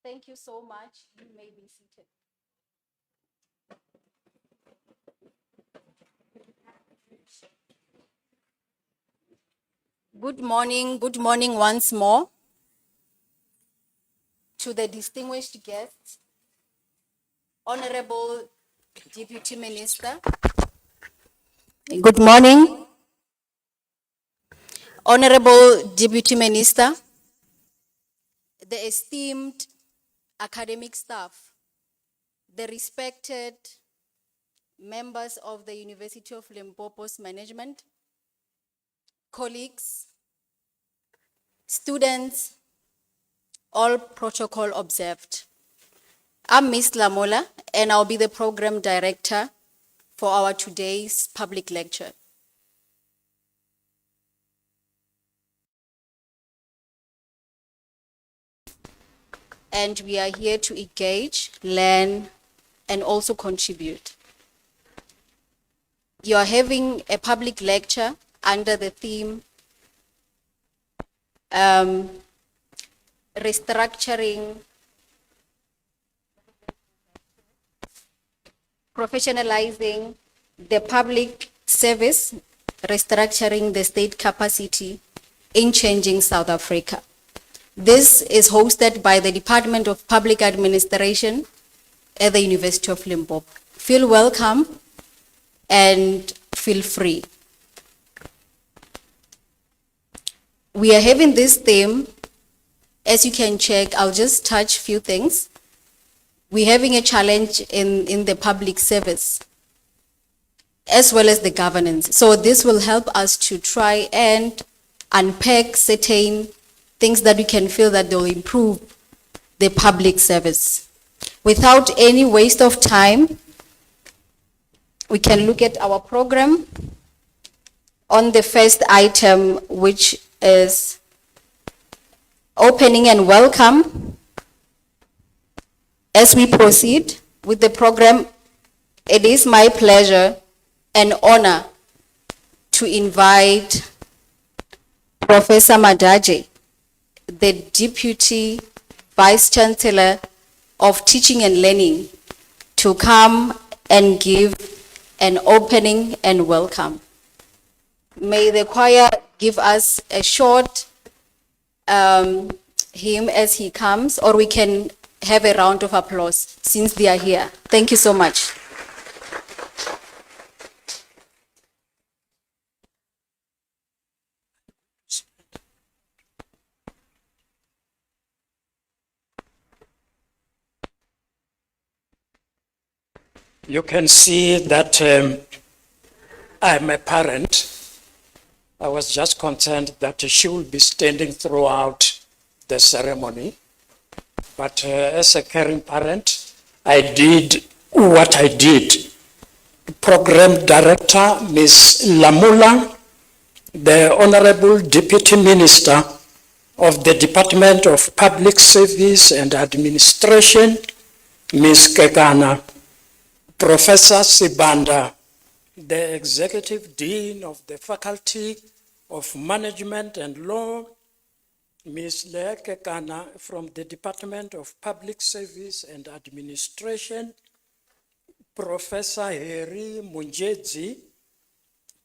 Thank you so much. You may be seated. Good morning once more to the distinguished guests, Honorable Deputy Minister. Good morning, Honorable Deputy Minister, the esteemed academic staff, the respected members of the University of Limpopo's management, colleagues, students, all protocol observed. I'm Ms. Lamola, and I'll be the program director for our today's public lecture. And we are here to engage, learn, and also contribute. You are having a public lecture under the theme Professionalizing the Public Service, restructuring the state capacity in changing South Africa. This is hosted by the Department of Public Administration at the University of Limpopo. Feel welcome and feel free. We are having this theme. As you can check, I'll just touch a few things. We're having a challenge in the public service, as well as the governance. So this will help us to try and unpack certain things that we can feel that they'll improve the public service. Without any waste of time, we can look at our program on the first item, which is opening and welcome. As we proceed with the program, it is my pleasure and honor to invite Professor Madaje, the Deputy Vice Chancellor of Teaching and Learning, to come and give an opening and welcome. May the choir give us a short hymn as he comes, or we can have a round of applause since they are here. Thank you so much. You can see that I'm a parent. I was just concerned that she will be standing throughout the ceremony. But as a caring parent, I did what I did. Program Director, Ms. Lamula, the Honorable Deputy Minister of the Department of Public Service and Administration, Ms. Kekana, Professor Sibanda, the Executive Dean of the Faculty of Management and Law, Ms. Lea Kekana from the Department of Public Service and Administration, Professor Heri Munjedzi,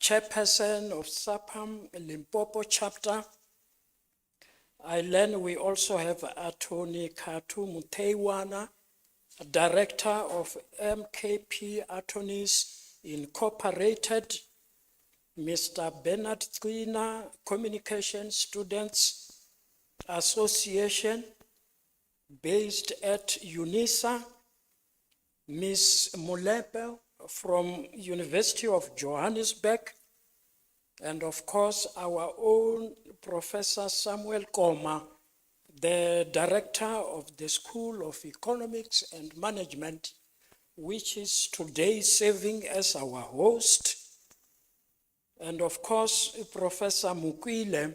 Chairperson of SAPAM Limpopo Chapter, I learn we also have Attorney Katu Muteiwana, Director of MKP Attorneys Incorporated, Mr. Bernard Twina, Communication Students Association, based at UNISA, Ms. Mulepe from University of Johannesburg, and of course our own Professor Samuel Koma, the Director of the School of Economics and Management, which is today serving as our host, and of course Professor Mukwile,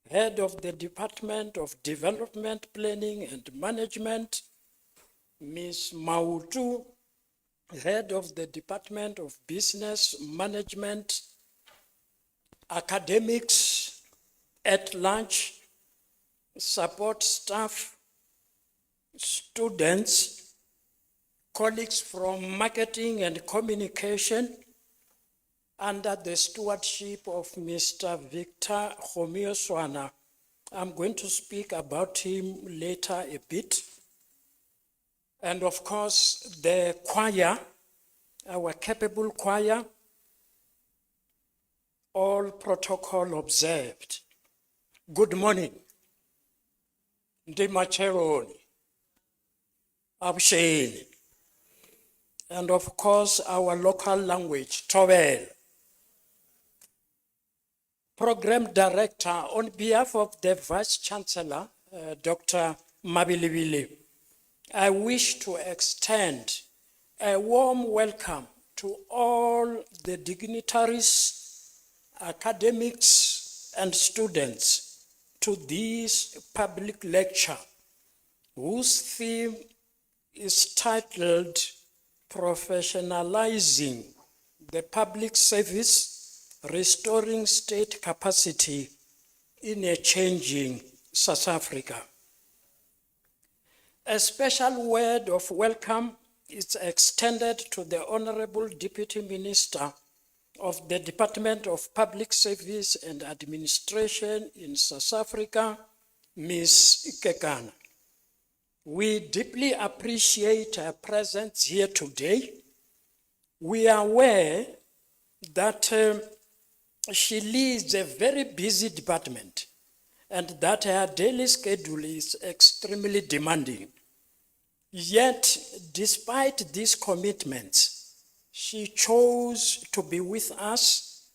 Head of the Department of Development Planning and Management, Ms. Mautu, Head of the Department of Business Management, academics at large, support staff, students, colleagues from marketing and communication, under the stewardship of Mr. Victor Homioswana. I'm going to speak about him later a bit. And of course, the choir, our capable choir, all protocol observed. Good morning. Ndimacheroni, Absheni, and of course, our local language, Towel. Program Director, on behalf of the Vice Chancellor, Dr. Mabilibili, I wish to extend a warm welcome to all the dignitaries, academics, and students to this public lecture, whose theme is titled Professionalizing the Public Service, Restoring State Capacity in a Changing South Africa. A special word of welcome is extended to the Honorable Deputy Minister of the Department of Public Service and Administration in South Africa, Ms. Kekana. We deeply appreciate her presence here today. We are aware that she leads a very busy department and that her daily schedule is extremely demanding. Yet, despite these commitments, she chose to be with us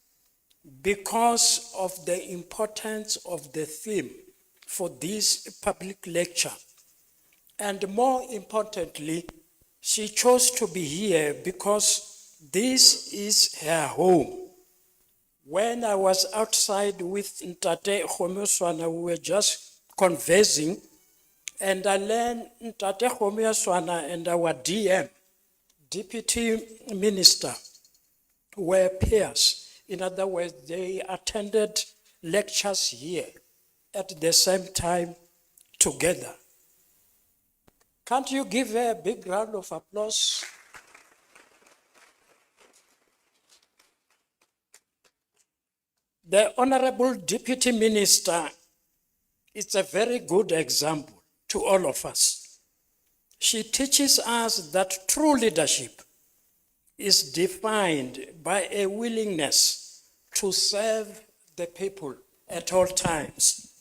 because of the importance of the theme for this public lecture. And more importantly, she chose to be here because this is her home. When I was outside with Ntate Homioswana, we were just conversing, and I learned Ntate Homioswana and our DM, Deputy Minister, were peers. In other words, they attended lectures here at the same time together. Can't you give her a big round of applause? The Honorable Deputy Minister is a very good example to all of us. She teaches us that true leadership is defined by a willingness to serve the people at all times.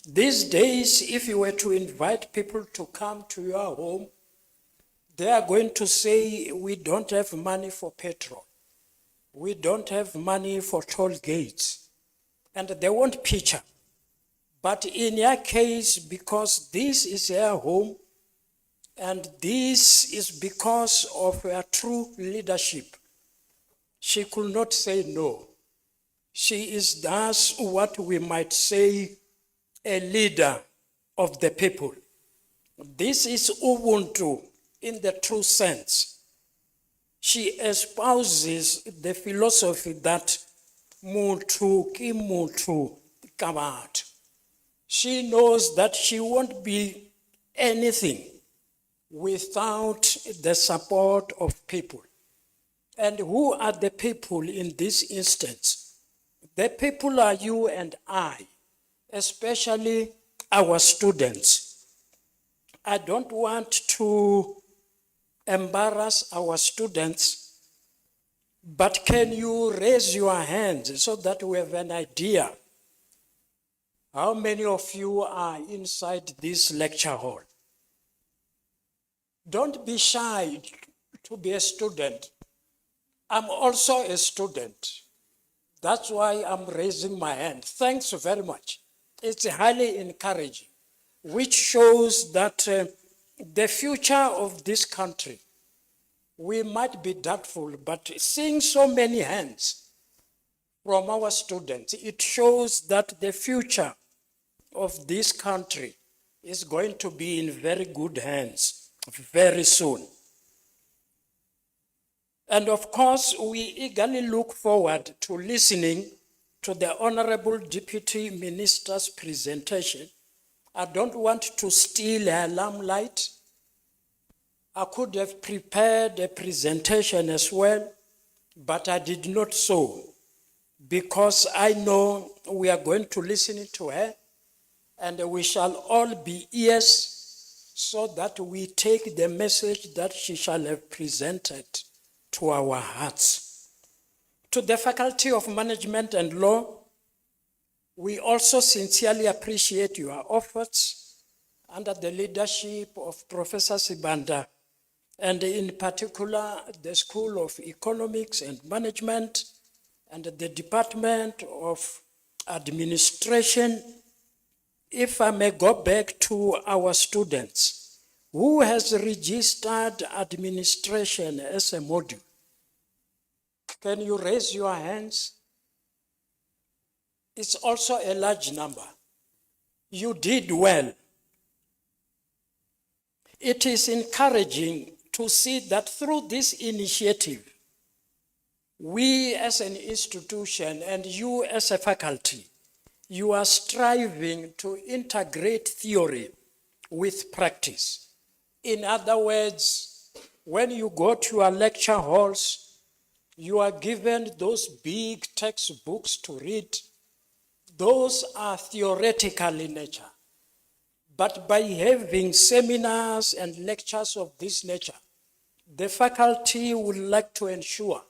These days, if you were to invite people to come to your home, they are going to say, we don't have money for petrol. We don't have money for toll gates. And they won't picture. But in your case, because this is her home, and this is because of her true leadership, she could not say no. She is thus what we might say a leader of the people. This is Ubuntu in the true sense. She espouses the philosophy that mutu ki mutu kabat. She knows that she won't be anything without the support of people. And who are the people in this instance? The people are you and I. especially our students. I don't want to embarrass our students, but can you raise your hands so that we have an idea? How many of you are inside this lecture hall? Don't be shy to be a student. I'm also a student. That's why I'm raising my hand. Thanks very much. It's highly encouraging, which shows that the future of this country, we might be doubtful, but seeing so many hands from our students, it shows that the future of this country is going to be in very good hands very soon. And of course, we eagerly look forward to listening to the Honorable Deputy Minister's presentation. I don't want to steal her limelight. I could have prepared a presentation as well, but I did not so, because I know we are going to listen to her, and we shall all be ears so that we take the message that she shall have presented to our hearts. To the Faculty of Management and Law, we also sincerely appreciate your efforts under the leadership of Professor Sibanda, and in particular the School of Economics and Management and the Department of Administration. If I may go back to our students, who has registered administration as a module? Can you raise your hands? It's also a large number. You did well. It is encouraging to see that through this initiative, we as an institution and you as a faculty, you are striving to integrate theory with practice. In other words, when you go to our lecture halls, you are given those big textbooks to read. Those are theoretical in nature. But by having seminars and lectures of this nature, the faculty would like to ensure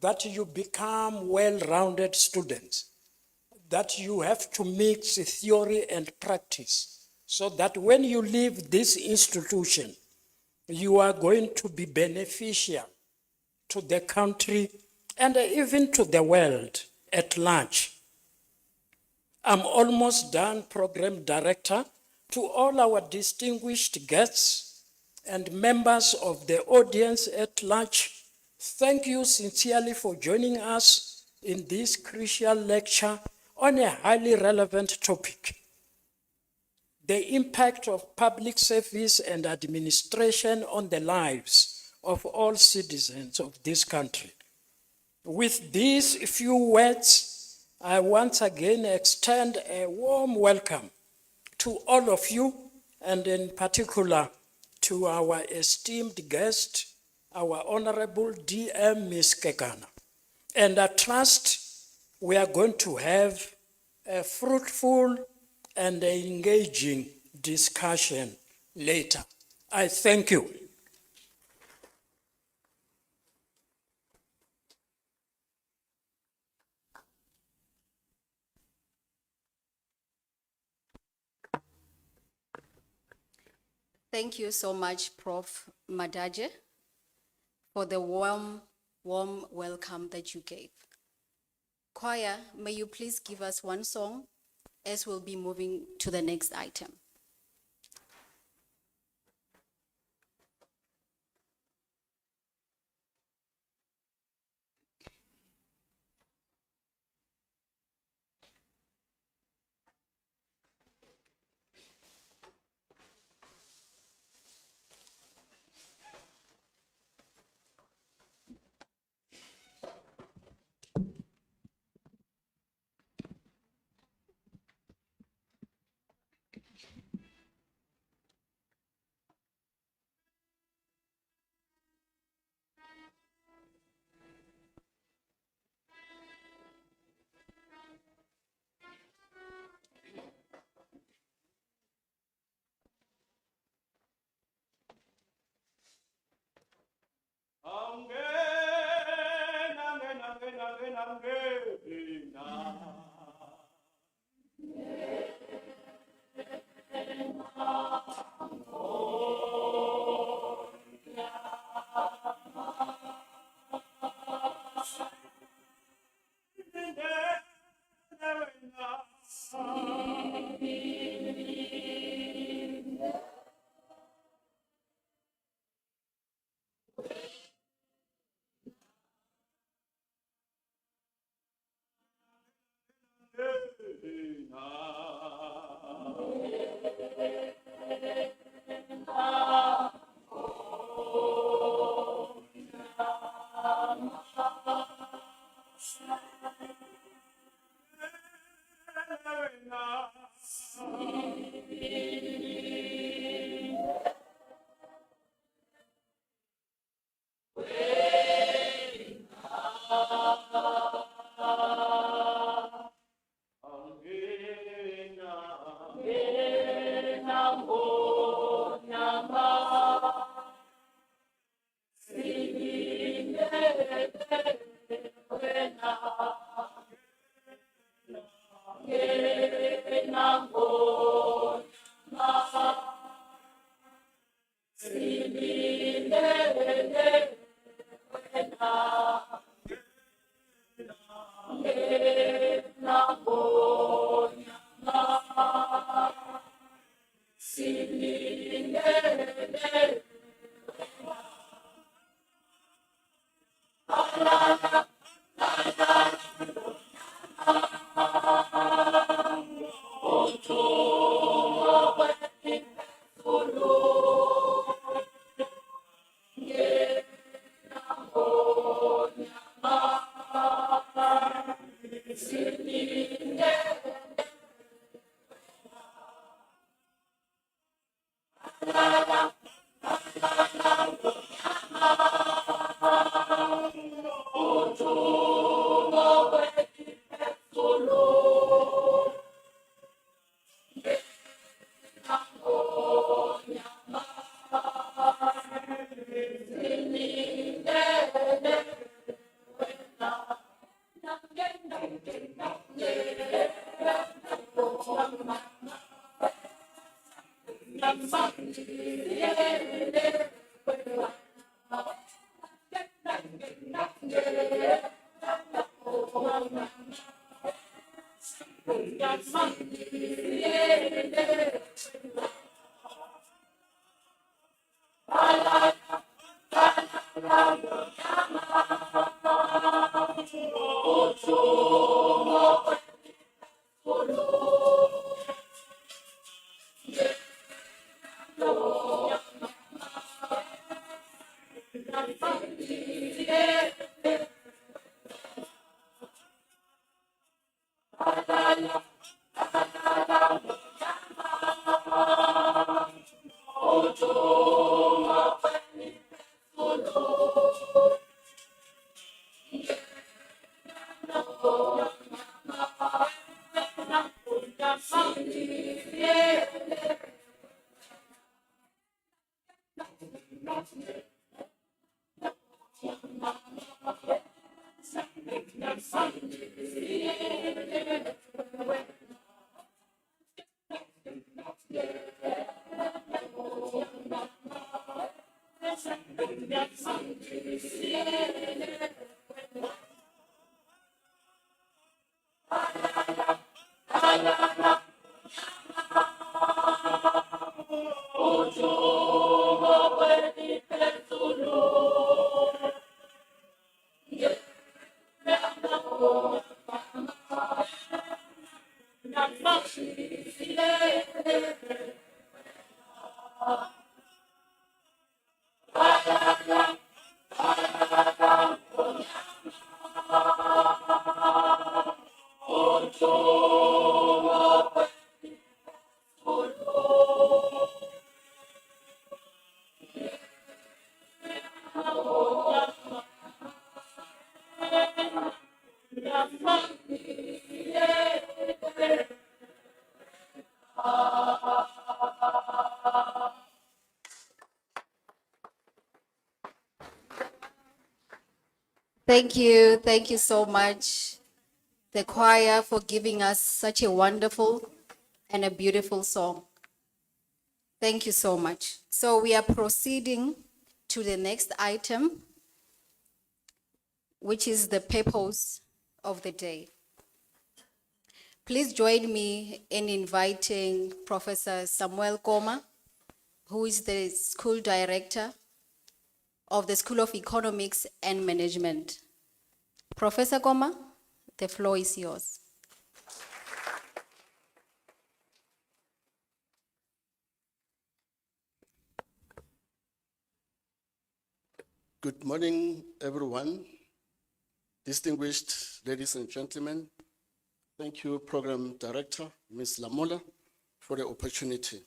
that you become well-rounded students, that you have to mix theory and practice, so that when you leave this institution, you are going to be beneficial to the country and even to the world at large. I'm almost done, Program Director. To all our distinguished guests and members of the audience at large, thank you sincerely for joining us in this crucial lecture on a highly relevant topic: the impact of public service and administration on the lives of all citizens of this country. With these few words, I once again extend a warm welcome to all of you, and in particular to our esteemed guest, our Honorable DM Ms. Kekana. And I trust we are going to have a fruitful and engaging discussion later. I thank you. Thank you so much, Prof. Madaje, for the warm welcome that you gave. Choir, may you please give us one song as we'll be moving to the next item. Thank you so much, the choir, for giving us such a wonderful and a beautiful song. Thank you so much. So we are proceeding to the next item, which is the purpose of the day. Please join me in inviting Professor Samuel Koma, who is the school director of the School of Economics and Management. Professor Koma, the floor is yours. Good morning, everyone. Distinguished ladies and gentlemen, thank you, Program Director, Ms. Lamola, for the opportunity.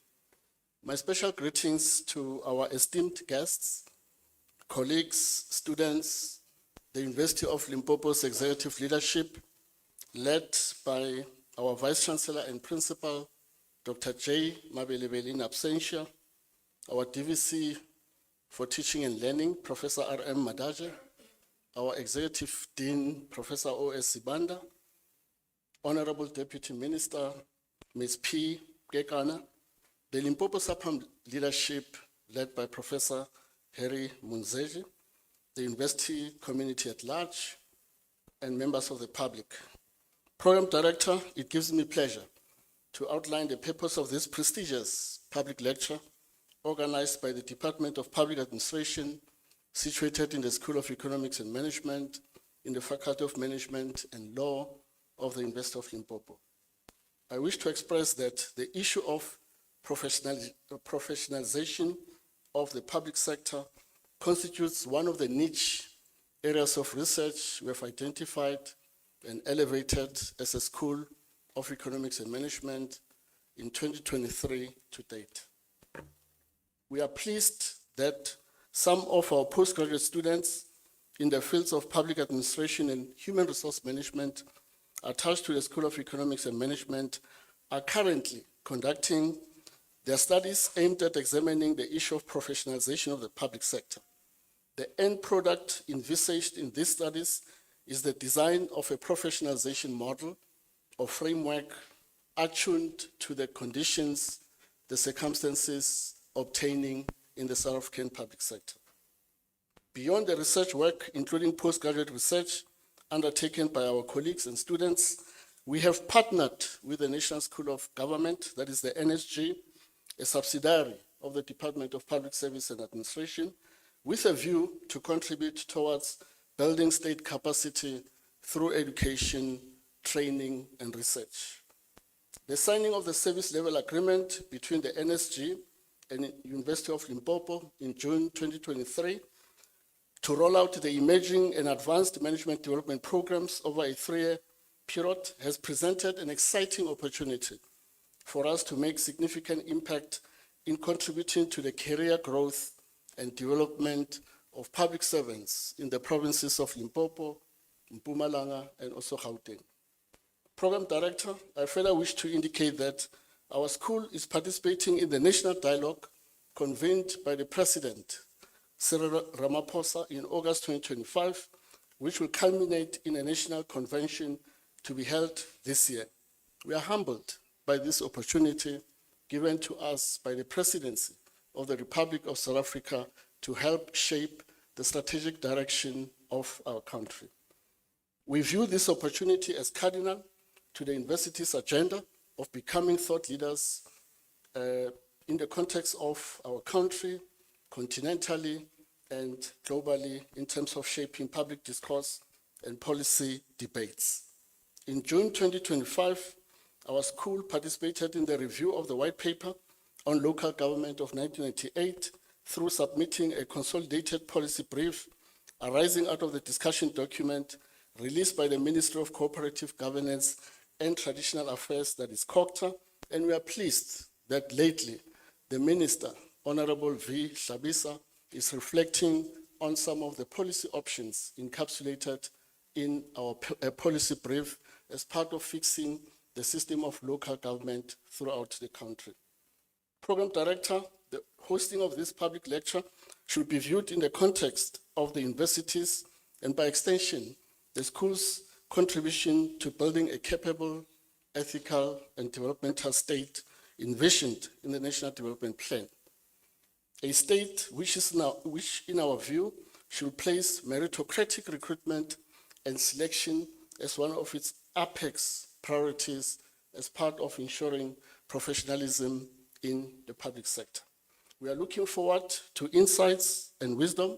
My special greetings to our esteemed guests, colleagues, students, the University of Limpopo's executive leadership, led by our Vice Chancellor and Principal, Dr. J. Mabelebele in absentia, our DVC for Teaching and Learning, Professor R.M. Madaje, our Executive Dean, Professor O.S. Sibanda, Honorable Deputy Minister, Ms. P. Gekana, the Limpopo SAPAM leadership led by Professor Harry Munzeji, the university community at large, and members of the public. Program Director, it gives me pleasure to outline the purpose of this prestigious public lecture organized by the Department of Public Administration, situated in the School of Economics and Management, in the Faculty of Management and Law of the University of Limpopo. I wish to express that the issue of professionalization of the public sector constitutes one of the niche areas of research we have identified and elevated as a School of Economics and Management in 2023 to date. We are pleased that some of our postgraduate students in the fields of public administration and human resource management attached to the School of Economics and Management are currently conducting their studies aimed at examining the issue of professionalization of the public sector. The end product envisaged in these studies is the design of a professionalization model or framework attuned to the conditions, the circumstances obtaining in the South African public sector. Beyond the research work, including postgraduate research undertaken by our colleagues and students, we have partnered with the National School of Government, that is the NSG, a subsidiary of the Department of Public Service and Administration, with a view to contribute towards building state capacity through education, training, and research. The signing of the service level agreement between the NSG and University of Limpopo in June 2023 to roll out the emerging and advanced management development programs over a 3-year period has presented an exciting opportunity for us to make significant impact in contributing to the career growth and development of public servants in the provinces of Limpopo, Mpumalanga, and also Gauteng. Program Director, I further wish to indicate that our school is participating in the national dialogue convened by the President, Cyril Ramaphosa, in August 2025, which will culminate in a national convention to be held this year. We are humbled by this opportunity given to us by the Presidency of the Republic of South Africa to help shape the strategic direction of our country. We view this opportunity as cardinal to the university's agenda of becoming thought leaders in the context of our country, continentally and globally, in terms of shaping public discourse and policy debates. In June 2025, our school participated in the review of the white paper on local government of 1998 through submitting a consolidated policy brief arising out of the discussion document released by the Ministry of Cooperative Governance and Traditional Affairs, that is COGTA, and we are pleased that lately the Minister, Honorable V. Shabisa, is reflecting on some of the policy options encapsulated in our policy brief as part of fixing the system of local government throughout the country. Program Director, the hosting of this public lecture should be viewed in the context of the universities and by extension, the school's contribution to building a capable, ethical, and developmental state envisioned in the National Development Plan. A state which in our view should place meritocratic recruitment and selection as one of its apex priorities as part of ensuring professionalism in the public sector. We are looking forward to insights and wisdom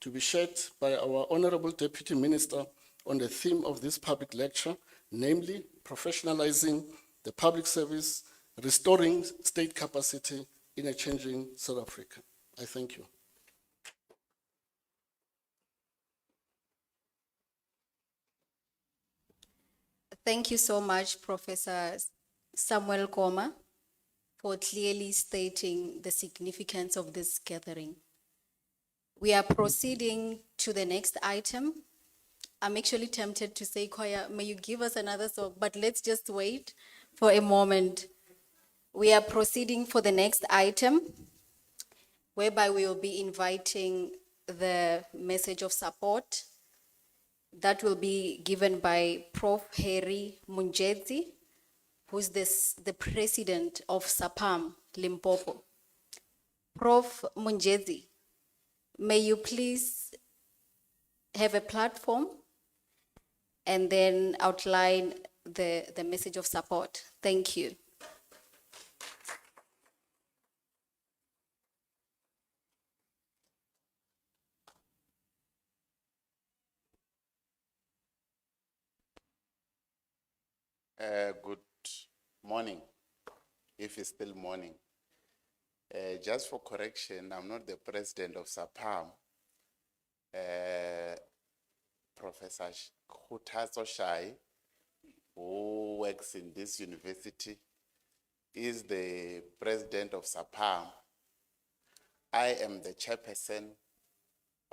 to be shared by our Honorable Deputy Minister on the theme of this public lecture, namely professionalizing the public service, restoring state capacity in a changing South Africa. I thank you. Thank you so much, Professor Samuel Koma, for clearly stating the significance of this gathering. We are proceeding to the next item. I'm actually tempted to say, Koya, may you give us another song, but let's just wait for a moment We are proceeding for the next item, whereby we will be inviting the message of support that will be given by Prof. Harry Munjezi, who's the president of SAPAM, Limpopo. Prof. Munjezi, may you please have a platform and then outline the message of support. Thank you. Good morning, if it's still morning. Just for correction, I'm not the president of SAPAM. Professor Khutazo Shai, who works in this university, is the president of SAPAM. I am the chairperson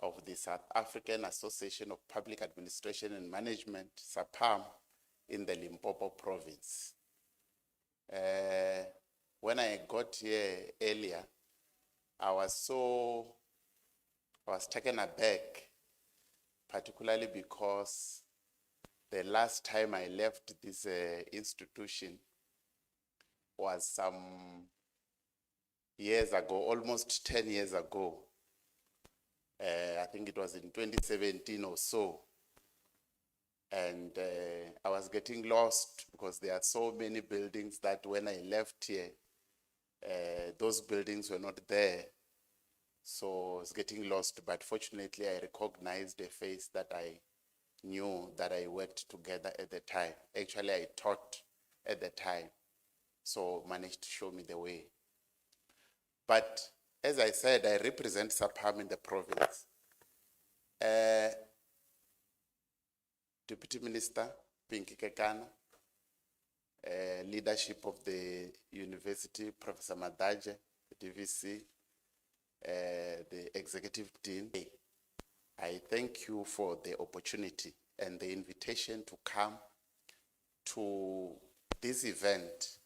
of the South African Association of Public Administration and Management, SAPAM, in the Limpopo province. When I got here earlier, I was taken aback, particularly because the last time I left this institution was some years ago, almost 10 years ago. I think it was in 2017 or so. And I was getting lost because there are so many buildings that when I left here, those buildings were not there. So I was getting lost, but fortunately I recognized a face that I knew that I worked together at the time. Actually, I taught at the time, so managed to show me the way. But as I said, I represent SAPAM in the province. Deputy Minister Pinky Kekana, leadership of the university, Professor Madaje, the DVC, the executive dean. I thank you for the opportunity and the invitation to come to this event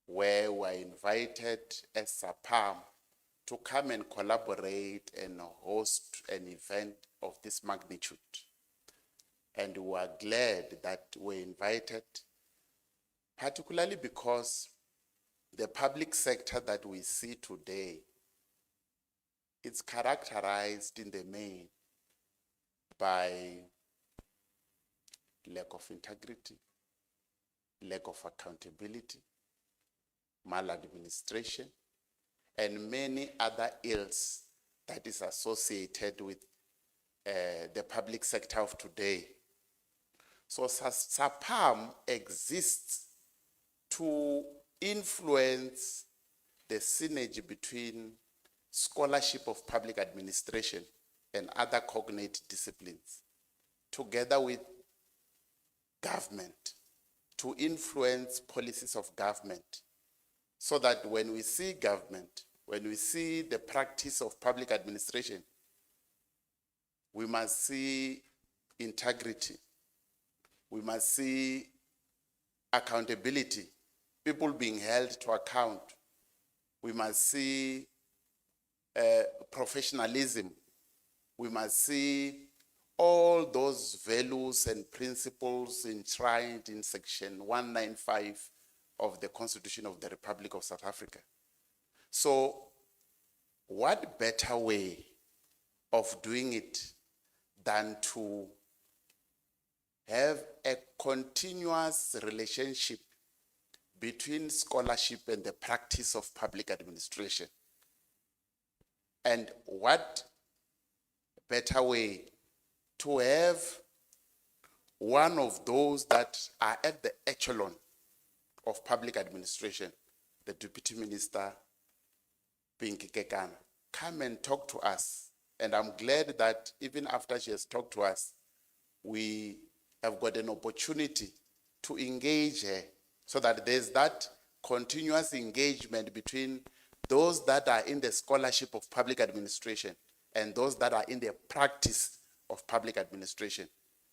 where we're invited as SAPAM to come and collaborate and host an event of this magnitude. And we are glad that we're invited, particularly because the public sector that we see today, it's characterized in the main by lack of integrity, lack of accountability, maladministration, and many other ills that is associated with the public sector of today. So SAPAM exists to influence the synergy between scholarship of public administration and other cognate disciplines, together with government, to influence policies of government, so that when we see government, when we see the practice of public administration, we must see integrity. We must see accountability, people being held to account. We must see professionalism. We must see all those values and principles enshrined in Section 195 of the Constitution of the Republic of South Africa. So, what better way of doing it than to have a continuous relationship between scholarship and the practice of public administration? And what better way to have one of those that are at the echelon of public administration, the Deputy Minister Pinky Kekana, come and talk to us. And I'm glad that even after she has talked to us, we have got an opportunity to engage her, so that there's that continuous engagement between those that are in the scholarship of public administration and those that are in the practice of public administration.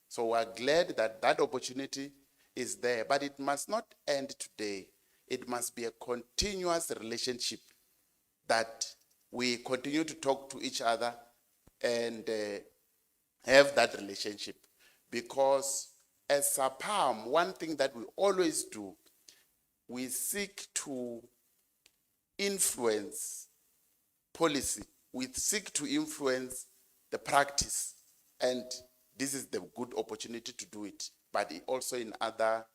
So we're glad that that opportunity is there, but it must not end today. it must be a continuous relationship that we continue to talk to each other and have that relationship. Because as SAPAM, one thing that we always do, we seek to influence policy. We seek to influence the practice. And this is the good opportunity to do it, but also in other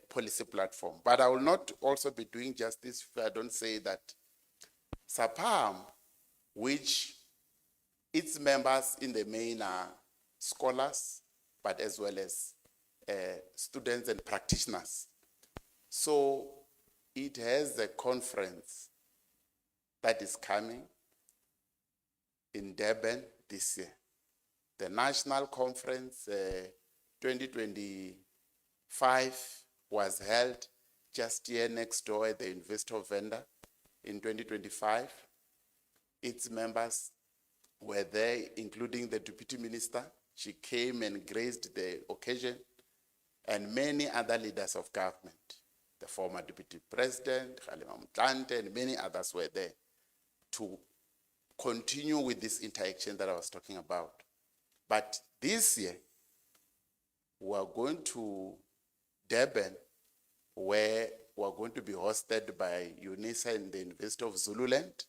policy platform. But I will not also be doing justice if I don't say that SAPAM, which its members in the main are scholars, but as well as students and practitioners. So it has a conference that is coming in Durban this year. The national conference 2025 was held just here next door at the University of Venda in 2025. Its members were there, including the Deputy Minister. She came and graced the occasion, and many other leaders of government. The former Deputy President, Kgalema Motlanthe, and many others were there to continue with this interaction that I was talking about. But this year, we are going to Durban, where we are going to be hosted by UNISA and the University of Zululand,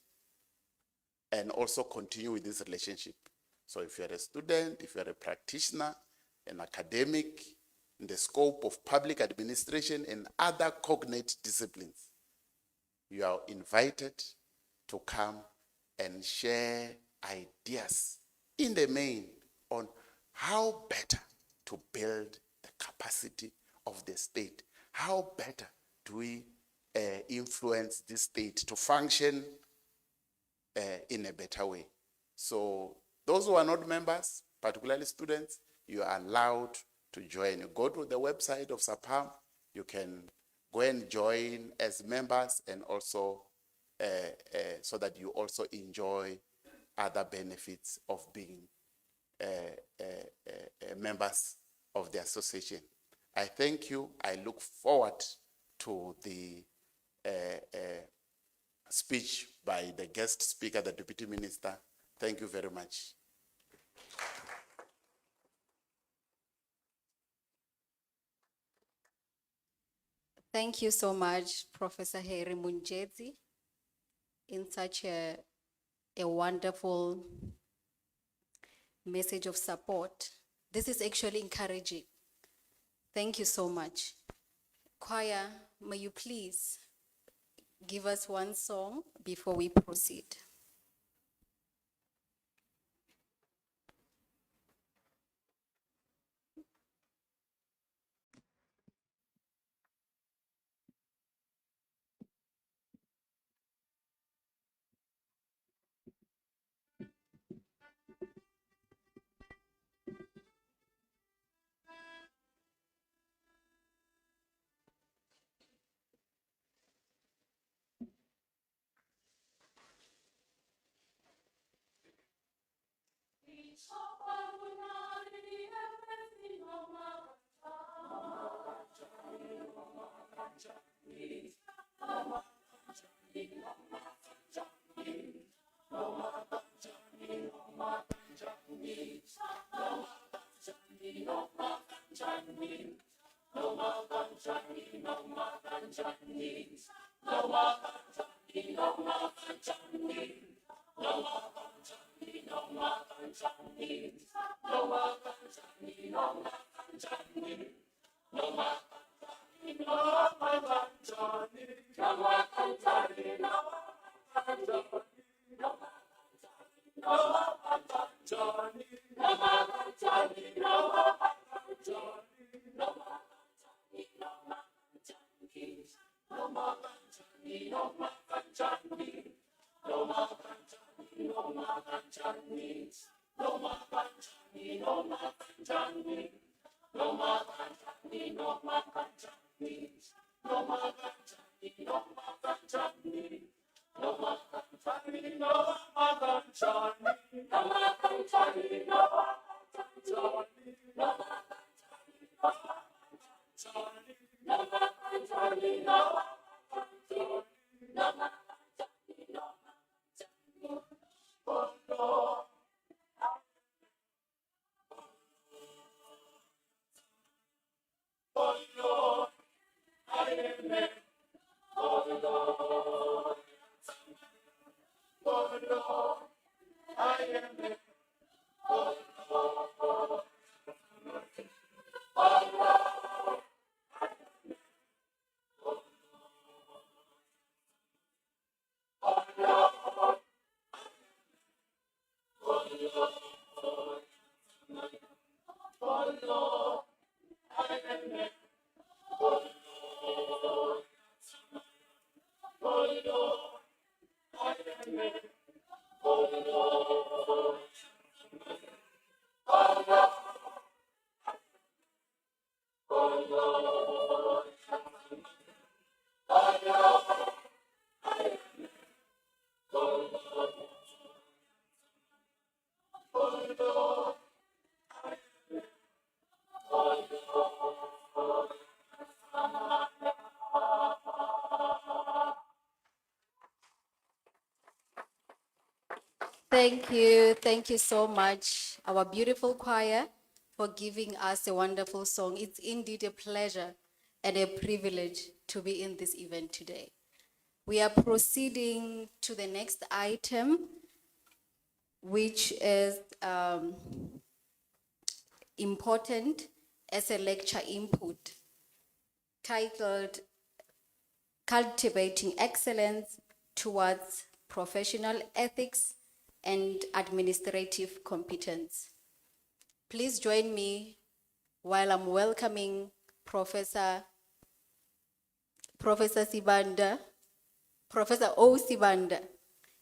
and also continue with this relationship. So if you're a student, if you're a practitioner, an academic, in the scope of public administration and other cognate disciplines, you are invited to come and share ideas in the main on how better to build the capacity of the state. How better do we influence this state to function in a better way? So those who are not members, particularly students, you are allowed to join. You go to the website of SAPAM, you can go and join as members, and also so that you also enjoy other benefits of being members of the association. I thank you. I look forward to the speech by the guest speaker, the Deputy Minister. Thank you very much. Thank you so much, Professor Harry Munjezi, in such a wonderful message of support. This is actually encouraging. Thank you so much. Choir, may you please give us one song before we proceed. Thank you so much, our beautiful choir, for giving us a wonderful song. It's indeed a pleasure and a privilege to be in this event today. We are proceeding to the next item, which is important as a lecture input, titled Cultivating Excellence Towards Professional Ethics and Administrative Competence. Please join me while I'm welcoming Professor Sibanda, Professor O. Sibanda,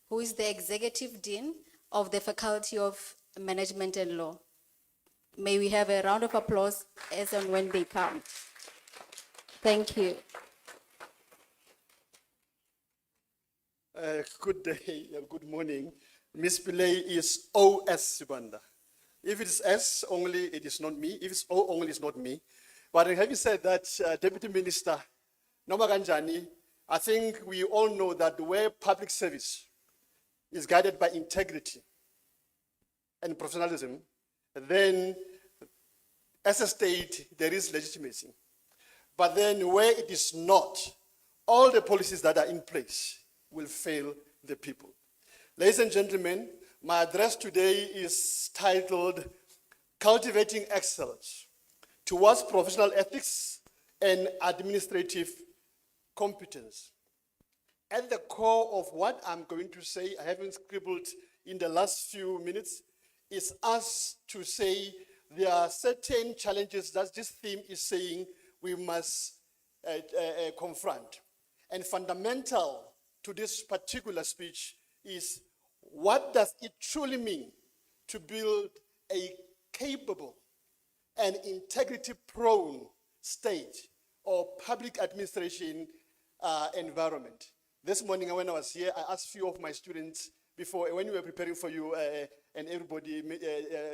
who is the Executive Dean of the Faculty of Management and Law. May we have a round of applause as and when they come. Thank you. Good day, good morning. Miss Pillay is O.S. Sibanda. If it is S only, it is not me. If it's O only, it's not me. But having said that, Deputy Minister Noma Kanjani, I think we all know that where public service is guided by integrity and professionalism, then as a state, there is legitimacy. But then where it is not, all the policies that are in place will fail the people. Ladies and gentlemen, my address today is titled Cultivating Excellence Towards Professional Ethics and Administrative Competence. At the core of what I'm going to say, I haven't scribbled in the last few minutes, is us to say there are certain challenges that this theme is saying we must confront. And fundamental to this particular speech is, what does it truly mean to build a capable and integrity-prone state or public administration environment? This morning when I was here, I asked a few of my students before, when we were preparing for you and everybody,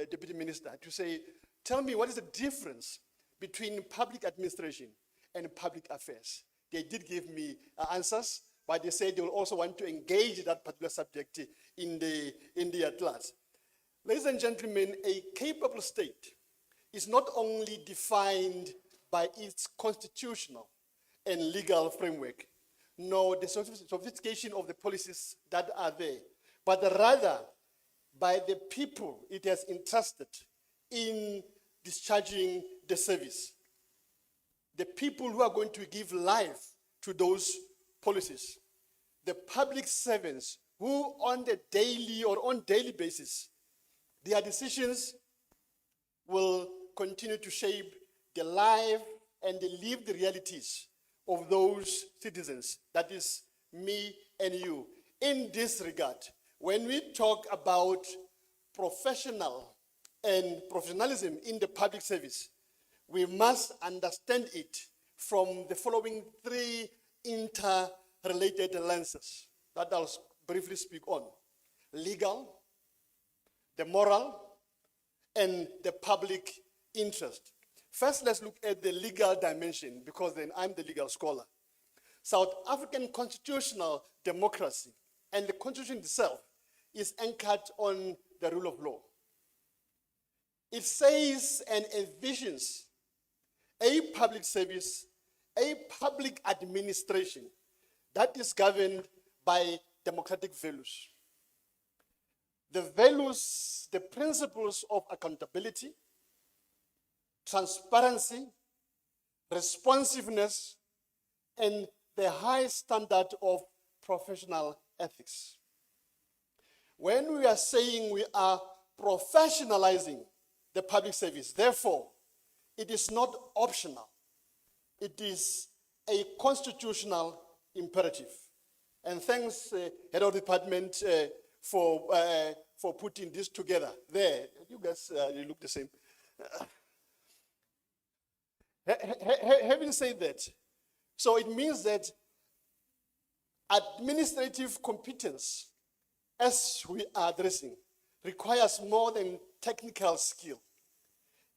Deputy Minister, to say, tell me what is the difference between public administration and public affairs? They did give me answers, but they said they will also want to engage that particular subject in their class. Ladies and gentlemen, a capable state is not only defined by its constitutional and legal framework, nor the sophistication of the policies that are there, but rather by the people it has entrusted in discharging the service. The people who are going to give life to those policies. The public servants who on the daily or on daily basis, their decisions will continue to shape the life and the lived realities of those citizens, that is me and you. In this regard, when we talk about professional and professionalism in the public service, we must understand it from the following three interrelated lenses that I'll briefly speak on: legal, the moral, and the public interest. First, let's look at the legal dimension, because then I'm the legal scholar. South African constitutional democracy and the constitution itself is anchored on the rule of law. It says and envisions a public service, a public administration that is governed by democratic values. The values, the principles of accountability, transparency, responsiveness, and the high standard of professional ethics. When we are saying we are professionalizing the public service, therefore, it is not optional. It is a constitutional imperative. And thanks, Head of Department, for putting this together. There, you guys, you look the same. Having said that, so it means that administrative competence, as we are addressing, requires more than technical skill.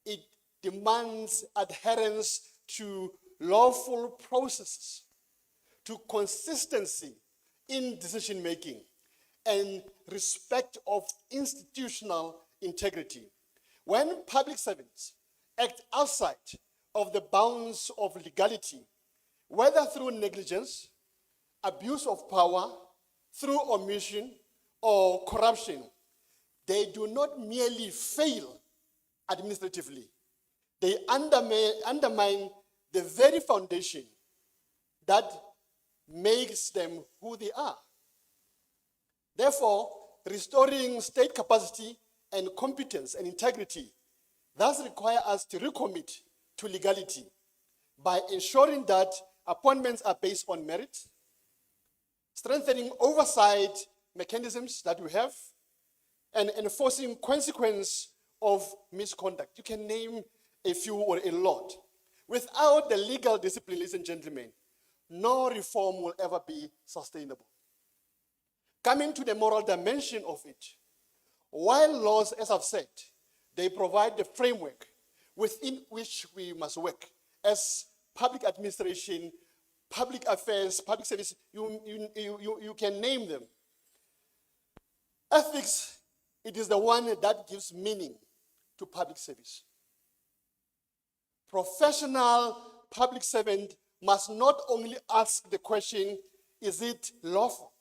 It demands adherence to lawful processes, to consistency in decision making, and respect of institutional integrity. When public servants act outside of the bounds of legality, whether through negligence, abuse of power, through omission, or corruption, they do not merely fail administratively, they undermine the very foundation that makes them who they are. Therefore, restoring state capacity and competence and integrity thus require us to recommit to legality by ensuring that appointments are based on merit, strengthening oversight mechanisms that we have, and enforcing consequence of misconduct. You can name a few or a lot. Without the legal discipline, ladies and gentlemen, no reform will ever be sustainable. Coming to the moral dimension of it, while laws, as I've said, they provide the framework within which we must work as public administration, public affairs, public service, you can name them. Ethics, it is the one that gives meaning to public service. Professional public servant must not only ask the question, is it lawful?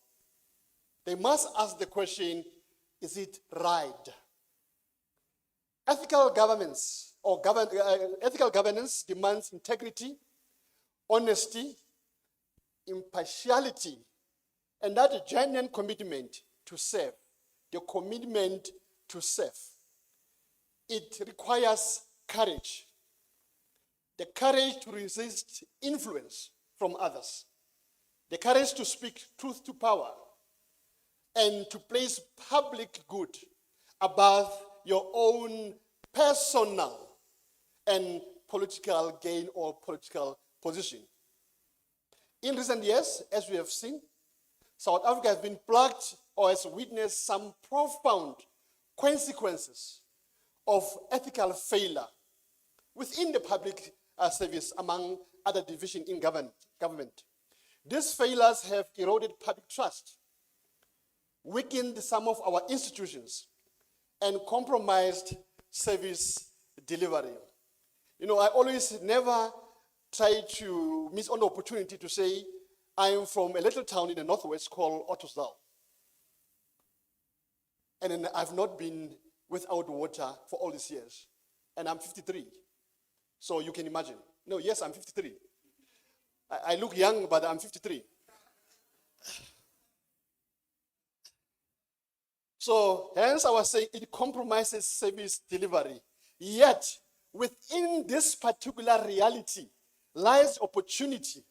They must ask the question, is it right? Ethical governance ethical governance demands integrity, honesty, impartiality, and that genuine commitment to serve, the commitment to serve. It requires courage, the courage to resist influence from others, the courage to speak truth to power, and to place public good above your own personal and political gain or political position. In recent years, as we have seen, South Africa has been plagued or has witnessed some profound consequences of ethical failure within the public service, among other divisions in government. These failures have eroded public trust, weakened some of our institutions, and compromised service delivery. You know, I always never try to miss on the opportunity to say I am from a little town in the northwest called Ottosdal. And then I've not been without water for all these years. And I'm 53. So you can imagine. No, yes, I'm 53. I look young, but I'm 53. So hence I was saying it compromises service delivery. Yet, within this particular reality lies opportunity,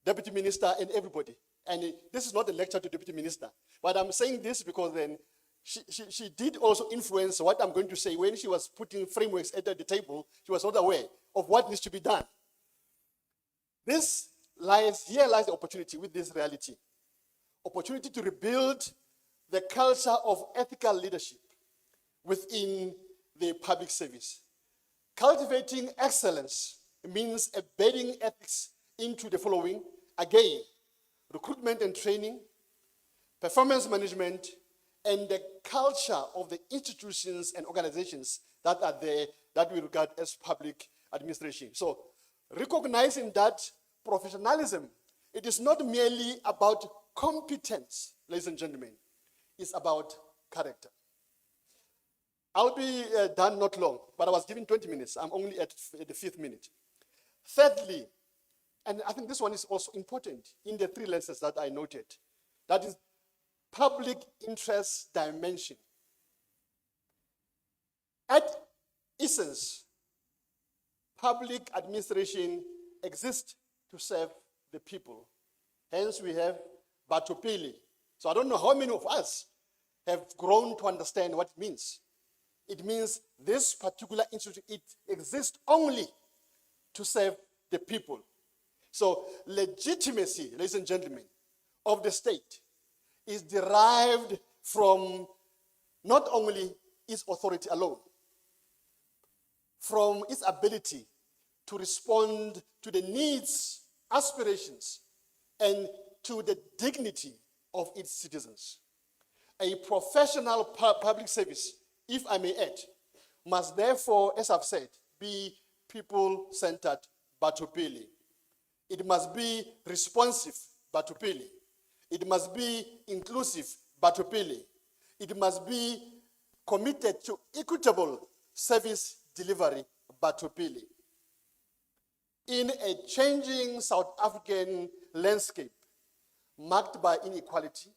Deputy Minister and everybody. And this is not a lecture to Deputy Minister, but I'm saying this because then she did also influence what I'm going to say. When she was putting frameworks at the table, she was not aware of what needs to be done. Here lies the opportunity with this reality. Opportunity to rebuild the culture of ethical leadership within the public service. Cultivating excellence means embedding ethics into the following. Again, recruitment and training, performance management, and the culture of the institutions and organizations that are there that we regard as public administration. So, recognizing that professionalism, it is not merely about competence, ladies and gentlemen, it's about character. I'll be done not long, but I was given 20 minutes. I'm only at the 5th minute. Thirdly, and I think this one is also important in the 3 lenses that I noted, that is public interest dimension. At essence, public administration exists to serve the people. Hence, we have Batupili. So I don't know how many of us have grown to understand what it means. It means this particular institute, it exists only to serve the people. So legitimacy, ladies and gentlemen, of the state is derived from not only its authority alone, from its ability to respond to the needs, aspirations, and to the dignity of its citizens. A professional public service, if I may add, must therefore, as I've said, be people-centered Batupili. It must be responsive Batupili. It must be inclusive Batupili. It must be committed to equitable service delivery Batupili. In a changing South African landscape marked by inequality,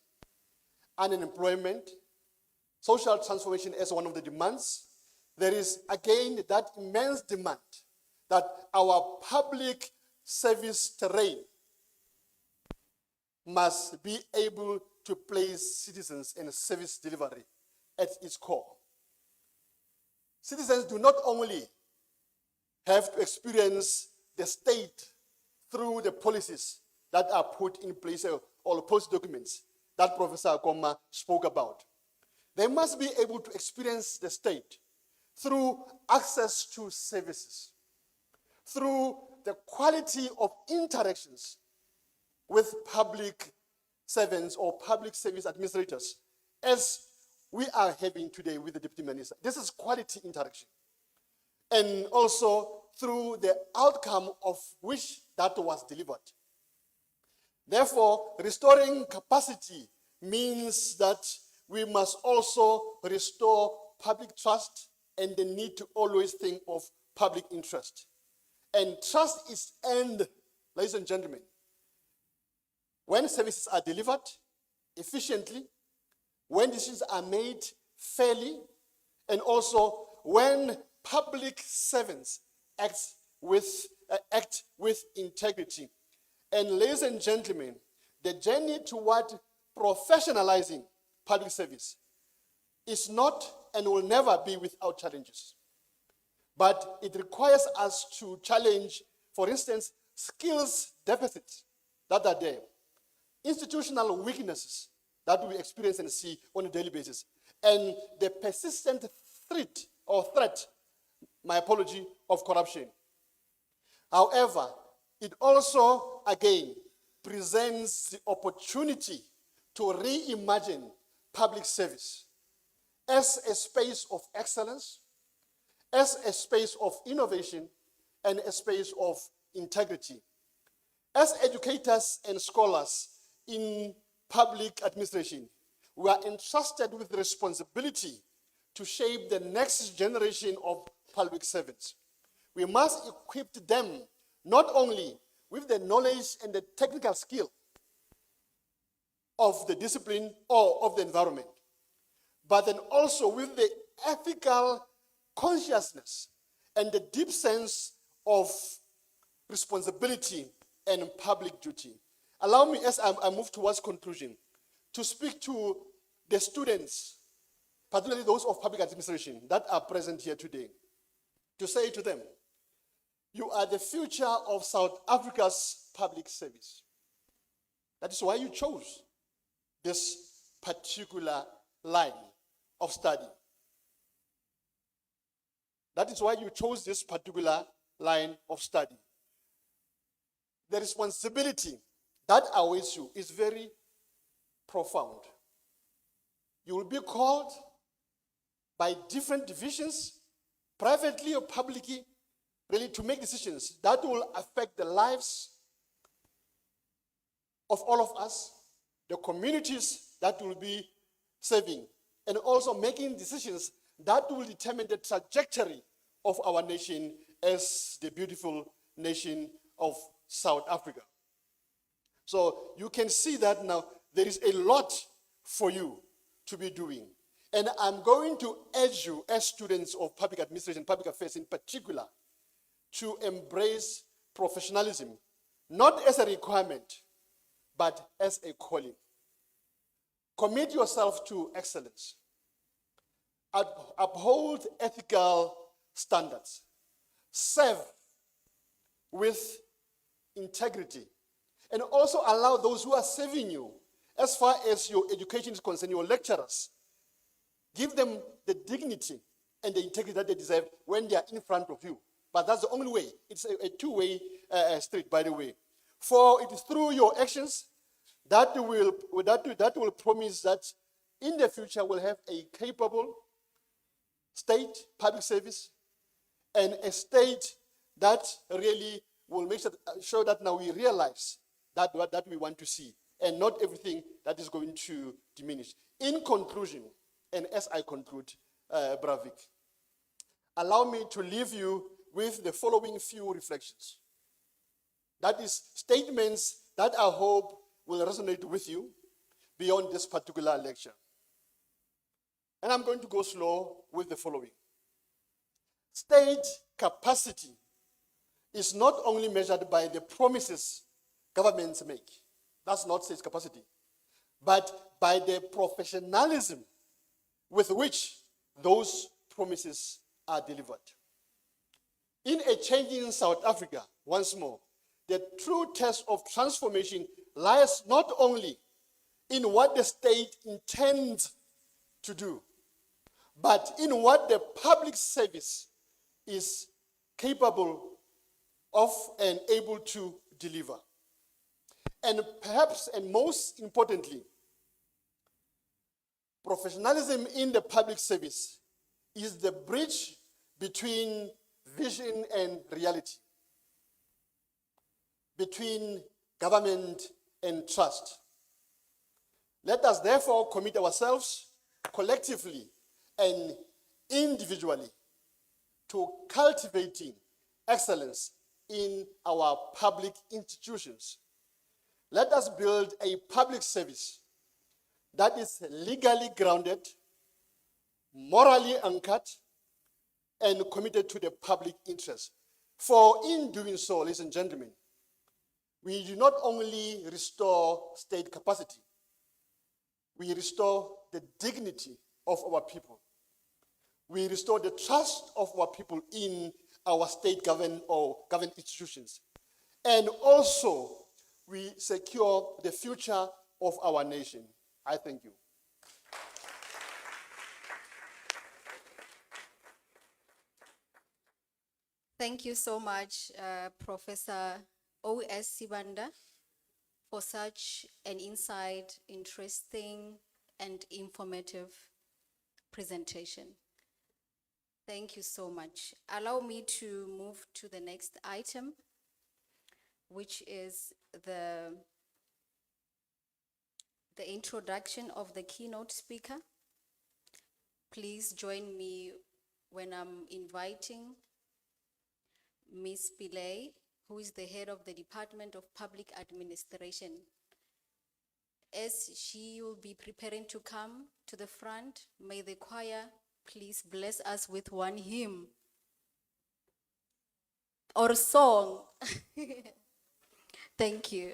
unemployment, social transformation as one of the demands, there is again that immense demand that our public service terrain must be able to place citizens in service delivery at its core. Citizens do not only have to experience the state through the policies that are put in place or policy documents that Professor Akoma spoke about. They must be able to experience the state through access to services, through the quality of interactions with public servants or public service administrators, as we are having today with the Deputy Minister. This is quality interaction. And also through the outcome of which that was delivered. Therefore, restoring capacity means that we must also restore public trust and the need to always think of public interest. And trust is earned, ladies and gentlemen, when services are delivered efficiently, when decisions are made fairly, and also when public servants act with integrity. And ladies and gentlemen, the journey toward professionalizing public service is not and will never be without challenges. But it requires us to challenge, for instance, skills deficits that are there, institutional weaknesses that we experience and see on a daily basis, and the persistent threat, my apology, of corruption. However, it also, again, presents the opportunity to reimagine public service as a space of excellence, as a space of innovation, and a space of integrity. As educators and scholars in public administration, we are entrusted with the responsibility to shape the next generation of public servants. We must equip them not only with the knowledge and the technical skill of the discipline or of the environment, but then also with the ethical consciousness and the deep sense of responsibility and public duty. Allow me, as I move towards conclusion, to speak to the students, particularly those of public administration that are present here today, to say to them, you are the future of South Africa's public service. That is why you chose this particular line of study. That is why you chose this particular line of study. The responsibility that awaits you is very profound. You will be called by different divisions, privately or publicly, really to make decisions that will affect the lives of all of us, the communities that will be serving, and also making decisions that will determine the trajectory of our nation as the beautiful nation of South Africa. So you can see that now there is a lot for you to be doing. And I'm going to urge you as students of public administration, public affairs in particular, to embrace professionalism, not as a requirement, but as a calling. Commit yourself to excellence. Uphold ethical standards. Serve with integrity. And also allow those who are serving you, as far as your education is concerned, your lecturers, give them the dignity and the integrity that they deserve when they are in front of you. But that's the only way. It's a two-way street, by the way. For it is through your actions that will promise that in the future we'll have a capable state public service and a state that really will make sure that now we realize that what that we want to see and not everything that is going to diminish. In conclusion, and as I conclude, Bravik, allow me to leave you with the following few reflections. That is statements that I hope will resonate with you beyond this particular lecture. And I'm going to go slow with the following. State capacity is not only measured by the promises governments make. That's not state capacity. But by the professionalism with which those promises are delivered. In a changing South Africa, once more, the true test of transformation lies not only in what the state intends to do, but in what the public service is capable of and able to deliver. And perhaps, and most importantly, professionalism in the public service is the bridge between vision and reality, between government and trust. Let us therefore commit ourselves collectively and individually to cultivating excellence in our public institutions. Let us build a public service that is legally grounded, morally anchored, and committed to the public interest. For in doing so, ladies and gentlemen, we do not only restore state capacity, we restore the dignity of our people. We restore the trust of our people in our state governed or governed institutions. And also, we secure the future of our nation. I thank you. Thank you so much, Professor O.S. Sibanda, for such an insight, interesting, and informative presentation. Thank you so much. Allow me to move to the next item, which is the introduction of the keynote speaker. Please join me when I'm inviting Ms. Pillay, who is the head of the Department of Public Administration. As she will be preparing to come to the front, may the choir please bless us with one hymn or song. Thank you.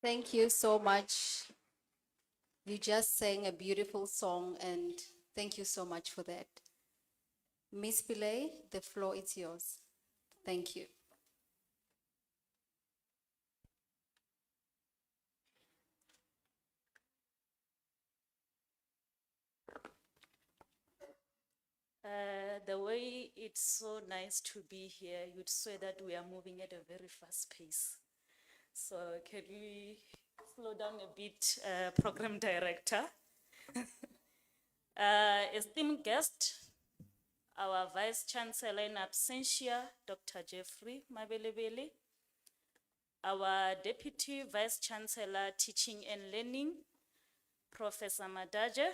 Thank you so much. You just sang a beautiful song, and thank you so much for that. Miss Pillay, the floor is yours. Thank you. The way it's so nice to be here, you'd say that we are moving at a very fast pace. So can we slow down a bit, Program Director? Esteemed guest, our Vice Chancellor in absentia, Dr. Jeffrey Mabelebele, our Deputy Vice Chancellor Teaching and Learning, Professor Madaje,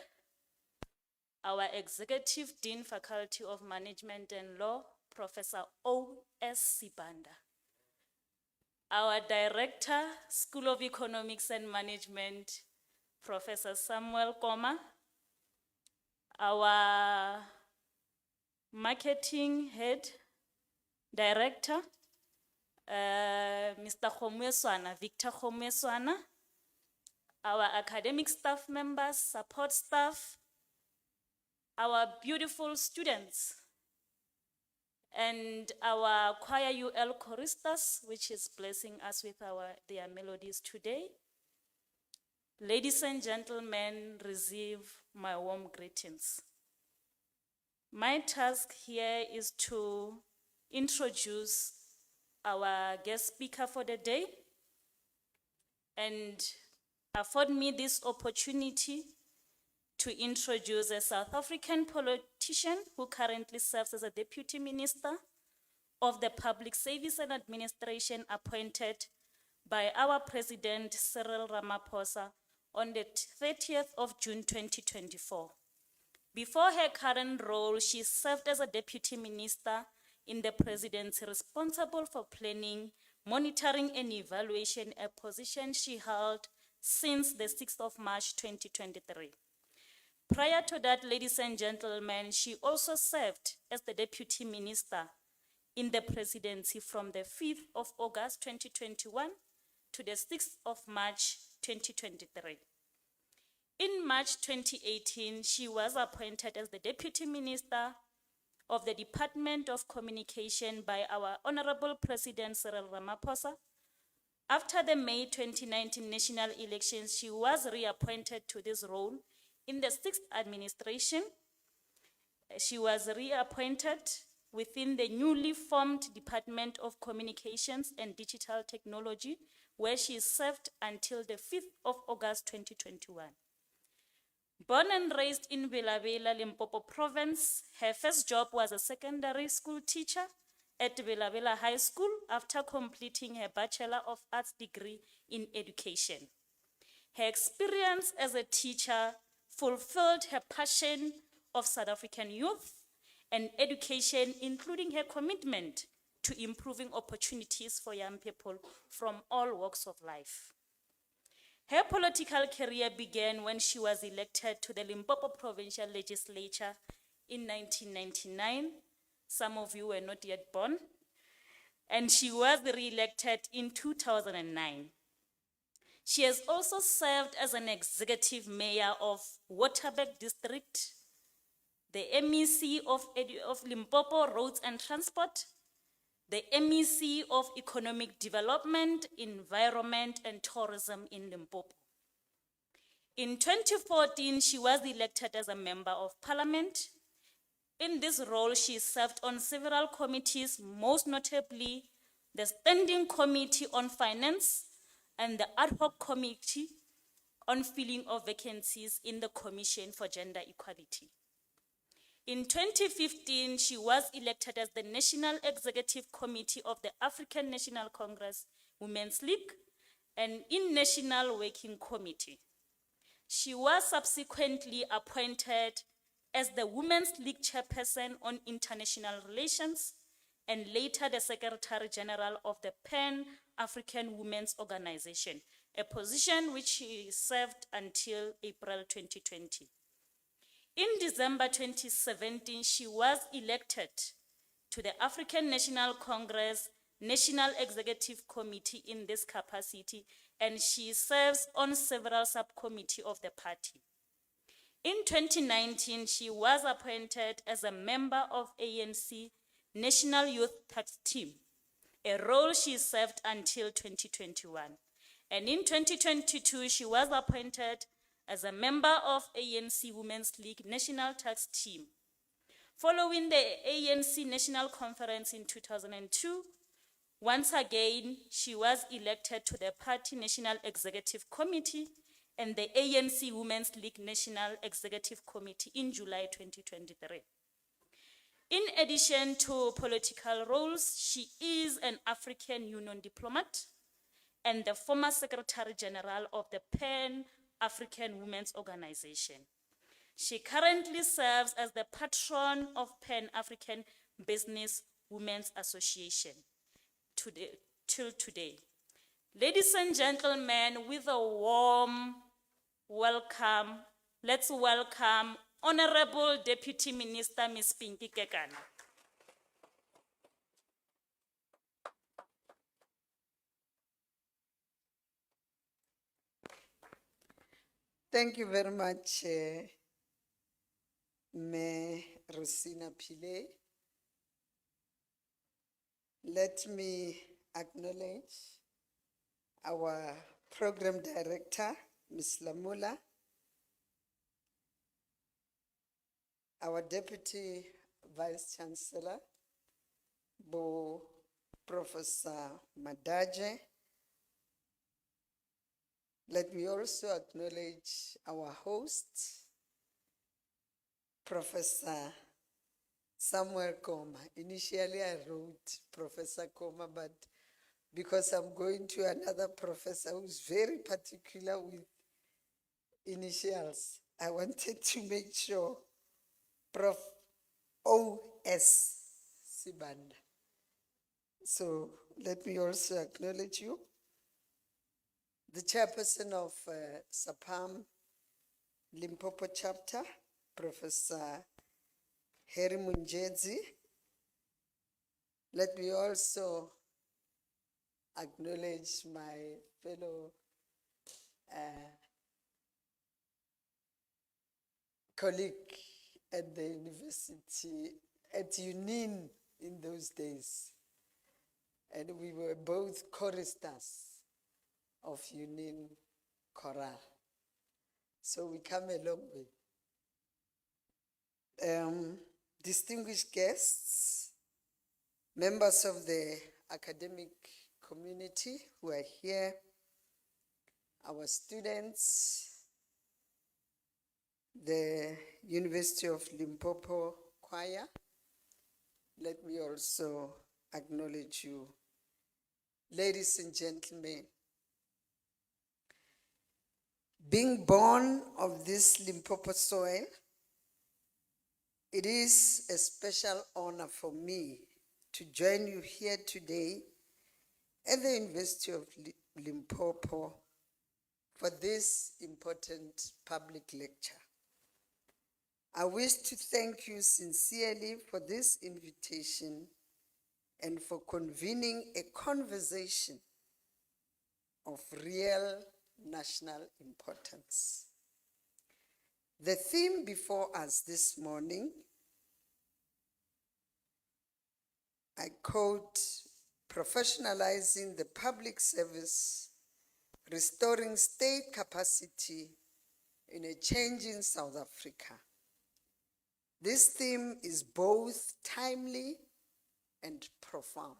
our Executive Dean Faculty of Management and Law, Professor O.S. Sibanda, our Director, School of Economics and Management, Professor Samuel Koma, our Marketing Head Director, Mr. Khomeswana, Victor Khomeswana, our academic staff members, support staff, our beautiful students, and our choir UL choristers, which is blessing us with their melodies today. Ladies and gentlemen, receive my warm greetings. My task here is to introduce our guest speaker for the day and afford me this opportunity to introduce a South African politician who currently serves as a Deputy Minister of the Public Service and Administration appointed by our President Cyril Ramaphosa on the 30th of June 2024. Before her current role, she served as a Deputy Minister in the Presidency responsible for planning, monitoring and evaluation, a position she held since the 6th of March 2023. Prior to that, ladies and gentlemen, she also served as the Deputy Minister in the Presidency from the 5th of August 2021 to the 6th of March 2023. In March 2018, she was appointed as the Deputy Minister of the Department of Communication by our Honorable President Cyril Ramaphosa. After the May 2019 national elections, she was reappointed to this role in the 6th administration. She was reappointed within the newly formed Department of Communications and Digital Technology, where she served until the 5th of August 2021. Born and raised in Bela-Bela, Limpopo Province, her first job was a secondary school teacher at Bela-Bela High School after completing her Bachelor of Arts degree in education. Her experience as a teacher fulfilled her passion of South African youth and education, including her commitment to improving opportunities for young people from all walks of life. Her political career began when she was elected to the Limpopo Provincial Legislature in 1999. Some of you were not yet born. And she was re-elected in 2009. She has also served as an executive mayor of Waterberg District, the MEC of Limpopo Roads and Transport, the MEC of Economic Development, Environment and Tourism in Limpopo. In 2014, she was elected as a Member of Parliament. In this role, she served on several committees, most notably the Standing Committee on Finance and the Ad Hoc Committee on Filling of Vacancies in the Commission for Gender Equality. In 2015, she was elected as the National Executive Committee of the African National Congress Women's League and in National Working Committee. She was subsequently appointed as the Women's League Chairperson on International Relations and later the Secretary General of the Pan-African Women's Organization, a position which she served until April 2020. In December 2017, she was elected to the African National Congress National Executive Committee in this capacity, and she serves on several subcommittees of the party. In 2019, she was appointed as a member of ANC National Youth Task Team, a role she served until 2021. And in 2022, she was appointed as a member of ANC Women's League National Task Team. Following the ANC National Conference in 2002, once again, she was elected to the Party National Executive Committee and the ANC Women's League National Executive Committee in July 2023. In addition to political roles, she is an African Union diplomat and the former Secretary General of the Pan-African Women's Organization. She currently serves as the patron of Pan-African Business Women's Association till today. Ladies and gentlemen, with a warm welcome, let's welcome Honorable Deputy Minister Ms. Pinky Kekana. Thank you very much, Me Rosina Pillay. Let me acknowledge our Program Director, Ms. Lamula, our Deputy Vice Chancellor, Professor Madaje. Let me also acknowledge our host, Professor Samuel Koma. Initially, I wrote Professor Koma, but because I'm going to another professor who's very particular with initials, I wanted to make sure Prof. O.S. Sibanda. So let me also acknowledge you. The chairperson of SAPAM Limpopo chapter, Professor Harry Munjezi. Let me also acknowledge my fellow colleague at the university, at UNIN in those days. And we were both choristers of UNIN Choral. So we come a long way. Distinguished guests, members of the academic community who are here, our students, the University of Limpopo Choir. Let me also acknowledge you. Ladies and gentlemen, being born of this Limpopo soil, it is a special honor for me to join you here today at the University of Limpopo for this important public lecture. I wish to thank you sincerely for this invitation and for convening a conversation of real national importance. The theme before us this morning, I quote, Professionalizing the Public Service, Restoring State Capacity in a Changing South Africa. This theme is both timely and profound.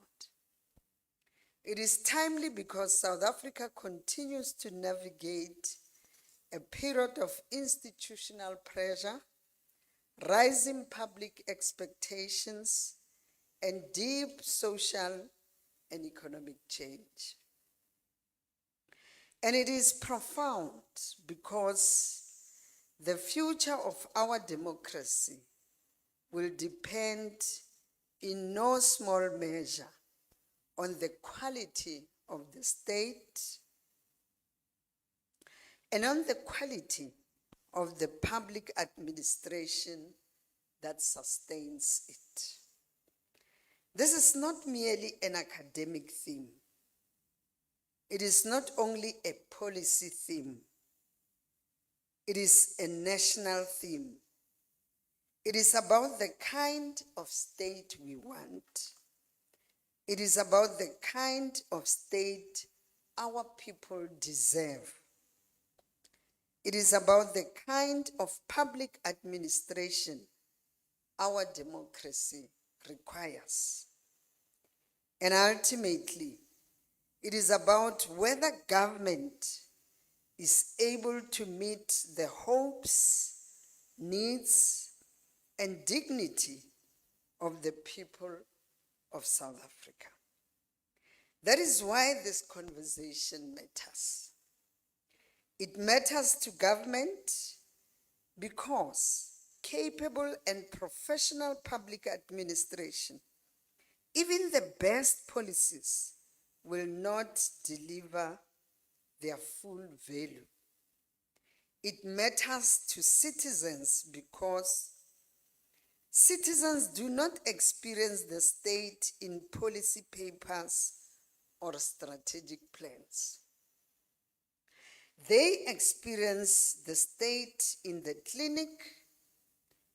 It is timely because South Africa continues to navigate a period of institutional pressure, rising public expectations, and deep social and economic change. And it is profound because the future of our democracy will depend in no small measure on the quality of the state and on the quality of the public administration that sustains it. This is not merely an academic theme. It is not only a policy theme. It is a national theme. It is about the kind of state we want. It is about the kind of state our people deserve. It is about the kind of public administration our democracy requires. And ultimately, it is about whether government is able to meet the hopes, needs, and dignity of the people of South Africa. That is why this conversation matters. It matters to government because capable and professional public administration, even the best policies, will not deliver their full value. It matters to citizens because citizens do not experience the state in policy papers or strategic plans. They experience the state in the clinic,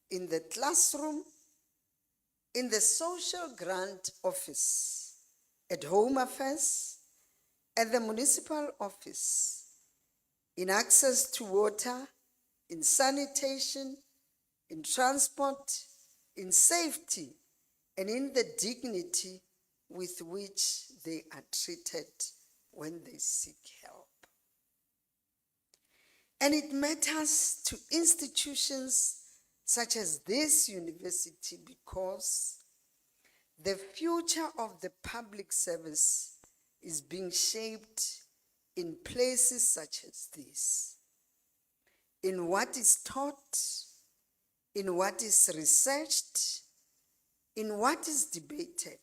in the classroom, in the social grant office, at Home Affairs, at the municipal office, in access to water, in sanitation, in transport, in safety, and in the dignity with which they are treated when they seek help. And it matters to institutions such as this university because the future of the public service is being shaped in places such as this, in what is taught, in what is researched, in what is debated,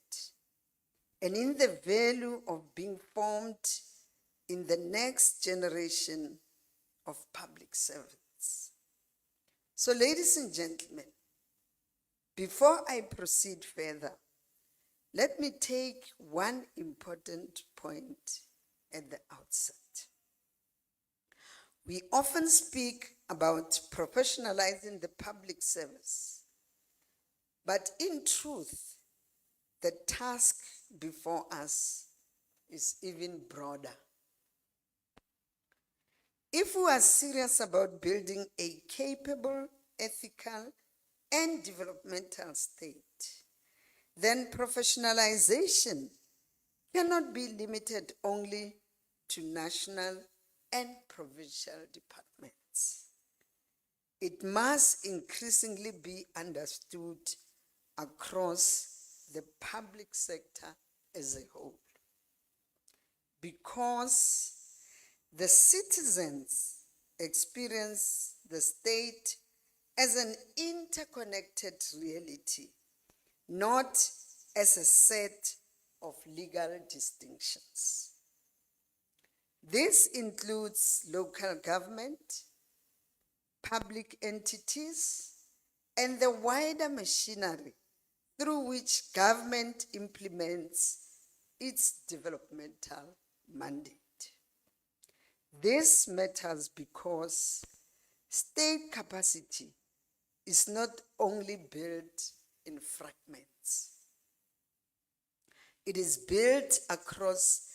and in the value of being formed in the next generation of public servants. So, ladies and gentlemen, before I proceed further, let me take one important point at the outset. We often speak about professionalizing the public service, but in truth, the task before us is even broader. If we are serious about building a capable, ethical, and developmental state, then professionalization cannot be limited only to national and provincial departments. It must increasingly be understood across the public sector as a whole, because the citizens experience the state as an interconnected reality, not as a set of legal distinctions. This includes local government, public entities, and the wider machinery through which government implements its developmental mandate. This matters because state capacity is not only built in fragments. It is built across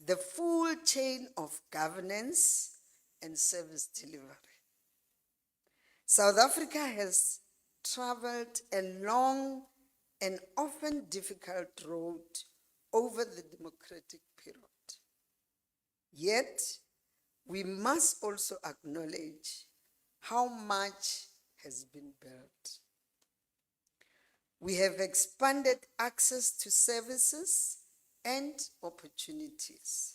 the full chain of governance and service delivery. South Africa has traveled a long and often difficult road over the democratic period. Yet, we must also acknowledge how much has been built. We have expanded access to services and opportunities.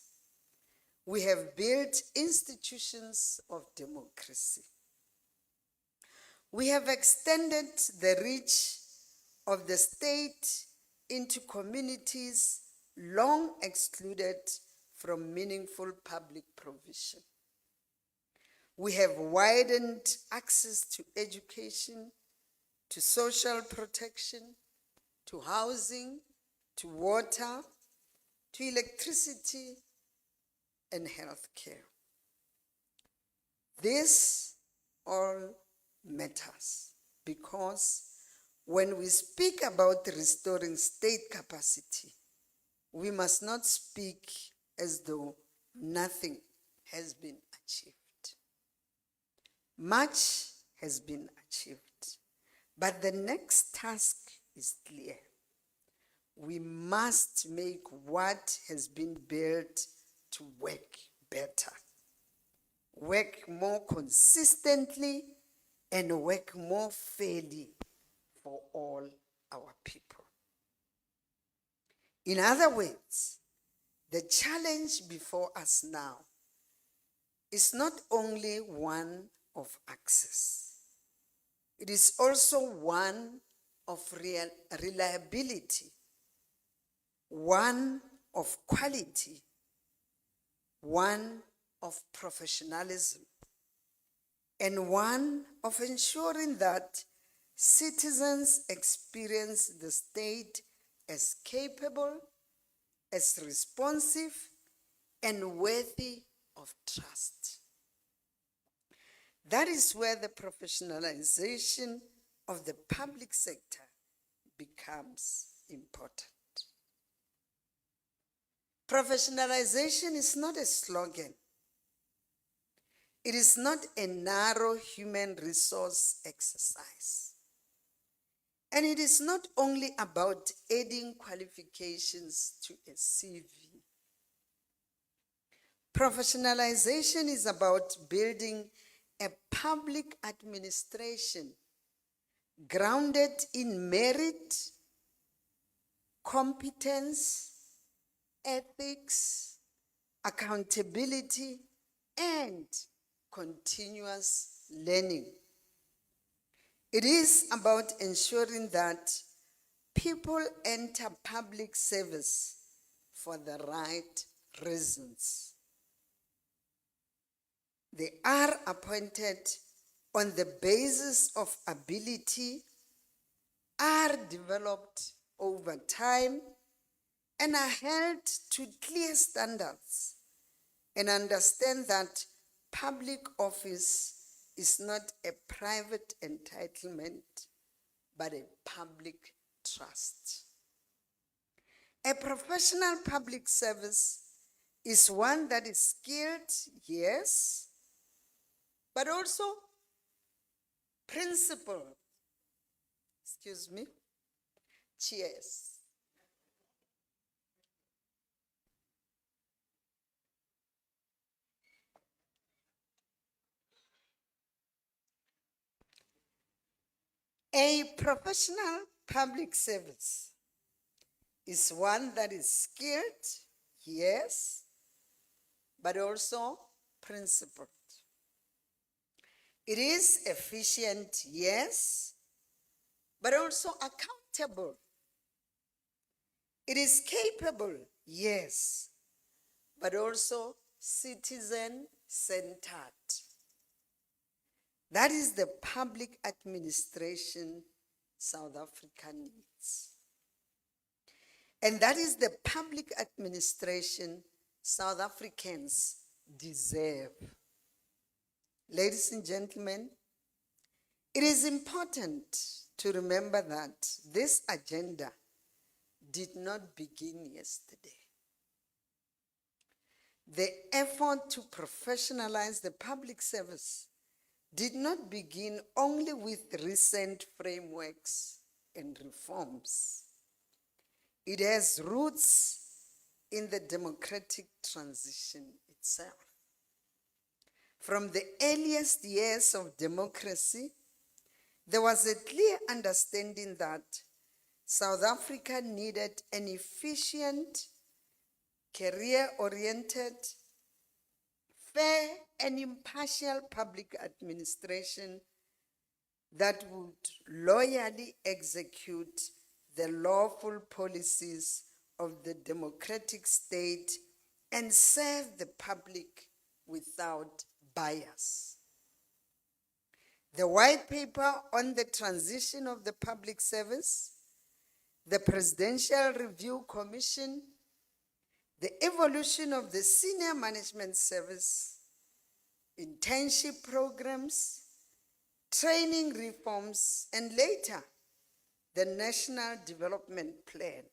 We have built institutions of democracy. We have extended the reach of the state into communities long excluded from meaningful public provision. We have widened access to education, to social protection, to housing, to water, to electricity, and health care. This all matters because when we speak about restoring state capacity, we must not speak as though nothing has been achieved. Much has been achieved, but the next task is clear. We must make what has been built to work better. work more consistently, and work more fairly for all our people. In other words, the challenge before us now is not only one of access, it is also one of reliability, one of quality, one of professionalism, and one of ensuring that citizens experience the state as capable, as responsive, and worthy of trust. That is where the professionalization of the public sector becomes important. Professionalization is not a slogan. It is not a narrow human resource exercise. And it is not only about adding qualifications to a CV. Professionalization is about building a public administration grounded in merit, competence, ethics, accountability, and continuous learning. It is about ensuring that people enter public service for the right reasons. They are appointed on the basis of ability, are developed over time, and are held to clear standards, and understand that public office is not a private entitlement, but a public trust. A professional public service is one that is skilled, yes, but also principled. Excuse me. Cheers. A professional public service is one that is skilled, yes, but also principled. It is efficient, yes, but also accountable. It is capable, yes, but also citizen-centered. That is the public administration South Africa needs. And that is the public administration South Africans deserve. Ladies and gentlemen, it is important to remember that this agenda did not begin yesterday. The effort to professionalize the public service did not begin only with recent frameworks and reforms. It has roots in the democratic transition itself. From the earliest years of democracy, there was a clear understanding that South Africa needed an efficient, career-oriented, fair and impartial public administration that would loyally execute the lawful policies of the democratic state and serve the public without bias. The white paper on the transition of the public service, the Presidential Review Commission, the evolution of the senior management service, internship programs, training reforms, and later, the National Development Plan,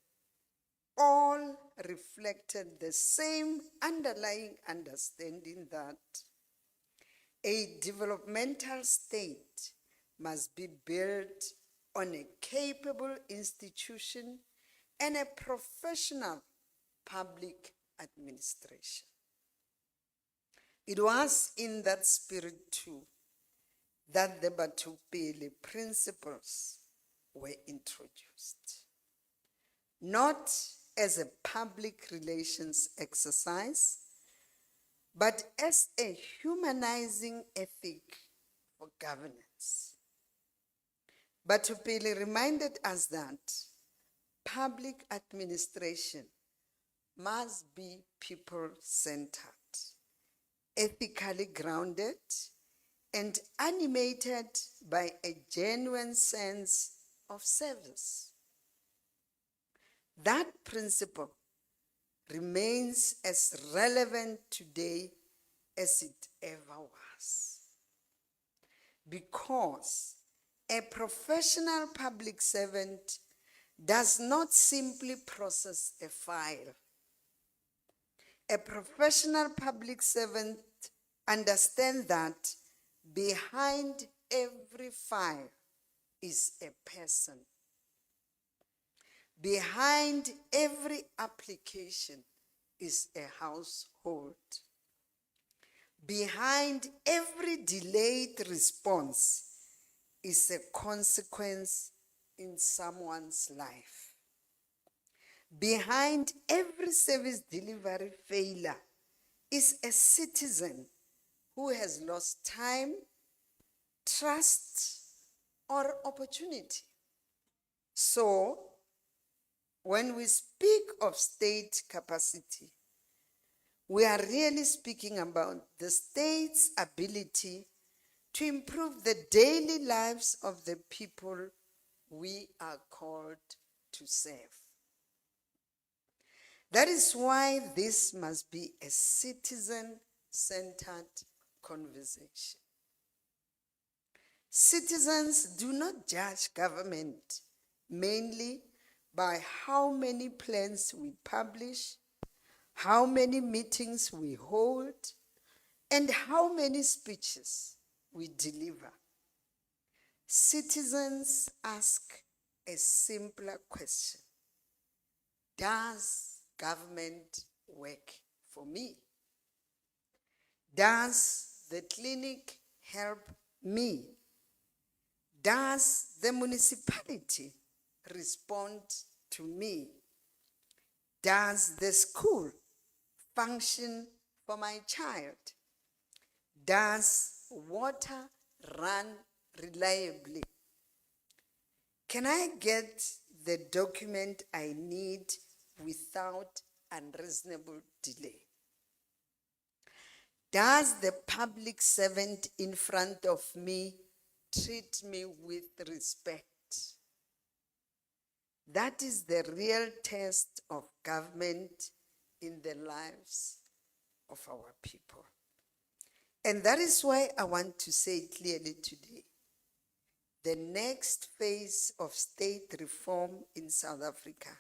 all reflected the same underlying understanding that a developmental state must be built on a capable institution and a professional public administration. It was in that spirit too that the Batupele principles were introduced. Not as a public relations exercise, but as a humanizing ethic for governance. Batupele reminded us that public administration must be people-centered, ethically grounded, and animated by a genuine sense of service. That principle remains as relevant today as it ever was, because a professional public servant does not simply process a file. A professional public servant understands that behind every file is a person. Behind every application is a household. Behind every delayed response is a consequence in someone's life. Behind every service delivery failure is a citizen who has lost time, trust, or opportunity. So, when we speak of state capacity, we are really speaking about the state's ability to improve the daily lives of the people we are called to serve. That is why this must be a citizen-centered conversation. Citizens do not judge government mainly by how many plans we publish, how many meetings we hold, and how many speeches we deliver. Citizens ask a simpler question: does government work for me? Does the clinic help me? Does the municipality respond to me? Does the school function for my child? Does water run reliably? Can I get the document I need without unreasonable delay? Does the public servant in front of me treat me with respect? That is the real test of government in the lives of our people. And that is why I want to say clearly today, the next phase of state reform in South Africa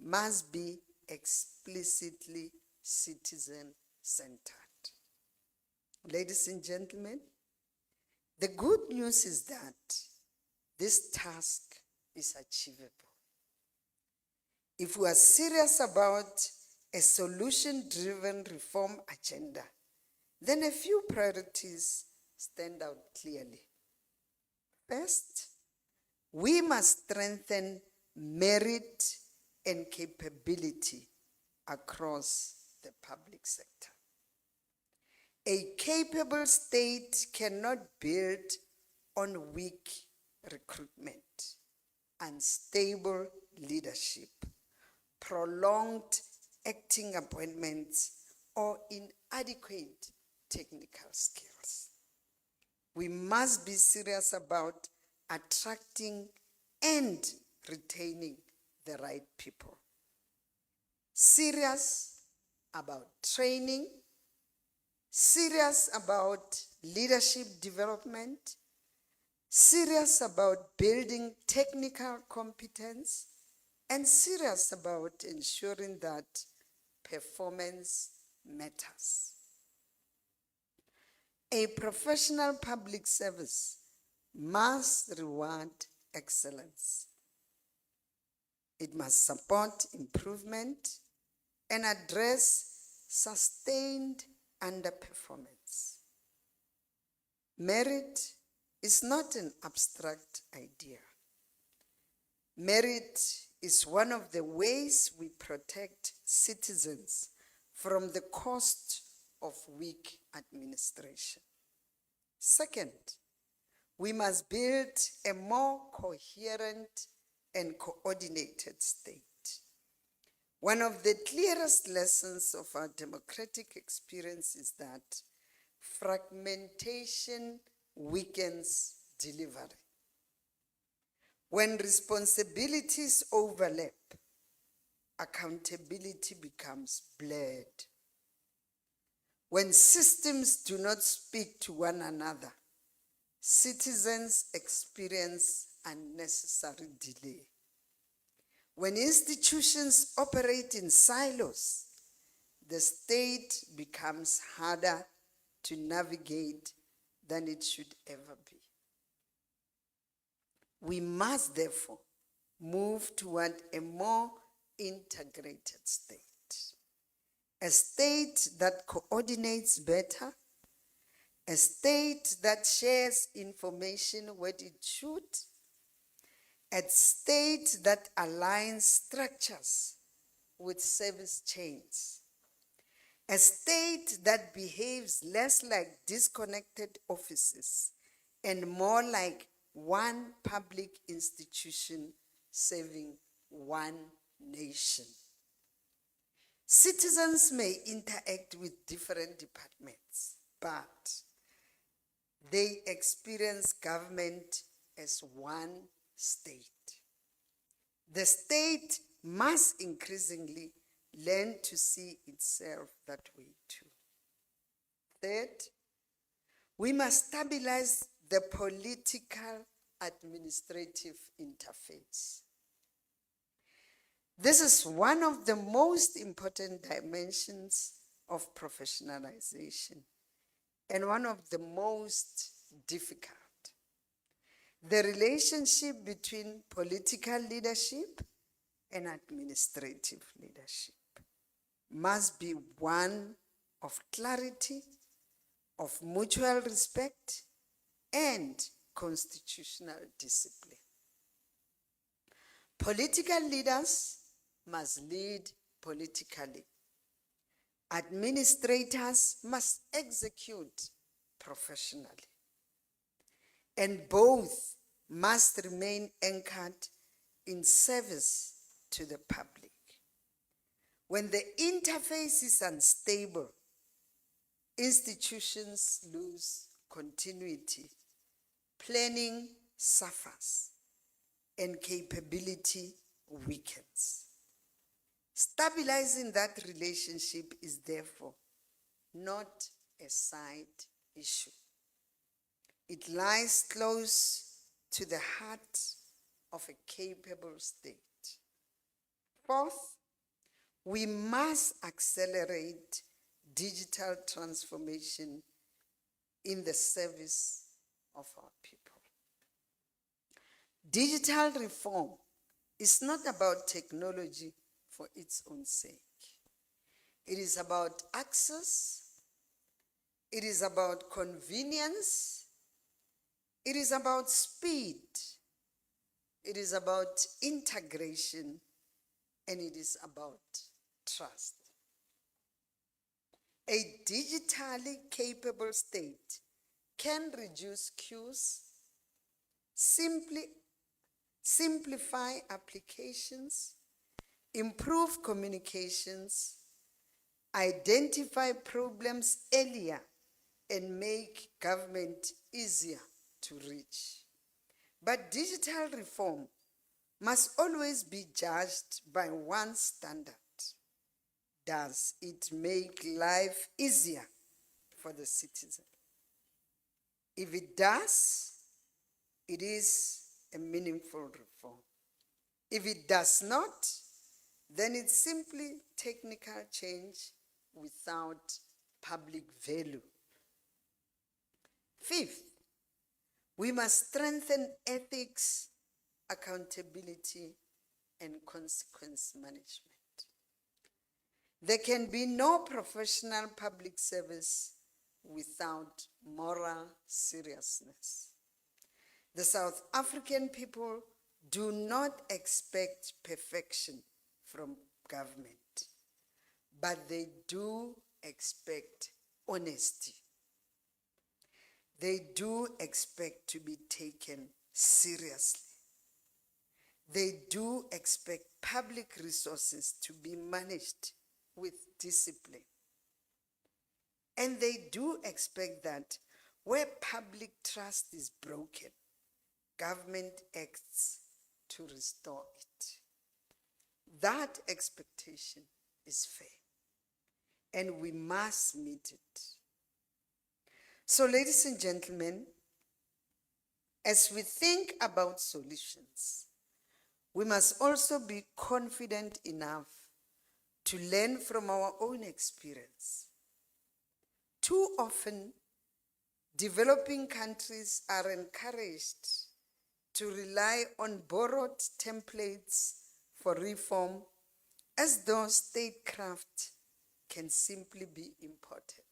must be explicitly citizen-centered. Ladies and gentlemen, the good news is that this task is achievable. If we are serious about a solution-driven reform agenda, then a few priorities stand out clearly. First, we must strengthen merit and capability across the public sector. A capable state cannot build on weak recruitment, unstable leadership, prolonged acting appointments, or inadequate technical skills. We must be serious about attracting and retaining the right people. Serious about training, serious about leadership development, serious about building technical competence, and serious about ensuring that performance matters. A professional public service must reward excellence. It must support improvement and address sustained underperformance. Merit is not an abstract idea. Merit is one of the ways we protect citizens from the cost of weak administration. Second, we must build a more coherent and coordinated state. One of the clearest lessons of our democratic experience is that fragmentation weakens delivery. When responsibilities overlap, accountability becomes blurred. When systems do not speak to one another, citizens experience unnecessary delay. When institutions operate in silos, the state becomes harder to navigate than it should ever be. We must therefore move toward a more integrated state. A state that coordinates better, a state that shares information when it should, a state that aligns structures with service chains, a state that behaves less like disconnected offices and more like one public institution serving one nation. Citizens may interact with different departments, but they experience government as one state. The state must increasingly learn to see itself that way too. Third, we must stabilize the political administrative interface. This is one of the most important dimensions of professionalization and one of the most difficult. The relationship between political leadership and administrative leadership must be one of clarity, of mutual respect, and constitutional discipline. Political leaders must lead politically. Administrators must execute professionally. And both must remain anchored in service to the public. When the interface is unstable, institutions lose continuity, planning suffers, and capability weakens. Stabilizing that relationship is therefore not a side issue. It lies close to the heart of a capable state. Fourth, we must accelerate digital transformation in the service of our people. Digital reform is not about technology for its own sake. It is about access, it is about convenience, it is about speed, it is about integration, and it is about trust. A digitally capable state can reduce queues, simplify applications, improve communications, identify problems earlier, and make government easier to reach. But digital reform must always be judged by one standard. Does it make life easier for the citizen? If it does, it is a meaningful reform. If it does not, then it's simply technical change without public value. Fifth, we must strengthen ethics, accountability, and consequence management. There can be no professional public service without moral seriousness. The South African people do not expect perfection from government, but they do expect honesty. They do expect to be taken seriously. They do expect public resources to be managed with discipline. And they do expect that where public trust is broken, government acts to restore it. That expectation is fair, and we must meet it. So, ladies and gentlemen, as we think about solutions, we must also be confident enough to learn from our own experience. Too often, developing countries are encouraged to rely on borrowed templates for reform as though statecraft can simply be imported.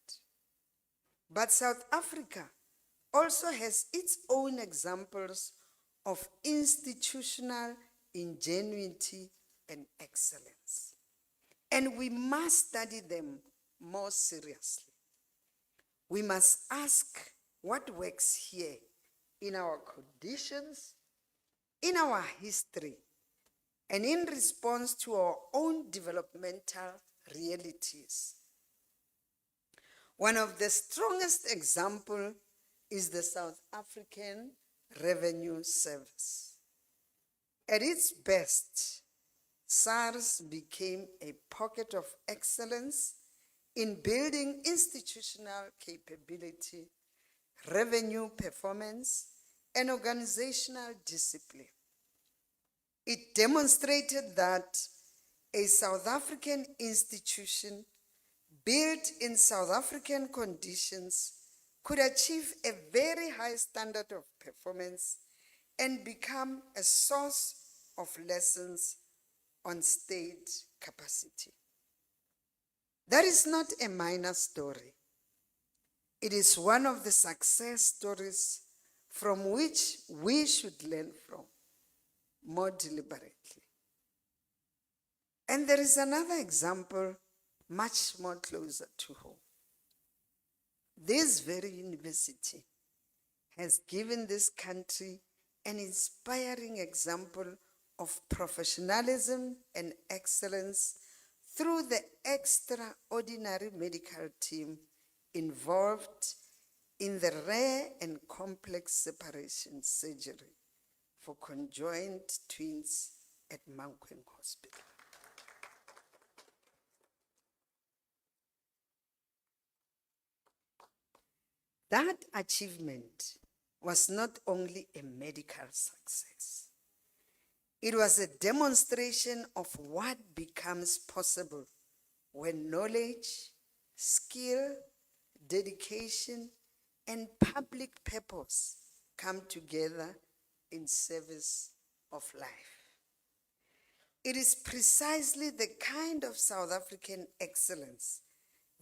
But South Africa also has its own examples of institutional ingenuity and excellence. And we must study them more seriously. We must ask what works here in our conditions, in our history, and in response to our own developmental realities. One of the strongest examples is the South African Revenue Service. At its best, SARS became a pocket of excellence in building institutional capability, revenue performance, and organizational discipline. It demonstrated that a South African institution built in South African conditions could achieve a very high standard of performance and become a source of lessons on state capacity. That is not a minor story. It is one of the success stories from which we should learn from more deliberately. And there is another example much more closer to home. This very university has given this country an inspiring example of professionalism and excellence through the extraordinary medical team involved in the rare and complex separation surgery for conjoined twins at Mankweng Hospital. That achievement was not only a medical success, it was a demonstration of what becomes possible when knowledge, skill, dedication, and public purpose come together in service of life. It is precisely the kind of South African excellence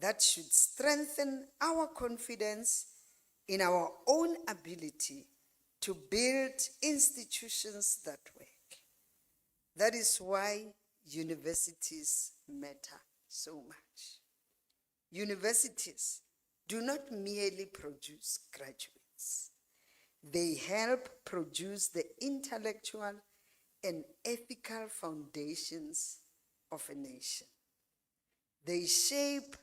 that should strengthen our confidence in our own ability to build institutions that work. That is why universities matter so much. Universities do not merely produce graduates. They help produce the intellectual and ethical foundations of a nation. They shape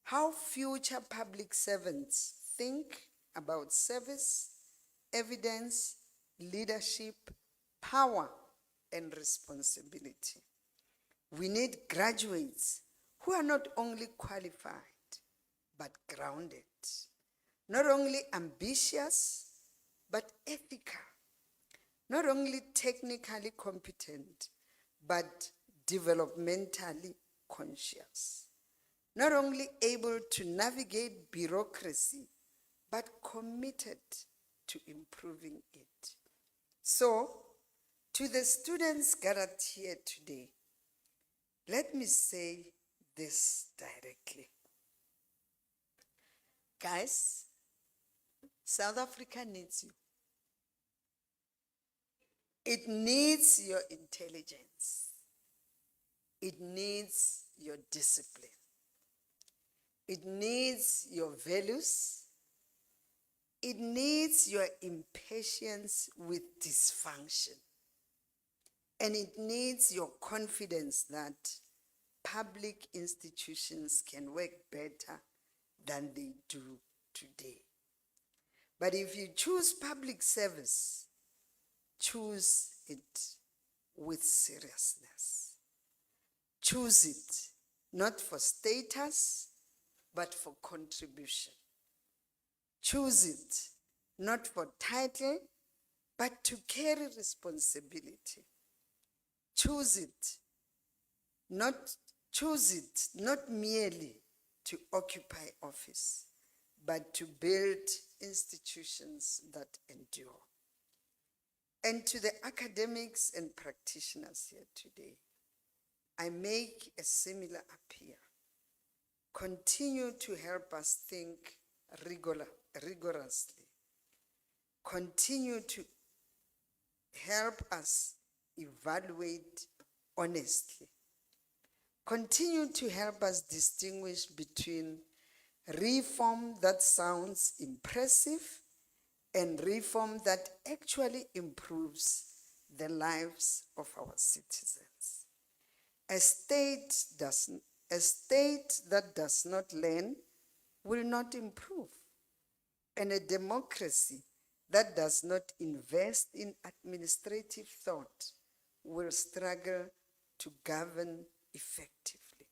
how future public servants think about service, evidence, leadership, power, and responsibility. We need graduates who are not only qualified, but grounded, not only ambitious, but ethical, not only technically competent, but developmentally conscious, not only able to navigate bureaucracy, but committed to improving it. So, to the students gathered here today, let me say this directly. Guys, South Africa needs you. It needs your intelligence. It needs your discipline. It needs your values. It needs your impatience with dysfunction. And it needs your confidence that public institutions can work better than they do today. But if you choose public service, choose it with seriousness. Choose it not for status, but for contribution. Choose it not for title, but to carry responsibility. Choose it not merely to occupy office, but to build institutions that endure. And to the academics and practitioners here today, I make a similar appeal. Continue to help us think rigorously. Continue to help us evaluate honestly. Continue to help us distinguish between reform that sounds impressive and reform that actually improves the lives of our citizens. A state that does not learn will not improve. And a democracy that does not invest in administrative thought will struggle to govern effectively.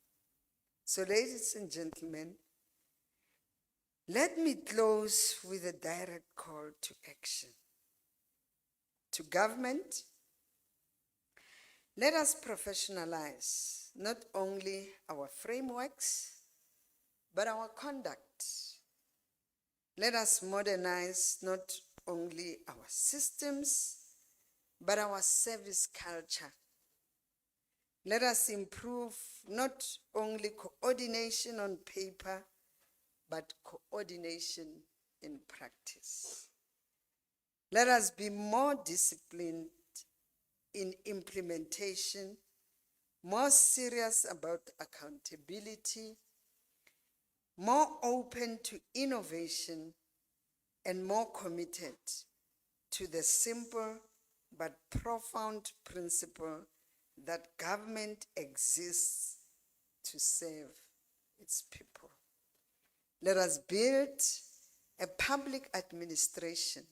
So, ladies and gentlemen, let me close with a direct call to action. To government, let us professionalize not only our frameworks, but our conduct. Let us modernize not only our systems, but our service culture. Let us improve not only coordination on paper, but coordination in practice. Let us be more disciplined in implementation, more serious about accountability, more open to innovation, and more committed to the simple but profound principle that government exists to serve its people. Let us build a public administration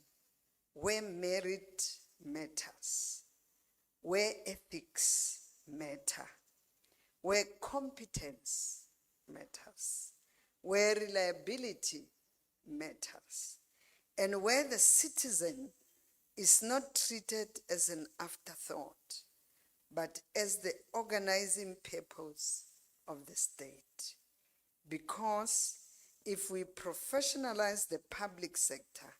where merit matters, where ethics matter, where competence matters, where reliability matters, and where the citizen is not treated as an afterthought, but as the organizing purpose of the state. Because if we professionalize the public sector,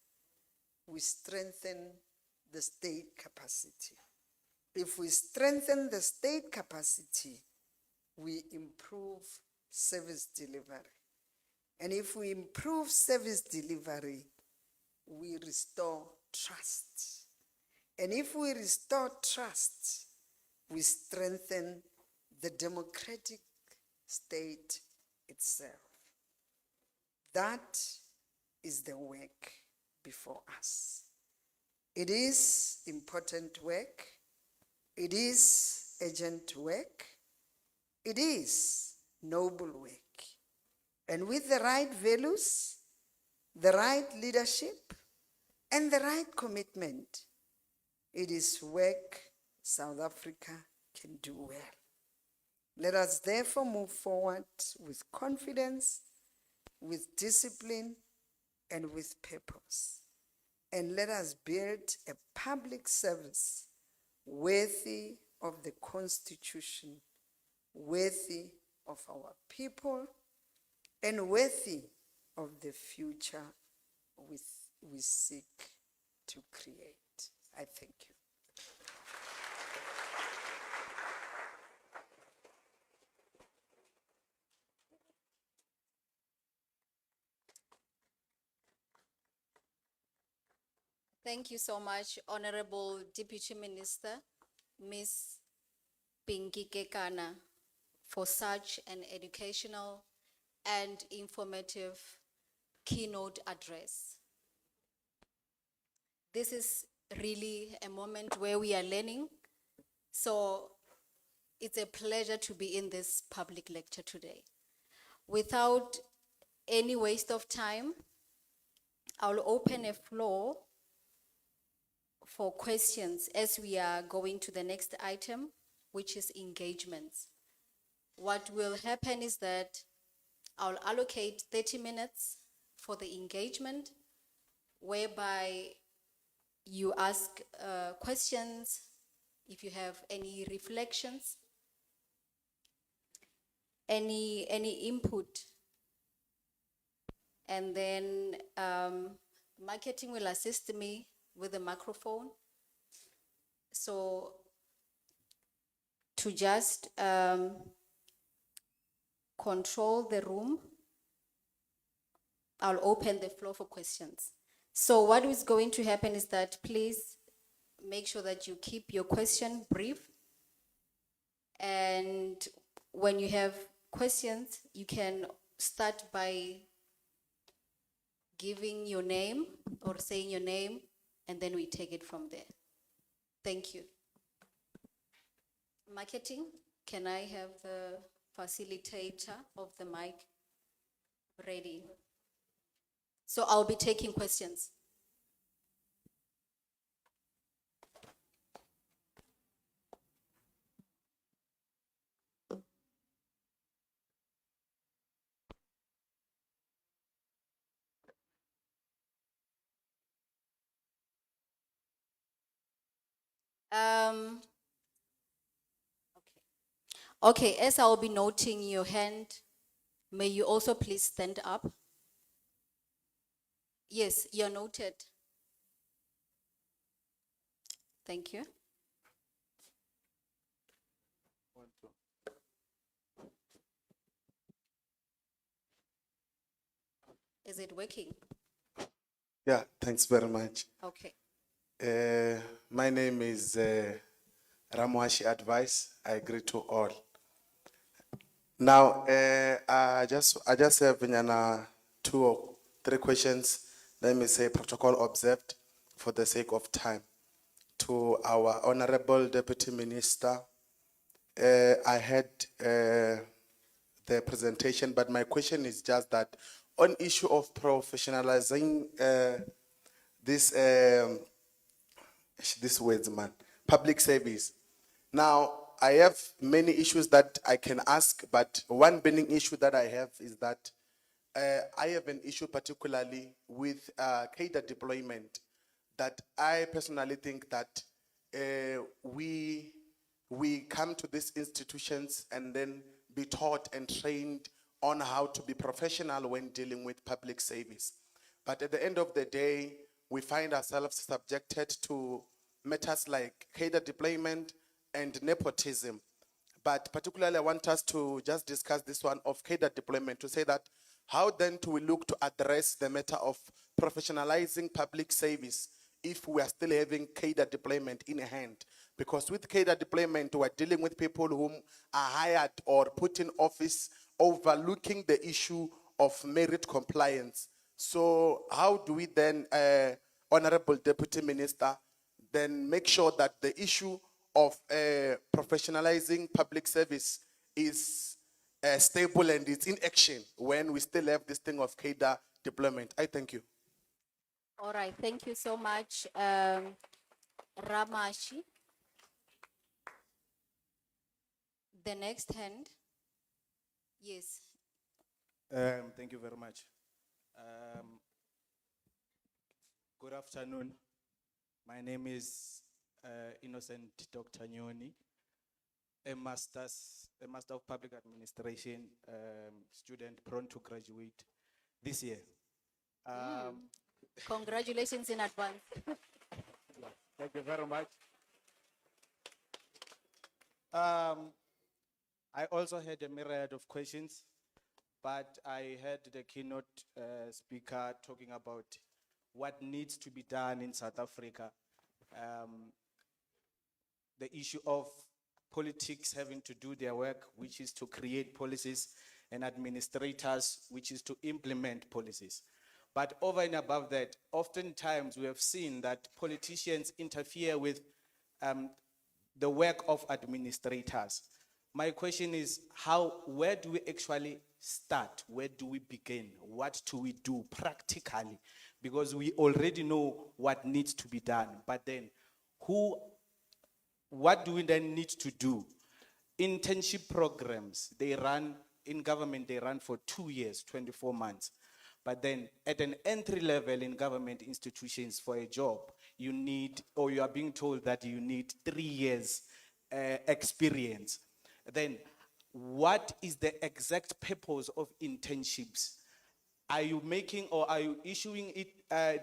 we strengthen the state capacity. If we strengthen the state capacity, we improve service delivery. And if we improve service delivery, we restore trust. And if we restore trust, we strengthen the democratic state itself. That is the work before us. It is important work. It is urgent work. It is noble work. And with the right values, the right leadership, and the right commitment, it is work South Africa can do well. Let us therefore move forward with confidence, with discipline, and with purpose. And let us build a public service worthy of the Constitution, worthy of our people, and worthy of the future we seek to create. I thank you. Thank you so much, Honorable Deputy Minister, Ms. Pinky Kekana, for such an educational and informative keynote address. This is really a moment where we are learning, so it's a pleasure to be in this public lecture today. Without any waste of time, I'll open a floor for questions as we are going to the next item, which is engagements. What will happen is that I'll allocate 30 minutes for the engagement, whereby you ask questions, if you have any reflections, any input. And then marketing will assist me with the microphone. So to just control the room, I'll open the floor for questions. So what is going to happen is that please make sure that you keep your question brief. And when you have questions, you can start by giving your name or saying your name, and then we take it from there. Thank you. Marketing, can I have the facilitator of the mic ready? So I'll be taking questions. Okay, as I'll be noting your hand, may you also please stand up? Yes, you're noted. Thank you. Is it working? Yeah, thanks very much. Okay. My name is Ramwashi Advice. I agree to all. Now, I just have 2 or 3 questions. Let me say protocol observed for the sake of time. To our Honorable Deputy Minister, I had the presentation, but my question is just that on issue of professionalizing this words, man, public service. Now, I have many issues that I can ask, but one burning issue that I have is that I have an issue particularly with cadre deployment, that I personally think that we come to these institutions and then be taught and trained on how to be professional when dealing with public service. But at the end of the day, we find ourselves subjected to matters like cadre deployment and nepotism. But particularly, I want us to just discuss this one of cadre deployment, to say that how then do we look to address the matter of professionalizing public service if we are still having cadre deployment in hand? Because with cadre deployment, we are dealing with people whom are hired or put in office overlooking the issue of merit compliance. So how do we then, Honorable Deputy Minister, then make sure that the issue of professionalizing public service is stable and it's in action when we still have this thing of cadre deployment? I thank you. All right, thank you so much, Ramashi. The next hand. Yes. Thank you very much. Good afternoon. My name is Innocent Dr. Nyoni, a Master of Public Administration student prone to graduate this year. Congratulations in advance. Thank you very much. I also had a myriad of questions, but I heard the keynote speaker talking about what needs to be done in South Africa. The issue of politics having to do their work, which is to create policies, and administrators, which is to implement policies. But over and above that, oftentimes we have seen that politicians interfere with the work of administrators. My question is, where do we actually start? Where do we begin? What do we do practically? Because we already know what needs to be done, but then what do we then need to do? Internship programs, they run in government, they run for 2 years, 24 months. But then at an entry level in government institutions for a job, you need, or you are being told that you need 3 years experience. Then what is the exact purpose of internships? Are you making or are you issuing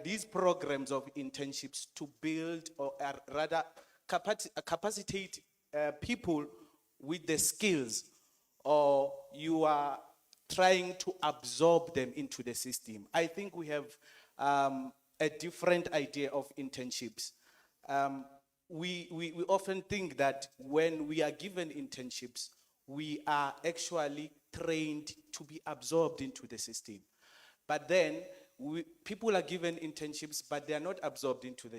these programs of internships to build or rather capacitate people with the skills, or you are trying to absorb them into the system? I think we have a different idea of internships. We often think that when we are given internships, we are actually trained to be absorbed into the system. But then people are given internships, but they are not absorbed into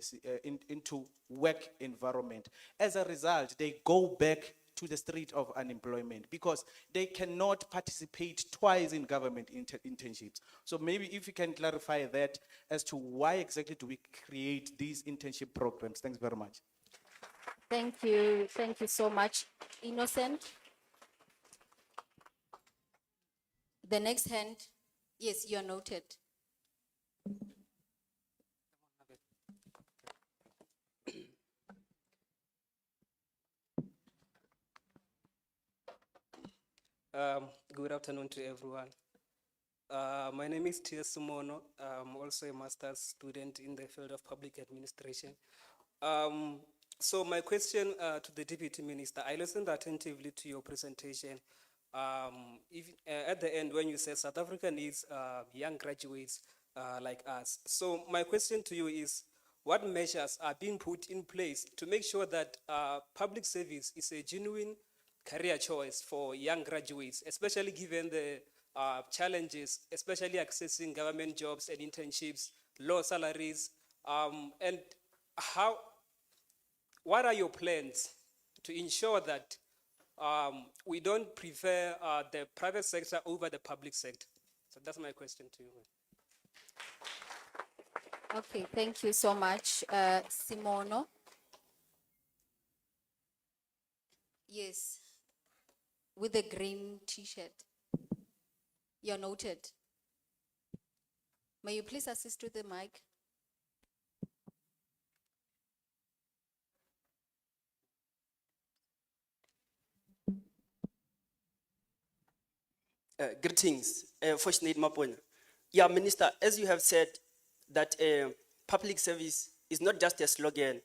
into work environment. As a result, they go back to the street of unemployment because they cannot participate twice in government internships. So maybe if you can clarify that as to why exactly do we create these internship programs. Thanks very much. Thank you so much, Innocent. The next hand, yes, you're noted. Good afternoon to everyone. My name is Tia Sumono. I'm also a master's student in the field of public administration. So my question to the Deputy Minister, I listened attentively to your presentation. At the end when you said South Africa needs young graduates like us. So my question to you is, what measures are being put in place to make sure that public service is a genuine career choice for young graduates, especially given the challenges, especially accessing government jobs and internships, low salaries, and what are your plans to ensure that we don't prefer the private sector over the public sector? So that's my question to you. Okay, thank you so much, Simono. Yes, with the green t-shirt. You're noted. May you please assist with the mic? Greetings, Fortunate Maponya. Yeah, Minister, as you have said, that public service is not just a slogan,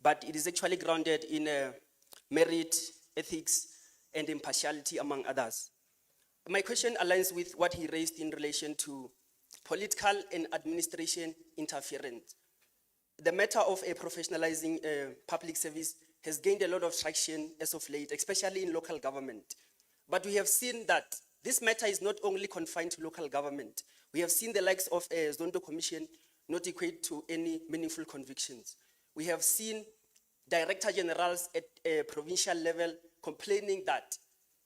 but it is actually grounded in merit, ethics, and impartiality, among others. My question aligns with what he raised in relation to political and administration interference. The matter of professionalizing public service has gained a lot of traction as of late, especially in local government. But we have seen that this matter is not only confined to local government. We have seen the likes of a Zondo Commission not equate to any meaningful convictions. We have seen director generals at a provincial level complaining that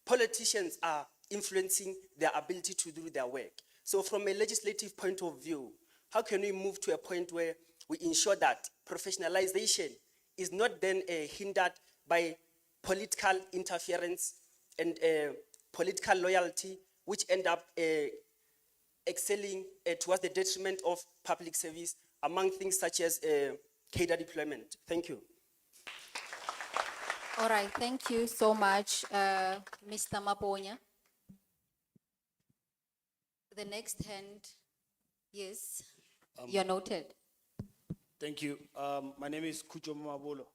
politicians are influencing their ability to do their work. So from a legislative point of view, how can we move to a point where we ensure that professionalization is not then hindered by political interference and political loyalty, which end up excelling towards the detriment of public service, among things such as cadre deployment? Thank you. All right, thank you so much, Mr. Maponya. The next hand, yes, you're noted. Thank you. My name is Kucho Mabolo.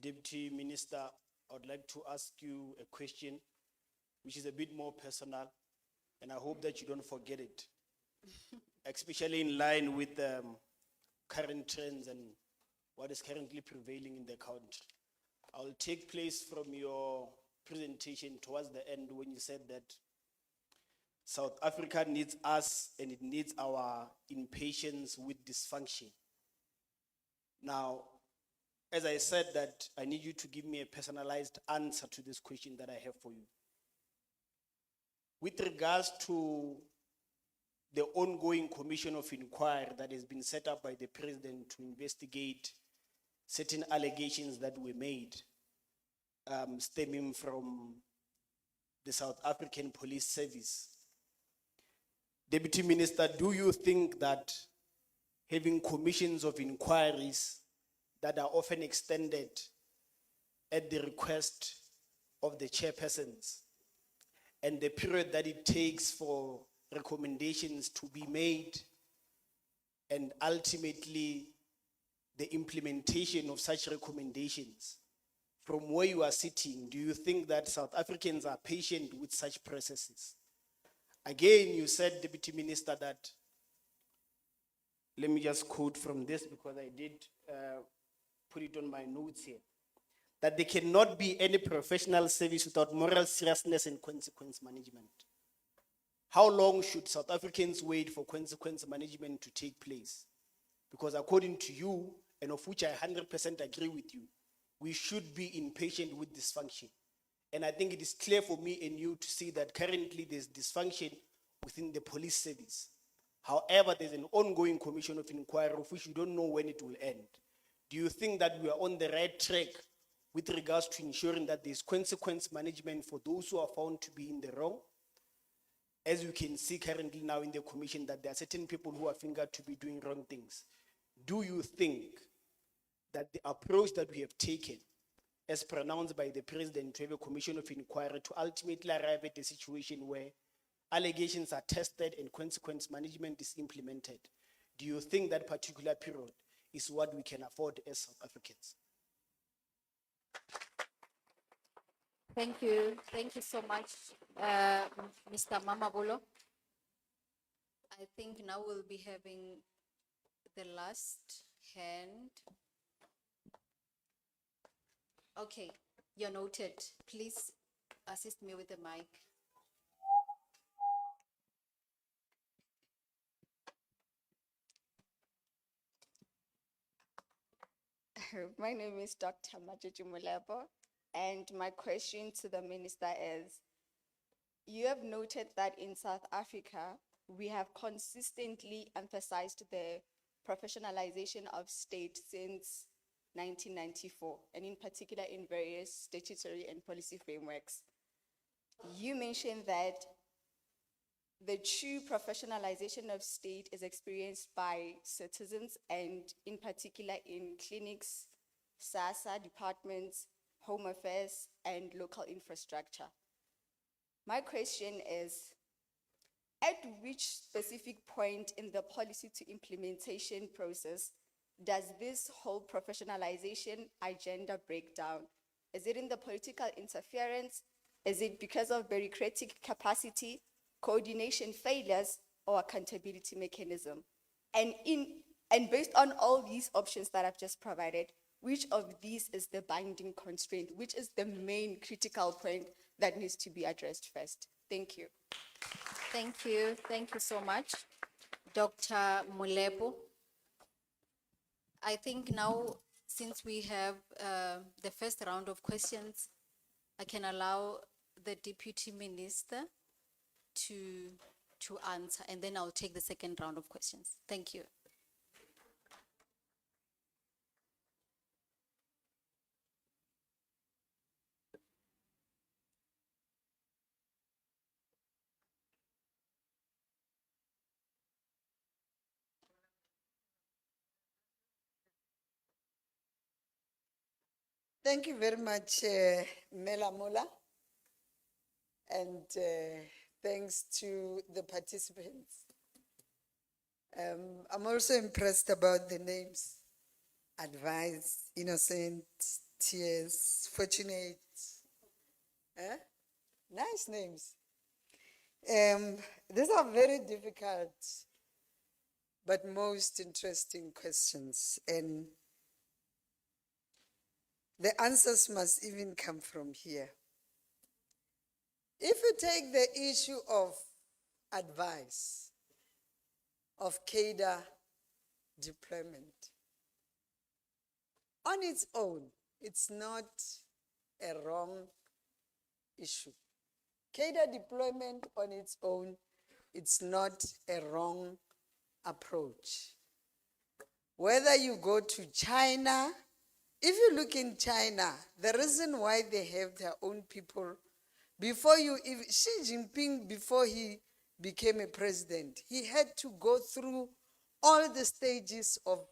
Deputy Minister, I would like to ask you a question which is a bit more personal, and I hope that you don't forget it. especially in line with current trends and what is currently prevailing in the country. I'll take place from your presentation towards the end when you said that South Africa needs us and it needs our impatience with dysfunction. Now, as I said that, I need you to give me a personalized answer to this question that I have for you. With regards to the ongoing commission of inquiry that has been set up by the president to investigate certain allegations that were made stemming from the South African Police Service. Deputy Minister, do you think that having commissions of inquiries that are often extended at the request of the chairpersons and the period that it takes for recommendations to be made and ultimately the implementation of such recommendations, from where you are sitting, do you think that South Africans are patient with such processes? Again, you said, Deputy Minister, that, let me just quote from this because I did put it on my notes here, that there cannot be any professional service without moral seriousness and consequence management. How long should South Africans wait for consequence management to take place? Because according to you, and of which I 100% agree with you, we should be impatient with dysfunction. And I think it is clear for me and you to see that currently there's dysfunction within the police service. However, there's an ongoing commission of inquiry of which you don't know when it will end. Do you think that we are on the right track with regards to ensuring that there's consequence management for those who are found to be in the wrong? As you can see currently now in the commission that there are certain people who are fingered to be doing wrong things. Do you think that the approach that we have taken, as pronounced by the president, to have a commission of inquiry to ultimately arrive at a situation where allegations are tested and consequence management is implemented, do you think that particular period is what we can afford as South Africans? Thank you so much, Mr. Mamabolo. I think now we'll be having the last hand. Okay, you're noted. Please assist me with the mic. My name is Dr. Majeju Mulebo, and my question to the minister is, you have noted that in South Africa, we have consistently emphasized the professionalization of state since 1994, and in particular in various statutory and policy frameworks. You mentioned that the true professionalization of state is experienced by citizens and in particular in clinics, SASSA departments, home affairs, and local infrastructure. My question is, at which specific point in the policy to implementation process does this whole professionalization agenda break down? Is it in the political interference? Is it because of bureaucratic capacity, coordination failures, or accountability mechanism? And based on all these options that I've just provided, which of these is the binding constraint? Which is the main critical point that needs to be addressed first? Thank you. Thank you so much, Dr. Mulebo. I think now, since we have the first round of questions, I can allow the Deputy Minister to answer, and then I'll take the second round of questions. Thank you. Thank you very much, Mela Mola. And thanks to the participants. I'm also impressed about the names. Advise, innocent, tears, fortunate. Nice names. These are very difficult but most interesting questions. And the answers must even come from here. If you take the issue of advice, of cadre deployment, on its own, it's not a wrong issue. Cadre deployment on its own, it's not a wrong approach. Whether you go to China, if you look in China, the reason why they have their own people, before you even, Xi Jinping, before he became a president, he had to go through all the stages of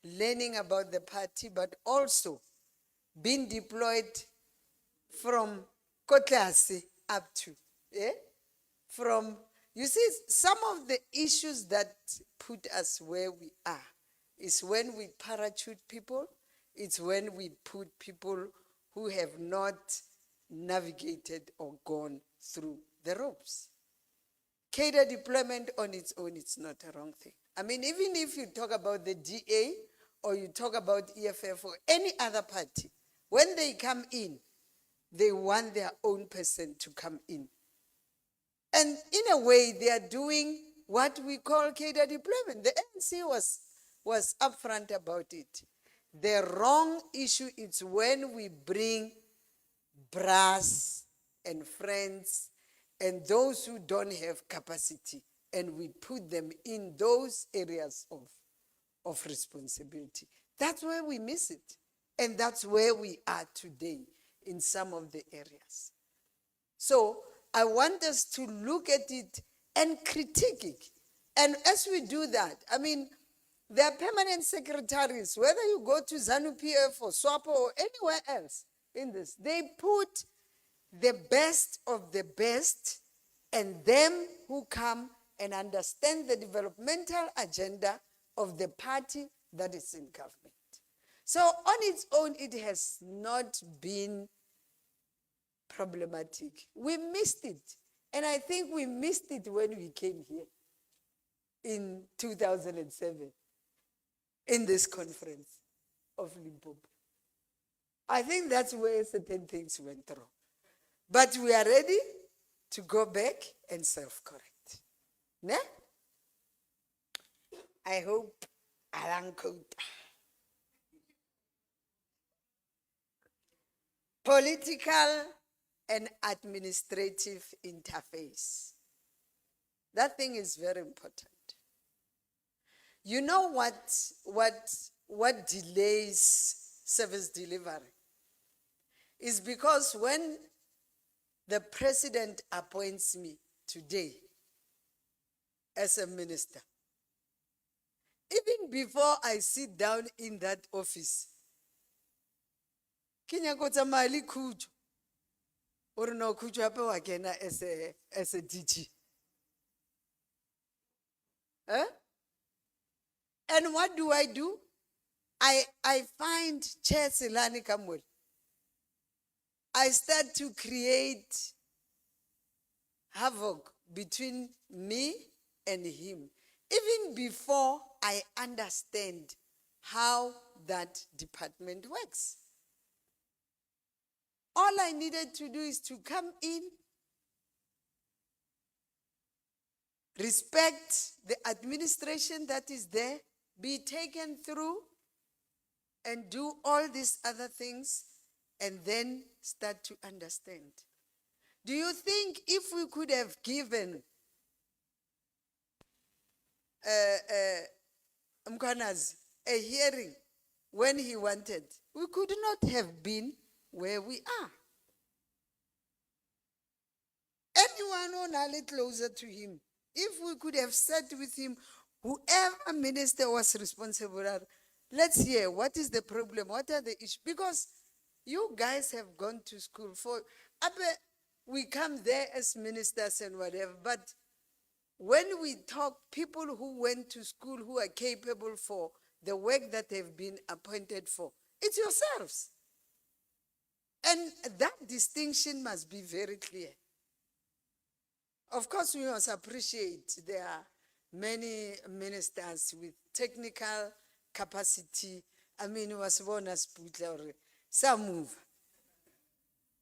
learning about the party, but also being deployed from Kotlase up to, from, you see, some of the issues that put us where we are is when we parachute people, it's when we put people who have not navigated or gone through the ropes. Cadre deployment on its own, it's not a wrong thing. I mean, even if you talk about the DA or you talk about EFF or any other party, when they come in, they want their own person to come in. And in a way, they are doing what we call cadre deployment. The ANC was upfront about it. The wrong issue is when we bring brass and friends and those who don't have capacity, and we put them in those areas of responsibility. That's where we miss it. And that's where we are today in some of the areas. So I want us to look at it and critique it. And as we do that, I mean, there are permanent secretaries, whether you go to ZANU-PF or SWAPO or anywhere else in this, they put the best of the best and them who come and understand the developmental agenda of the party that is in government. So on its own, it has not been problematic. We missed it. And I think we missed it when we came here in 2007 in this conference of Limpopo. I think that's where certain things went wrong. But we are ready to go back and self-correct. Ne? I hope Alan Kouta. Political and administrative interface. That thing is very important. You know what delays service delivery? Is because when the president appoints me today as a minister, even before I sit down in that office, kinyakotsa mali kujo, or no kujo ape wakena as a DG. Huh? And what do? I find Chair Silani Kamwel. I start to create havoc between me and him, even before I understand how that department works. All I needed to do is to come in, respect the administration that is there, be taken through, and do all these other things, and then start to understand. Do you think if we could have given Mkwanazi a hearing when he wanted, we could not have been where we are? Anyone on a little closer to him, if we could have sat with him, whoever minister was responsible, let's hear what is the problem, what are the issues, because you guys have gone to school for, we come there as ministers and whatever, but when we talk, people who went to school, who are capable for the work that they've been appointed for, it's yourselves. And that distinction must be very clear. Of course, we must appreciate many ministers with technical capacity. I mean, was born as Putla, some move.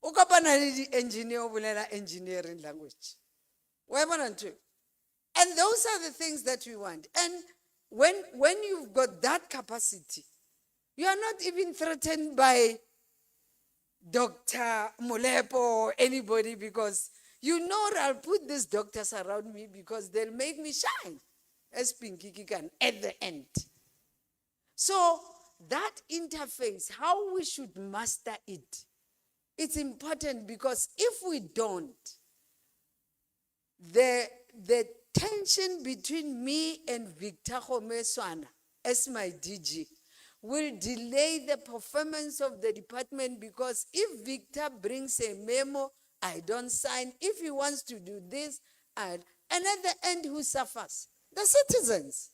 Ukapana engineer, ubulela engineering language. And those are the things that we want. And when you've got that capacity, you are not even threatened by Dr. Molepo or anybody, because you know I'll put these doctors around me because they'll make me shine as Pinky Kikan at the end. So that interface, how we should master it, it's important, because if we don't, the tension between me and Victor Homeswana as my DG will delay the performance of the department, because if Victor brings a memo, I don't sign. If he wants to do this, and at the end, who suffers? The citizens.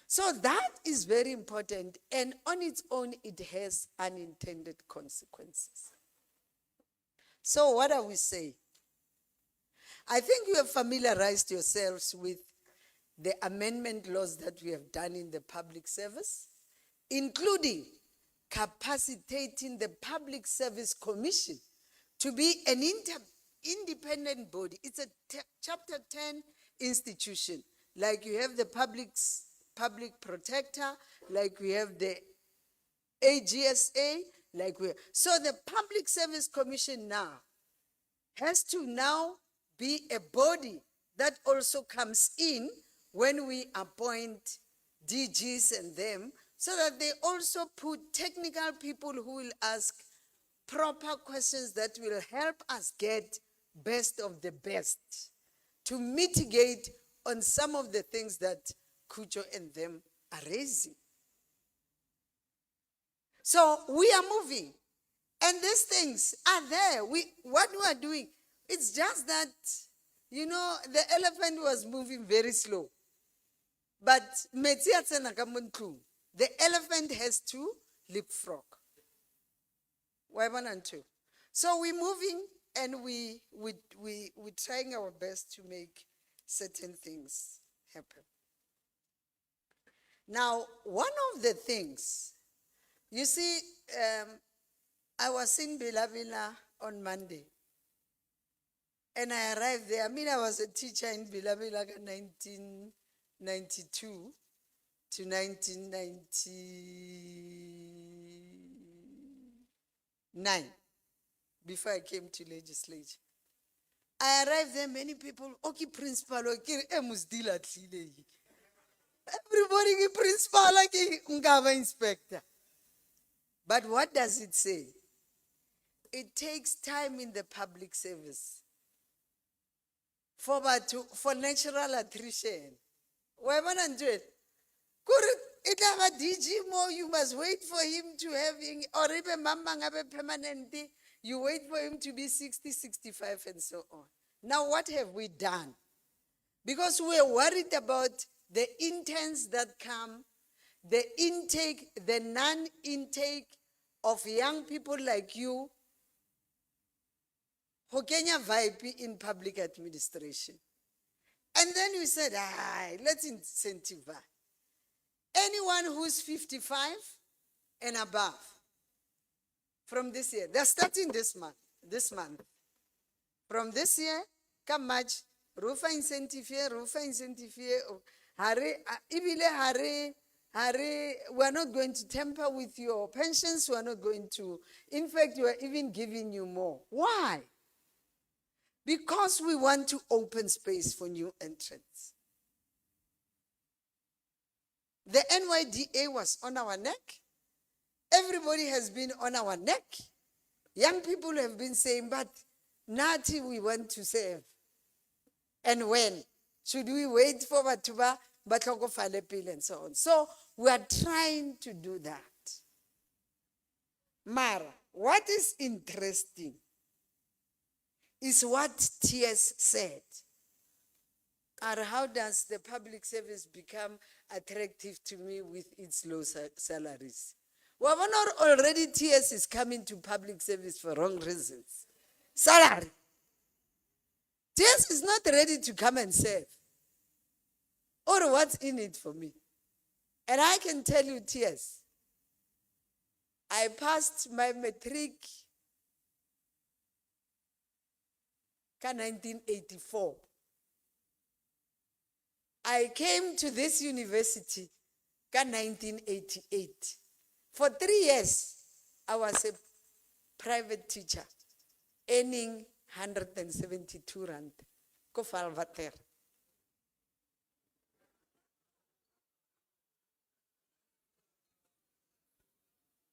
So that is very important, and on its own, it has unintended consequences. So what are we saying? I think you have familiarized yourselves with the amendment laws that we have done in the public service, including capacitating the Public Service Commission to be an independent body. It's a Chapter 10 institution, like you have the public protector, like we have the AGSA, so the Public Service Commission now has to now be a body that also comes in when we appoint DGs and them, so that they also put technical people who will ask proper questions that will help us get best of the best to mitigate on some of the things that Kucho and them are raising. So we are moving, and these things are there. What we are doing, it's just that, you know, the elephant was moving very slow. But the elephant has to leapfrog. So we're moving, and we're trying our best to make certain things happen. Now, one of the things, you see, I was in Bila on Monday, and I arrived there. I mean, I was a teacher in Bila in 1992 to 1999, before I came to legislature. I arrived there, many people, okay, principal, okay, everybody, principal, okay, inspector. But what does it say? It takes time in the public service for natural attrition. DG more, you must wait for him to having, or even permanent, you wait for him to be 60, 65, and so on. Now, what have we done? Because we're worried about the interns that come, the intake, the non-intake of young people like you, who Kenya vibe in public administration. And then we said, let's incentivize anyone who's 55 and above from this year. They're starting this month. From this year, come March, Rufa incentive here. We're not going to tamper with your pensions. We're not going to, in fact, we're even giving you more. Why? Because we want to open space for new entrants. The NYDA was on our neck. Everybody has been on our neck. Young people have been saying, but Nati, we want to save. And when? Should we wait for Batuba, Batoko Falepil, and so on? So we are trying to do that. Mara, what is interesting is what TS said. And how does the public service become attractive to me with its low salaries? Well, already TS is coming to public service for wrong reasons. Salary. TS is not ready to come and serve. or what's in it for me? And I can tell you, tears. I passed my matric in 1984. I came to this university in 1988. For 3 years, I was a private teacher, earning 172 rand. Ko Valvater.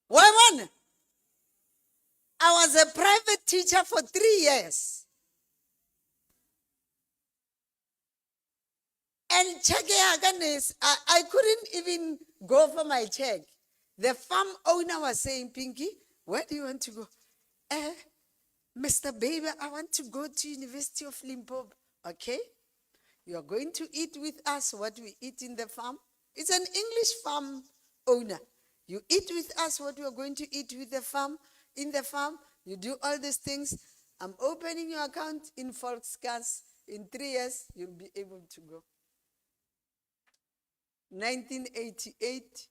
Why? I was a private teacher for 3 years. And check I couldn't even go for my check. The farm owner was saying, Pinky, where do you want to go? Mr. Baby, I want to go to University of Limpopo. Okay, you are going to eat with us what we eat in the farm. It's an English farm owner. You eat with us what we are going to eat with the farm. In the farm, you do all these things. I'm opening your account in Volkskas. In 3 years, you'll be able to go. 1988,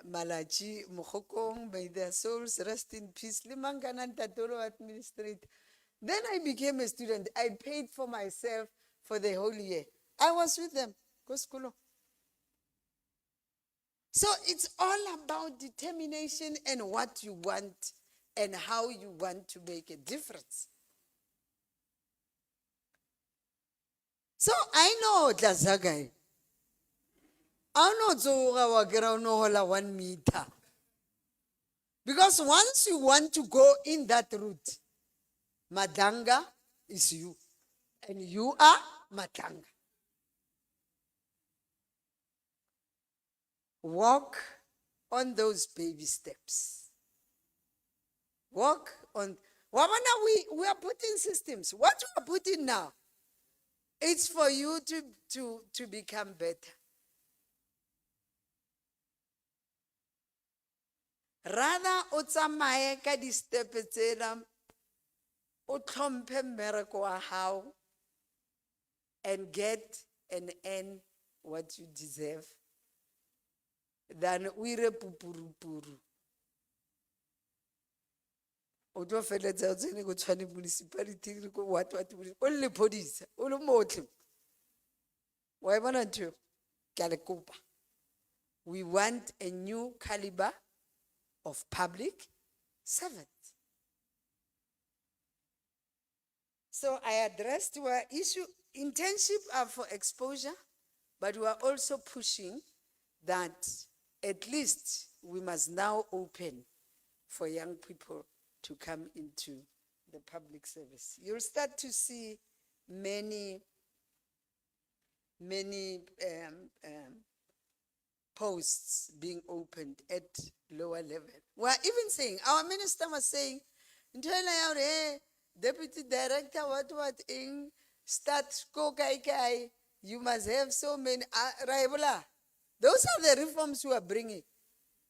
Malachi Mokokong, may their souls rest in peace. Limanganan Tatolo administrator. Then I became a student. I paid for myself for the whole year. I was with them. Go school. So it's all about determination and what you want and how you want to make a difference. So I know Tlazagai. I know Zoga 1 meter. Because once you want to go in that route, Madanga is you. And you are Matanga. Walk on those baby steps. Walk on. We are putting systems. What we are putting now, it's for you to become better. Rather, otsamaye ka di step tsela o tlhomphe mmereko wa hao and get and earn what you deserve than we re pupuru. O tlo feletsa o tsene go tshwane municipality what o le police o le motle wa e bona ntho ke a le kopa. We want a new caliber of public servants. So I addressed our issue. Internship are for exposure, but we are also pushing that at least we must now open for young people to come into the public service. You'll start to see many posts being opened at lower level. We're even saying, our minister was saying, Deputy Director, what in start go kai, you must have so many. Those are the reforms we are bringing.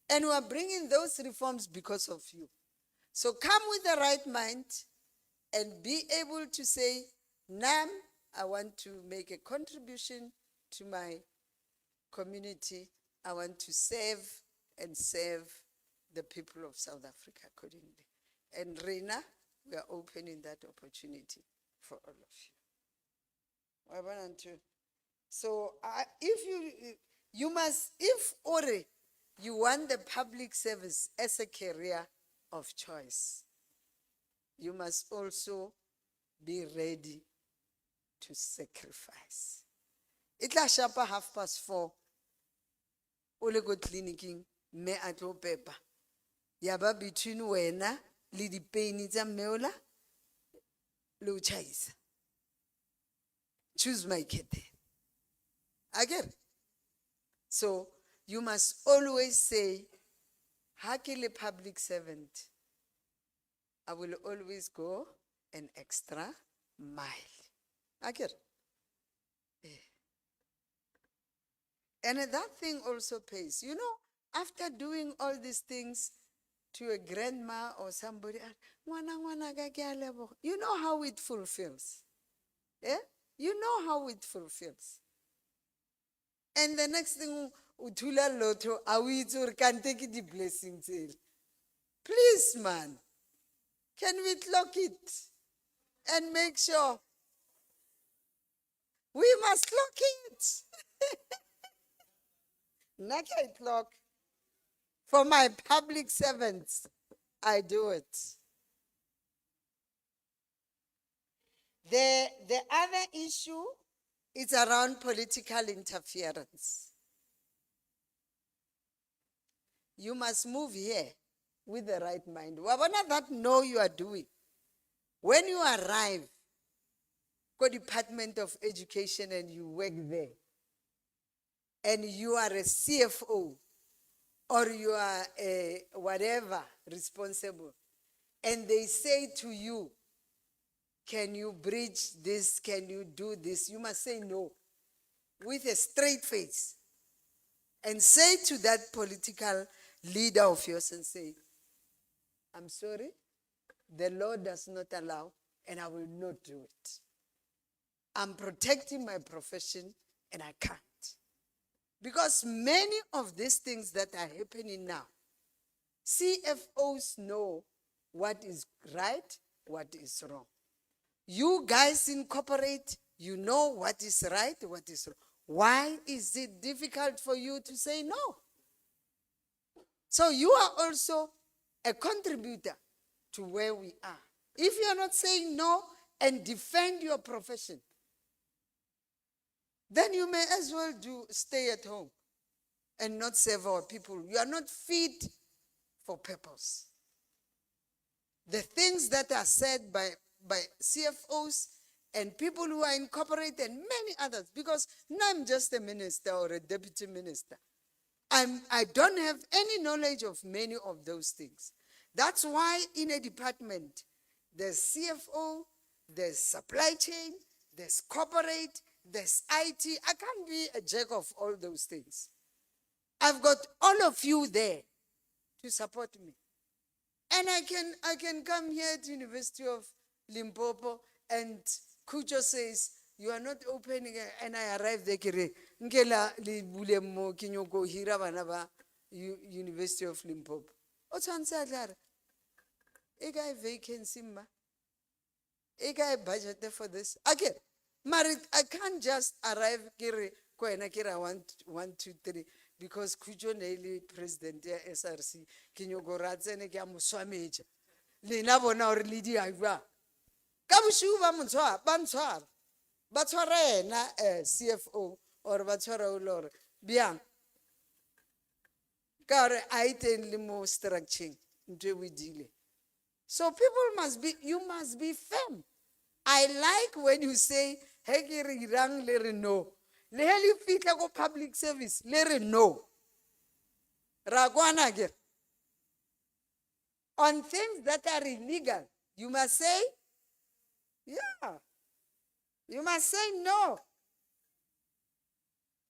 And we are bringing those reforms because of you. So come with the right mind and be able to say, Nam, I want to make a contribution to my community. I want to serve the people of South Africa accordingly. And Reina, we are opening that opportunity for all of you. So if you want the public service as a career of choice, you must also be ready to sacrifice. Itla shapa 4:30. Ole go clinicing me atlo pepa. Yaba between wena le di pain tsa meola le o chaisa. Choose my kete. Again. So you must always say, Hakele public servant, I will always go an extra mile. Again. And that thing also pays. You know, after doing all these things to a grandma or somebody, you know how it fulfills. Yeah? You know how it fulfills. And the next thing, uthula lotho, awitsi can take the blessings. Please, man, can we clock it and make sure? We must clock it. Not I clock. For my public servants, I do it. The other issue is around political interference. You must move here with the right mind. Wabona that know you are doing. When you arrive, go Department of Education and you work there, and you are a CFO, or you are a whatever responsible, and they say to you, can you bridge this? Can you do this? You must say no with a straight face and say to that political leader of yours and say, I'm sorry, the law does not allow and I will not do it. I'm protecting my profession and I can't. Because many of these things that are happening now, CFOs know what is right, what is wrong. You guys in corporate, you know what is right, what is wrong. Why is it difficult for you to say no? So you are also a contributor to where we are. If you are not saying no and defend your profession, then you may as well stay at home and not serve our people. You are not fit for purpose. The things that are said by CFOs and people who are in corporate and many others, because now I'm just a minister or a deputy minister. I don't have any knowledge of many of those things. That's why in a department, there's CFO, there's supply chain, there's corporate, there's IT. I can't be a jack of all those things. I've got all of you there to support me. And I can come here to University of Limpopo and Kujo says, you are not opening, and I arrive there, Nkela li bule mo kinyoko hira banaba University of Limpopo. Otsansa lara. Ega vacancy ma. Ega budget for this. Again, Marit, I can't just arrive kiri koena kira 1, 2, 3 because Kujo Nelly president ya SRC kinyoko ratsene kya muswameja. Lena bona or lidi agwa. Kabushu ba mutwa, bantwara. Batwara na CFO or batwara ulor biang. Kare aiten limo structuring nje we deal. So you must be firm. I like when you say, hegiri rang lere no. Leheli fika go public service, lere no. Ragwana ger. On things that are illegal, you must say, yeah. You must say no.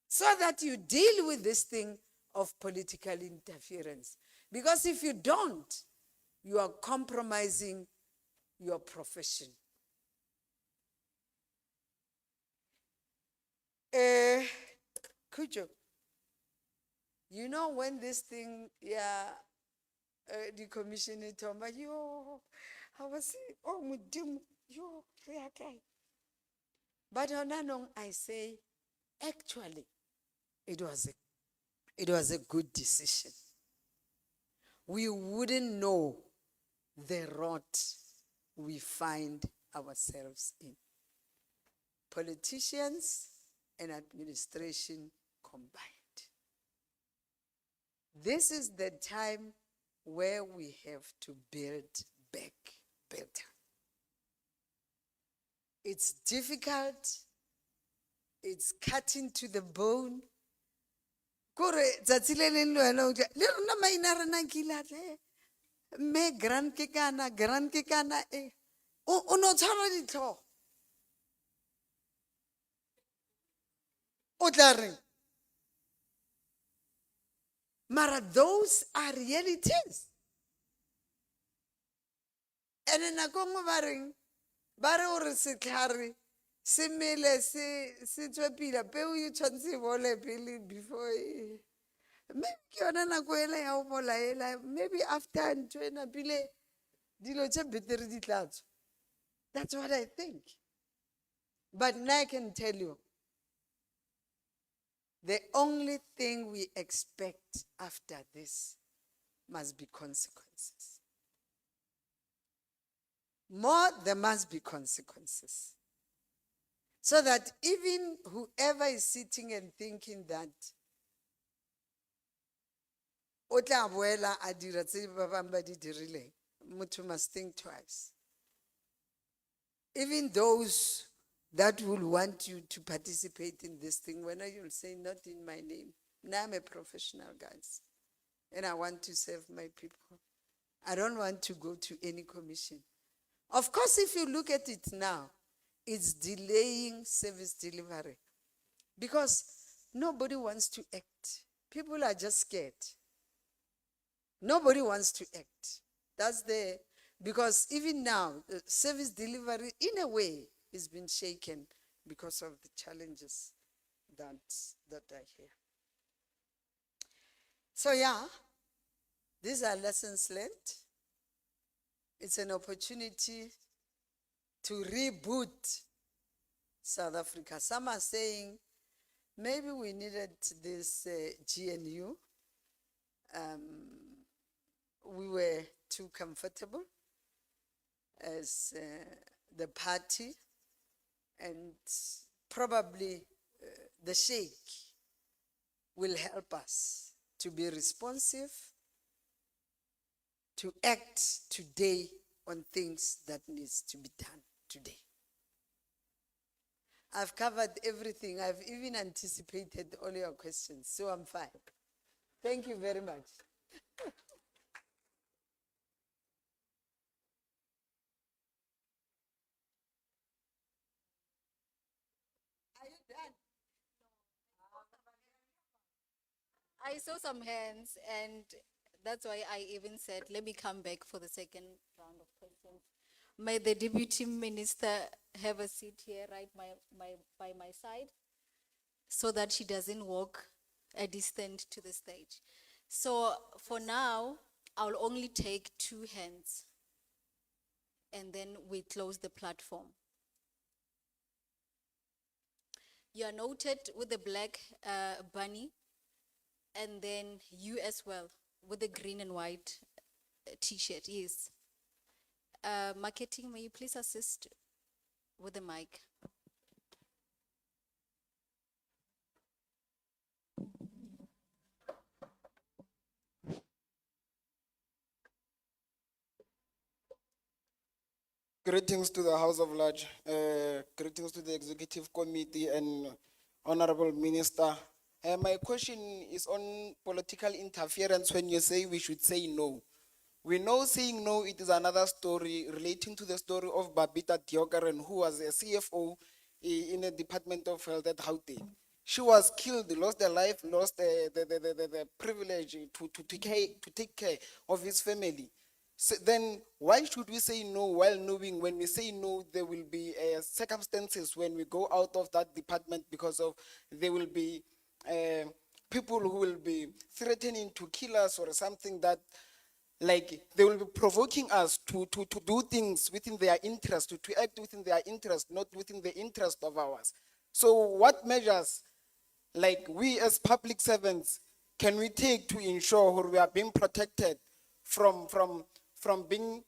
So that you deal with this thing of political interference. Because if you don't, you are compromising your profession. Kujo, you know when this thing, the commissioner told me, I was saying, oh, mudim, but on I say, actually, it was a good decision. We wouldn't know the rot we find ourselves in. Politicians and administration combined. This is the time where we have to build back better. It's difficult. It's cutting to the bone. Kore tsatsile le lwana le rona maina rena kilale me grand ke kana o no tshwara ditlo o tla reng mara those are realities. And nako ngwe ba re ore setlhare semele se tswe pila peo e tshwanetse e bole pele before maybe ke yona nako ela ya go bola ela maybe after ntho ena pile dilo tše betere di tla tswa. That's what I think. But now I can tell you, the only thing we expect after this must be consequences. More, there must be consequences. So that even whoever is sitting and thinking that o tla boela a dira tse ba bang ba di dirileng, motho must think twice. Even those that will want you to participate in this thing, when you'll say, not in my name. Now I'm a professional, guys, and I want to serve my people. I don't want to go to any commission. Of course, if you look at it now, it's delaying service delivery because nobody wants to act. People are just scared. Nobody wants to act. That's because even now, the service delivery, in a way, is been shaken because of the challenges that are here. So yeah, these are lessons learned. It's an opportunity to reboot South Africa. Some are saying maybe we needed this GNU. We were too comfortable as the party, and probably the Sheikh will help us to be responsive, to act today on things that needs to be done today. I've covered everything. I've even anticipated all your questions, so I'm fine. Thank you very much. Are you done? I saw some hands, and that's why I even said, let me come back for the second round of questions. May the Deputy Minister have a seat here right by my side so that she doesn't walk a distance to the stage. So for now, I'll only take 2 hands, and then we close the platform. You are noted with the black bunny, and then you as well with the green and white t-shirt, yes. Marketing, may you please assist with the mic? Greetings to the House of Lords, greetings to the Executive Committee and Honorable Minister. My question is on political interference when you say we should say no. We know saying no, it is another story relating to the story of Babita Deokaran, who was a CFO in the Department of Health at Gauteng. She was killed, lost her life, lost the privilege to take care of his family. So then why should we say no while knowing when we say no, there will be circumstances when we go out of that department because of there will be people who will be threatening to kill us or something that like they will be provoking us to do things within their interest, to act within their interest, not within the interest of ours. So what measures like we as public servants can we take to ensure we are being protected from being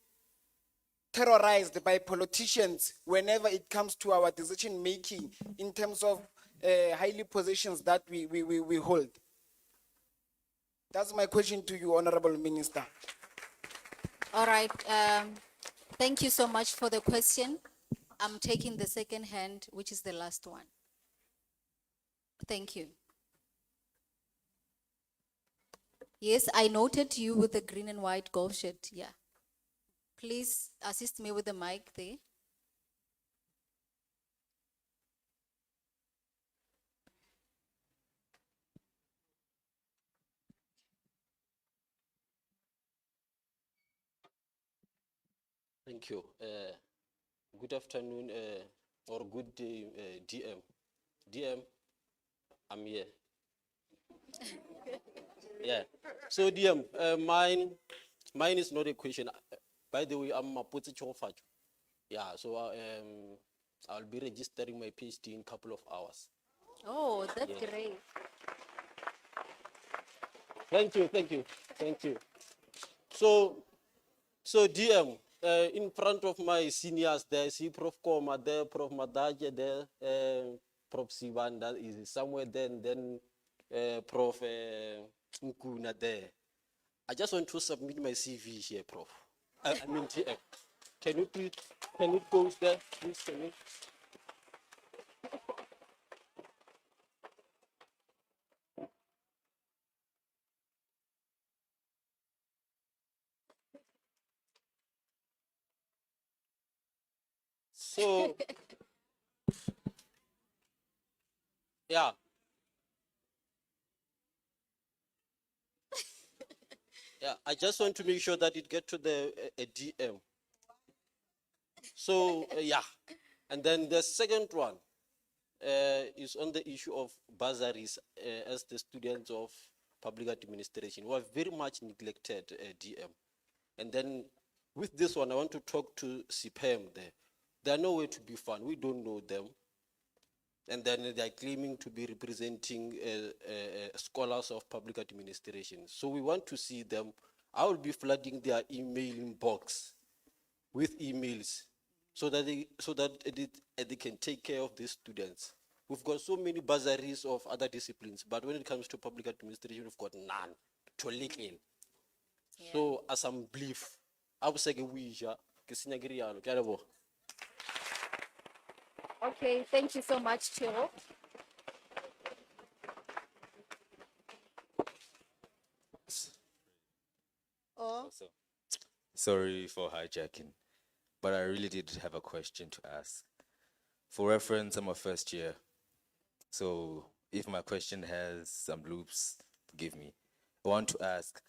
terrorized by politicians whenever it comes to our decision making in terms of highly positions that we hold? That's my question to you, Honorable Minister. All right, thank you so much for the question. I'm taking the second hand, which is the last one. Thank you. Yes, I noted you with the green and white golf shirt, yeah. Please assist me with the mic there. Thank you. Good afternoon, or good day, DM. DM, I'm here. Yeah. So DM, mine is not a question. By the way, I'm a Chofacho. Yeah. So I'll be registering my PhD in a couple of hours. Oh, that's Yeah. great. Thank you, thank you, thank you. So DM, in front of my seniors there, I see Prof. Koma there, Prof. Madaje there, Prof. Sivan that is somewhere there, and then Prof. Nkuna there. I just want to submit my CV here, Prof. I mean DM. Can you post there, please, can you? So, yeah. Yeah, I just want to make sure that it get to the DM. So, yeah. And then the second one is on the issue of bursaries as the students of public administration who are very much neglected DM. And then with this one, I want to talk to CPM there. They are nowhere to be found. We don't know them. And then they are claiming to be representing scholars of public administration. So we want to see them. I will be flooding their email inbox with emails so that they can take care of these students. We've got so many bursaries of other disciplines, but when it comes to public administration, we've got none to lick in. Yeah. So as I'm belief, I would say Okay, thank you so much, Tiro. Oh, Sorry for hijacking, but I really did have a question to ask. For reference, I'm a first year, so if my question has some loops, forgive me. I want to ask,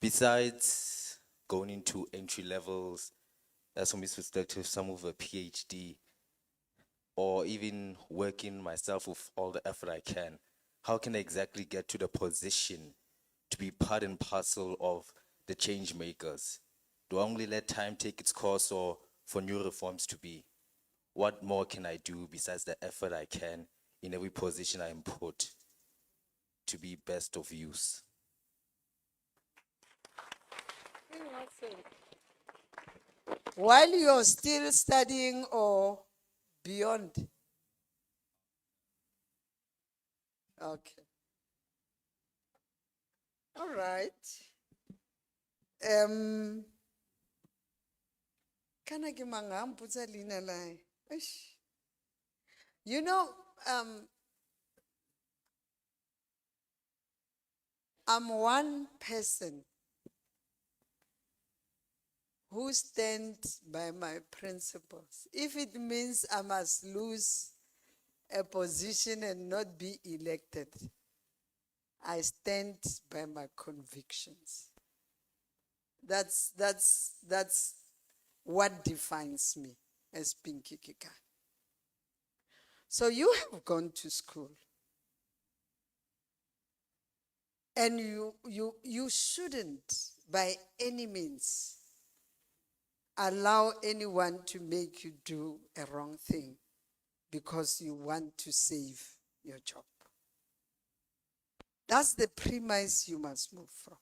besides going into entry levels, as from his perspective, some of a PhD, or even working myself with all the effort I can, how can I exactly get to the position to be part and parcel of the change makers? Do I only let time take its course, or for new reforms to be? What more can I do besides the effort I can in every position I am put to be best of use? While you're still studying or beyond? Okay. All right. Kana ke mang a mpotsa leina la hae? Eish. You know, I'm one person who stands by my principles. If it means I must lose a position and not be elected, I stand by my convictions. That's what defines me as Pinky Kika. So you have gone to school. And you shouldn't, by any means, allow anyone to make you do a wrong thing because you want to save your job. That's the premise you must move from.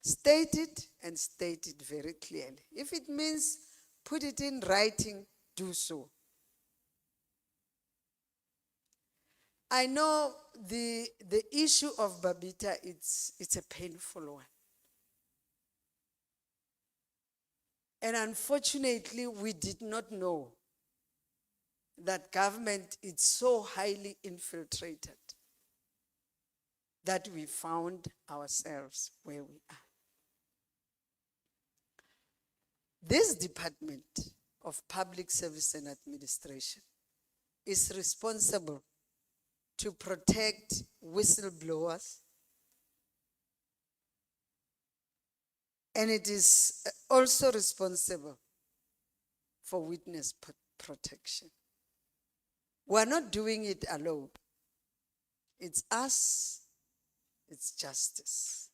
State it and state it very clearly. If it means put it in writing, do so. I know the issue of Babita, it's a painful one. And unfortunately, we did not know that government is so highly infiltrated that we found ourselves where we are. This Department of Public Service and Administration is responsible to protect whistleblowers, and it is also responsible for witness protection. We're not doing it alone. It's us, it's justice.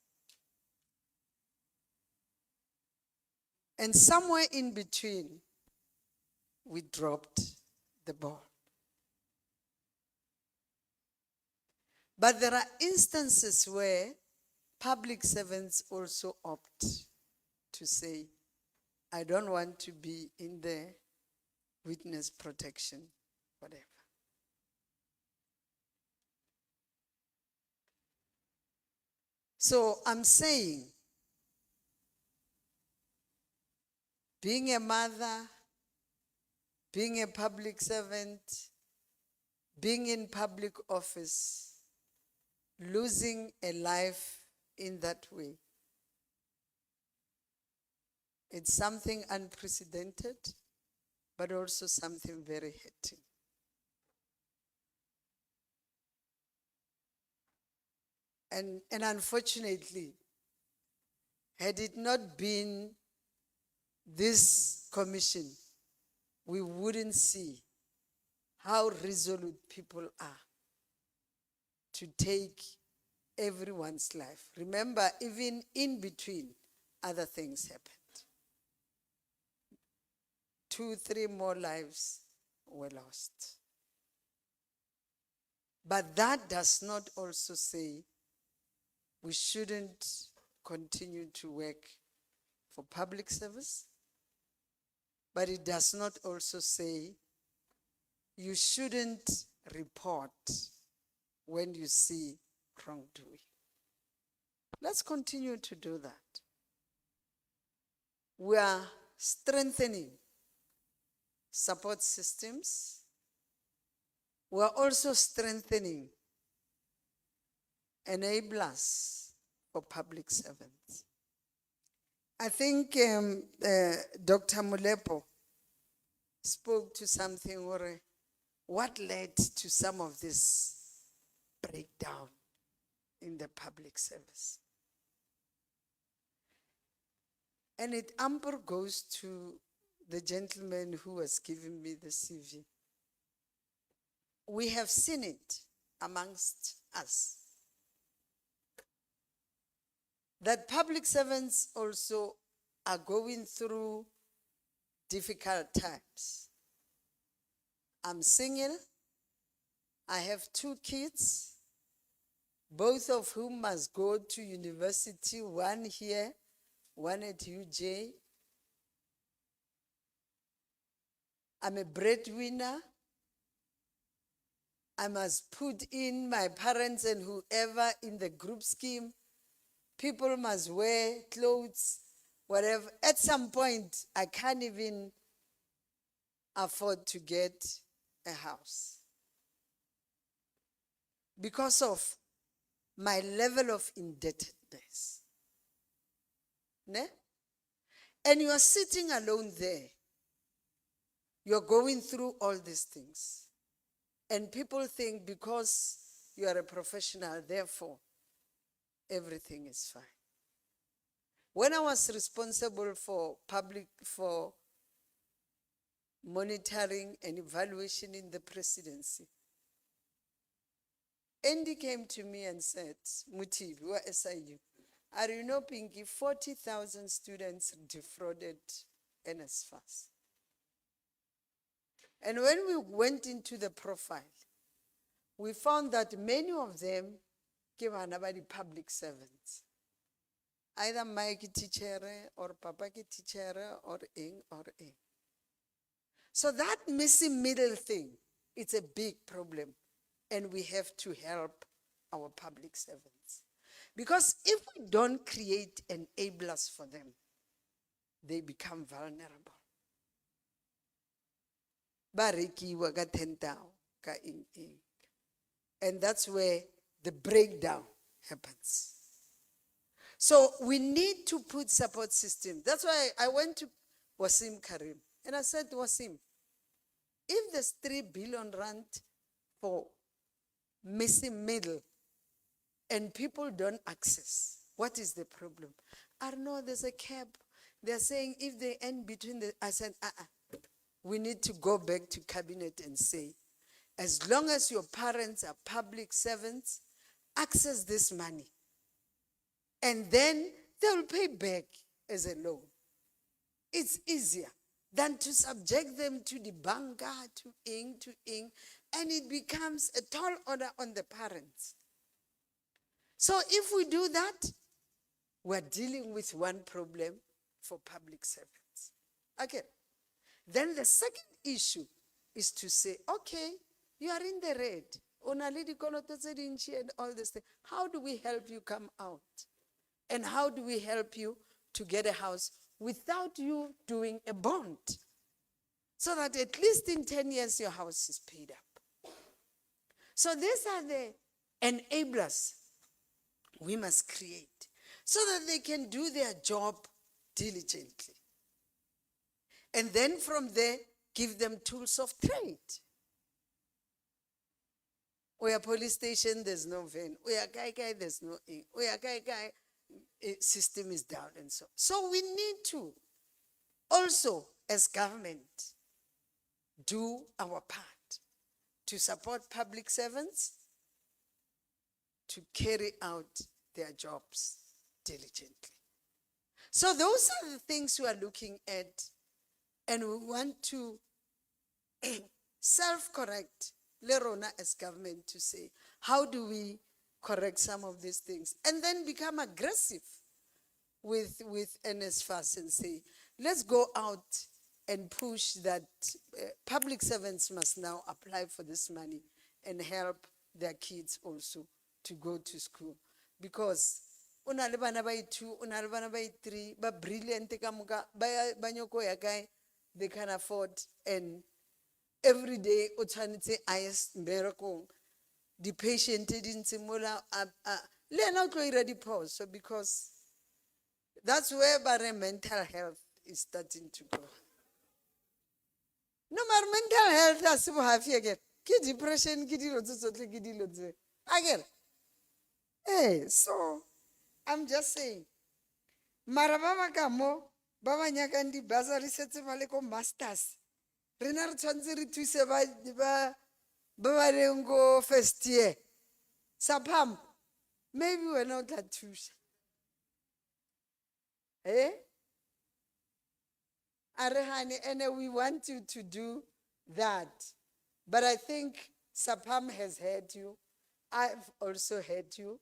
And somewhere in between, we dropped the ball. But there are instances where public servants also opt to say, I don't want to be in the witness protection, whatever. So I'm saying, being a mother, being a public servant, being in public office, losing a life in that way, it's something unprecedented, but also something very hurting. And unfortunately, had it not been this commission, we wouldn't see how resolute people are to take everyone's life. Remember, even in between, other things happened. 2, 3 more lives were lost. But that does not also say we shouldn't continue to work for public service, but it does not also say you shouldn't report when you see wrongdoing. Let's continue to do that. We are strengthening support systems. We are also strengthening enablers for public servants. I think Dr. Molepo spoke to something, or what led to some of this breakdown in the public service. And it amper goes to the gentleman who was giving me the CV. We have seen it amongst us, that public servants also are going through difficult times. I'm single. I have 2 kids, both of whom must go to university, one here, one at UJ. I'm a breadwinner. I must put in my parents and whoever in the group scheme. People must wear clothes, whatever. At some point, I can't even afford to get a house because of my level of indebtedness. Ne? And you are sitting alone there. You're going through all these things. And people think because you are a professional, therefore, everything is fine. When I was responsible for monitoring and evaluation in the presidency, Andy came to me and said, Mutibi, where SIU? Are you know, Pinky, 40,000 students defrauded NSFAS. And when we went into the profile, we found that many of them came about the public servants. Either Mike teacher or Papa teacher or Ing or Ing. So that missing middle thing, it's a big problem. And we have to help our public servants. Because if we don't create enablers for them, they become vulnerable. Bariki waga tentao ka ing. And that's where the breakdown happens. So we need to put support systems. That's why I went to Wasim Karim and I said, Wasim, if there's 3 billion rand for missing middle and people don't access, what is the problem? I don't know, there's a cap. They're saying if they end between the, I said, we need to go back to cabinet and say, as long as your parents are public servants, access this money. And then they will pay back as a loan. It's easier than to subject them to the banker, to ing, and it becomes a tall order on the parents. So if we do that, we're dealing with one problem for public servants. Okay. Then the second issue is to say, okay, you are in the red. And all this thing. How do we help you come out? And how do we help you to get a house without you doing a bond? So that at least in 10 years, your house is paid up. So these are the enablers we must create so that they can do their job diligently. And then from there, give them tools of trade. We are police station, there's no van. We are kai, there's no ink. We are kai, system is down and so. So we need to also, as government, do our part to support public servants to carry out their jobs diligently. So those are the things we are looking at, and we want to self-correct, Lerona as government, to say, how do we correct some of these things? And then become aggressive with NSFAS and say, let's go out and push that public servants must now apply for this money and help their kids also to go to school. Because una le bana ba 2, una le bana ba 3, ba brilliant ka muka, ba nyoko ya kai, they can afford, and every day o tshwanetse a ye mberekong. The patient didn't simula le na tlo ira diphoso, because that's where bare mental health is starting to go. No matter mental health as you have again. Ki depression, ki dilo tsotle, ki dilo tse. Again. Hey, so I'm just saying, marababa kamo, baba nyakang di basari setse ba le ko masters. Rena re tshwantse re thuse ba leng ko first year. Sapam, maybe we're not that thusha. Eh? Arehani, and we want you to do that. But I think Sapam has heard you. I've also heard you.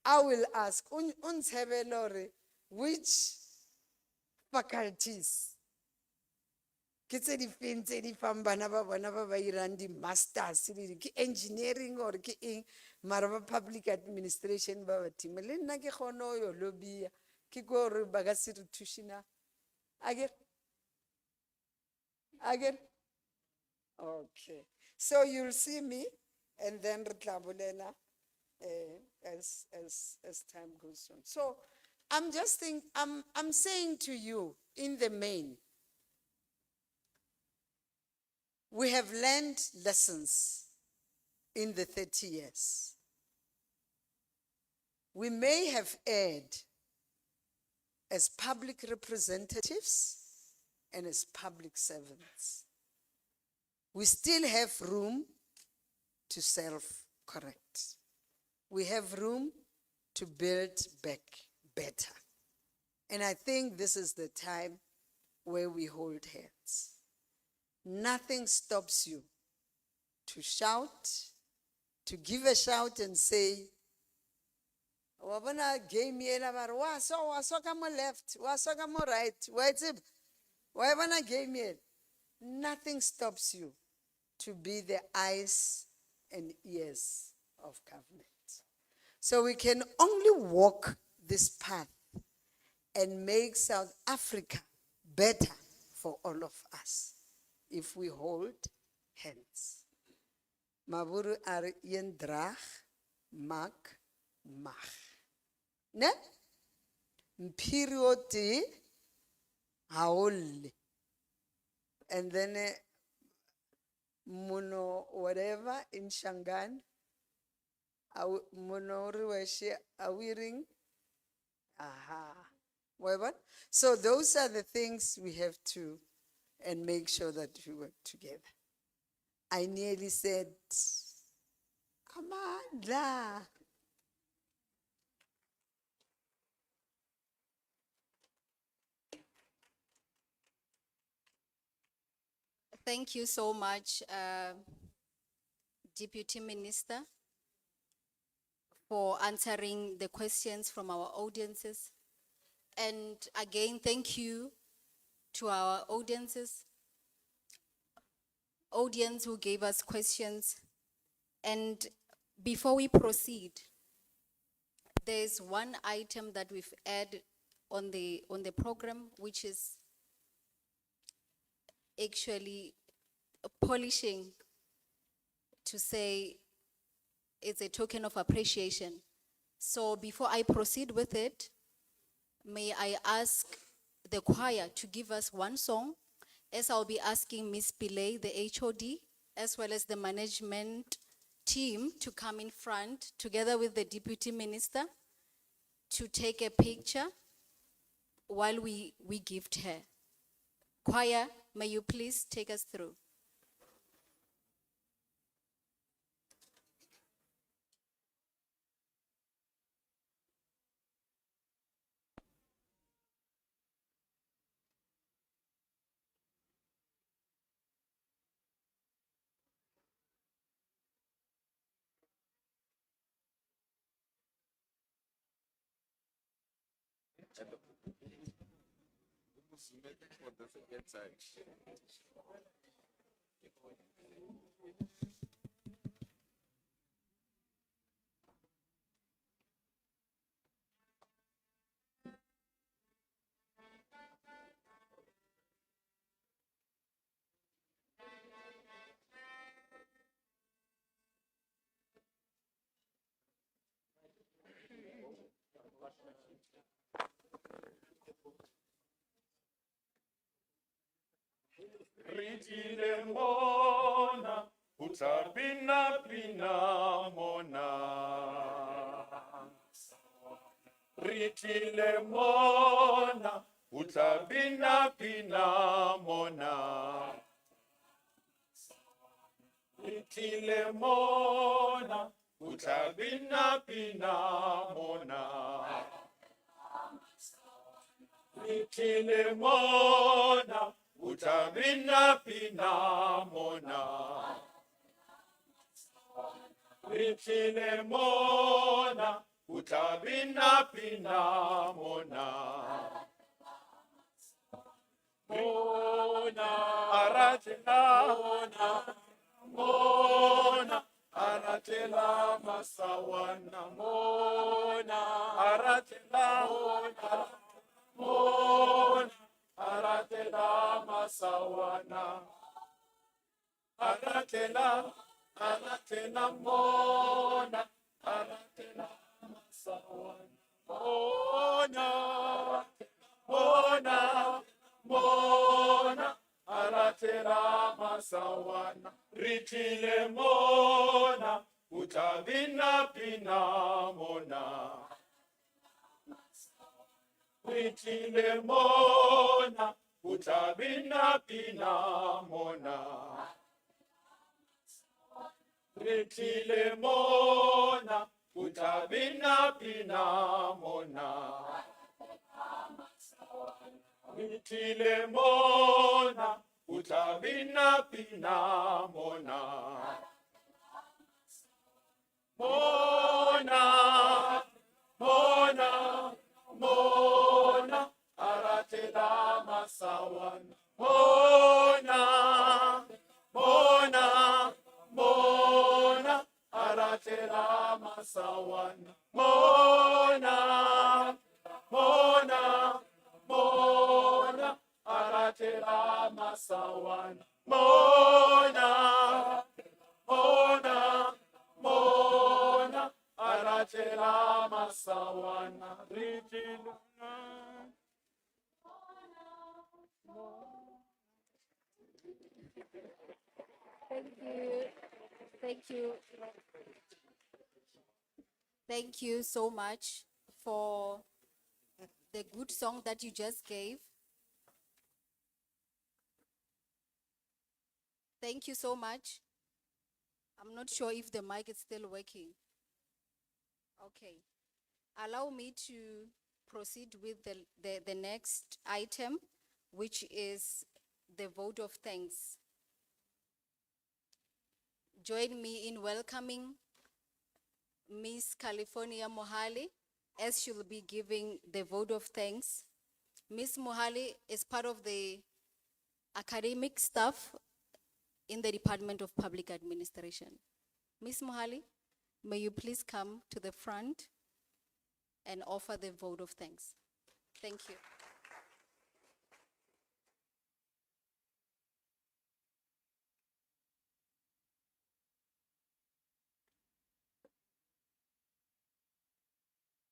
I will ask, which faculties? Kitse di fintse di fambana ba bona ba irang di masters ki engineering or ki eng maraba public administration ba batima le nna ke khono yo lobby ki go re ba ga se tushina again okay, so you'll see me and then re tla bolela as time goes on. So I'm just thinking, I'm saying to you, in the main, we have learned lessons in the 30 years. We may have erred as public representatives and as public servants. We still have room to self-correct. We have room to build back better. And I think this is the time where we hold hands. Nothing stops you to shout, to give a shout and say, Wabana game yela bar wa so kamo left, wa so kamo right, wabana game yela. Nothing stops you to be the eyes and ears of government. So we can only walk this path and make South Africa better for all of us if we hold hands. Maburu are yendrag, mak, mag. Ne? Mpirioti, haoli. And then mono whatever in Shangan, mono riweshi awiring. Aha. Whatever. So those are the things we have to and make sure that we work together. I nearly said, Amandla. Thank you so much, Deputy Minister, for answering the questions from our audiences. And again, thank you to our audience who gave us questions. And before we proceed, there's one item that we've added on the program, which is actually polishing, to say it's a token of appreciation. So before I proceed with it, may I ask the choir to give us one song, as I'll be asking Ms. Pillay, the HOD, as well as the management team, to come in front together with the Deputy Minister to take a picture while we gift her. Choir, may you please take us through. Ritile mona, utapina pina mona. Ritile mona, utapina pina mona. Ritile mona, utapina pina mona. Ritile mona, utabina pina mona. Ritile mona, utabina pina mona. Mona, aratela mona, mona, aratela masawana mona, aratela mona, mona. Aratela masawana, aratela mona, aratela masawana, mona, mona, mona, aratela masawana, ritile mona, utabina pina mona. Ritile mona, utabina pina mona. Ritile mona, utabina pina mona. Ritile mona, utabina pina mona. Mona, mona, mona, aratela masawana. Mona, mona, mona, aratela masawana. Mona, mona, mona, aratela masawana. Mona, mona, mona, aratela masawana. Thank you. Thank you. Thank you so much for the good song that you just gave. Thank you so much. I'm not sure if the mic is still working. Okay. Allow me to proceed with the next item, which is the vote of thanks. Join me in welcoming Miss California Mohali, as she will be giving the vote of thanks. Miss Mohali is part of the academic staff in the Department of Public Administration. Miss Mohali, may you please come to the front and offer the vote of thanks. Thank you.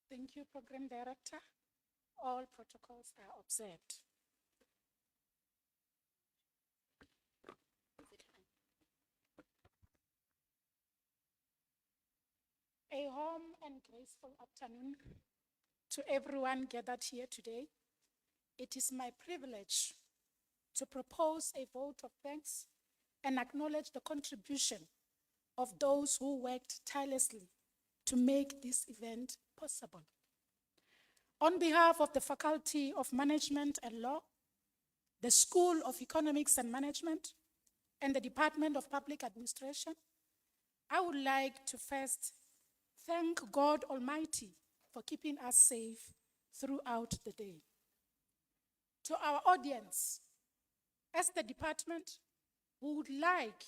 Thank you, Program Director. All protocols are observed. A warm and graceful afternoon to everyone gathered here today. It is my privilege to propose a vote of thanks and acknowledge the contribution of those who worked tirelessly to make this event possible. On behalf of the Faculty of Management and Law, the School of Economics and Management, and the Department of Public Administration, I would like to first thank God Almighty for keeping us safe throughout the day. To our audience, as the department, we would like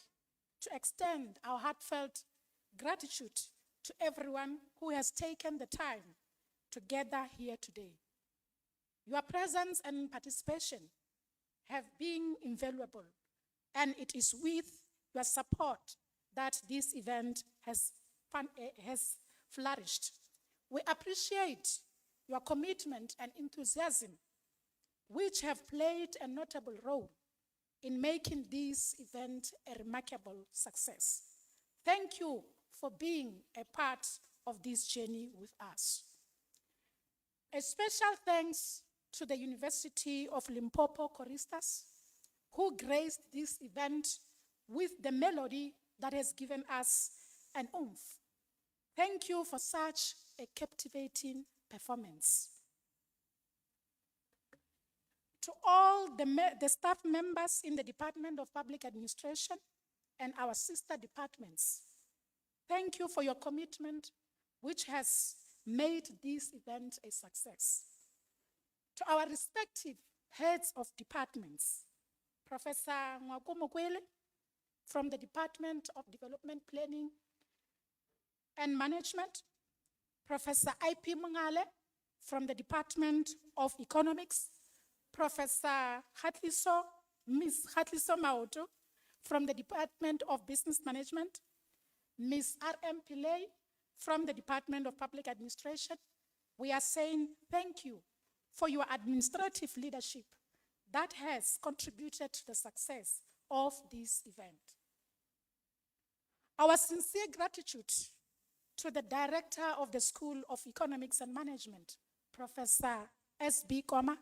to extend our heartfelt gratitude to everyone who has taken the time to gather here today. Your presence and participation have been invaluable, and it is with your support that this event has flourished. We appreciate your commitment and enthusiasm, which have played a notable role in making this event a remarkable success. Thank you for being a part of this journey with us. A special thanks to the University of Limpopo choristers, who graced this event with the melody that has given us an oomph. Thank you for such a captivating performance. To all the staff members in the Department of Public Administration and our sister departments, thank you for your commitment, which has made this event a success. To our respective heads of departments, Professor Mwakumokwele from the Department of Development Planning and Management, Professor I.P. Mungale from the Department of Economics, Professor Ms. Hatliso Maoto from the Department of Business Management, Ms. R.M. Pillay from the Department of Public Administration, we are saying thank you for your administrative leadership that has contributed to the success of this event. Our sincere gratitude to the Director of the School of Economics and Management, Professor S.B. Koma,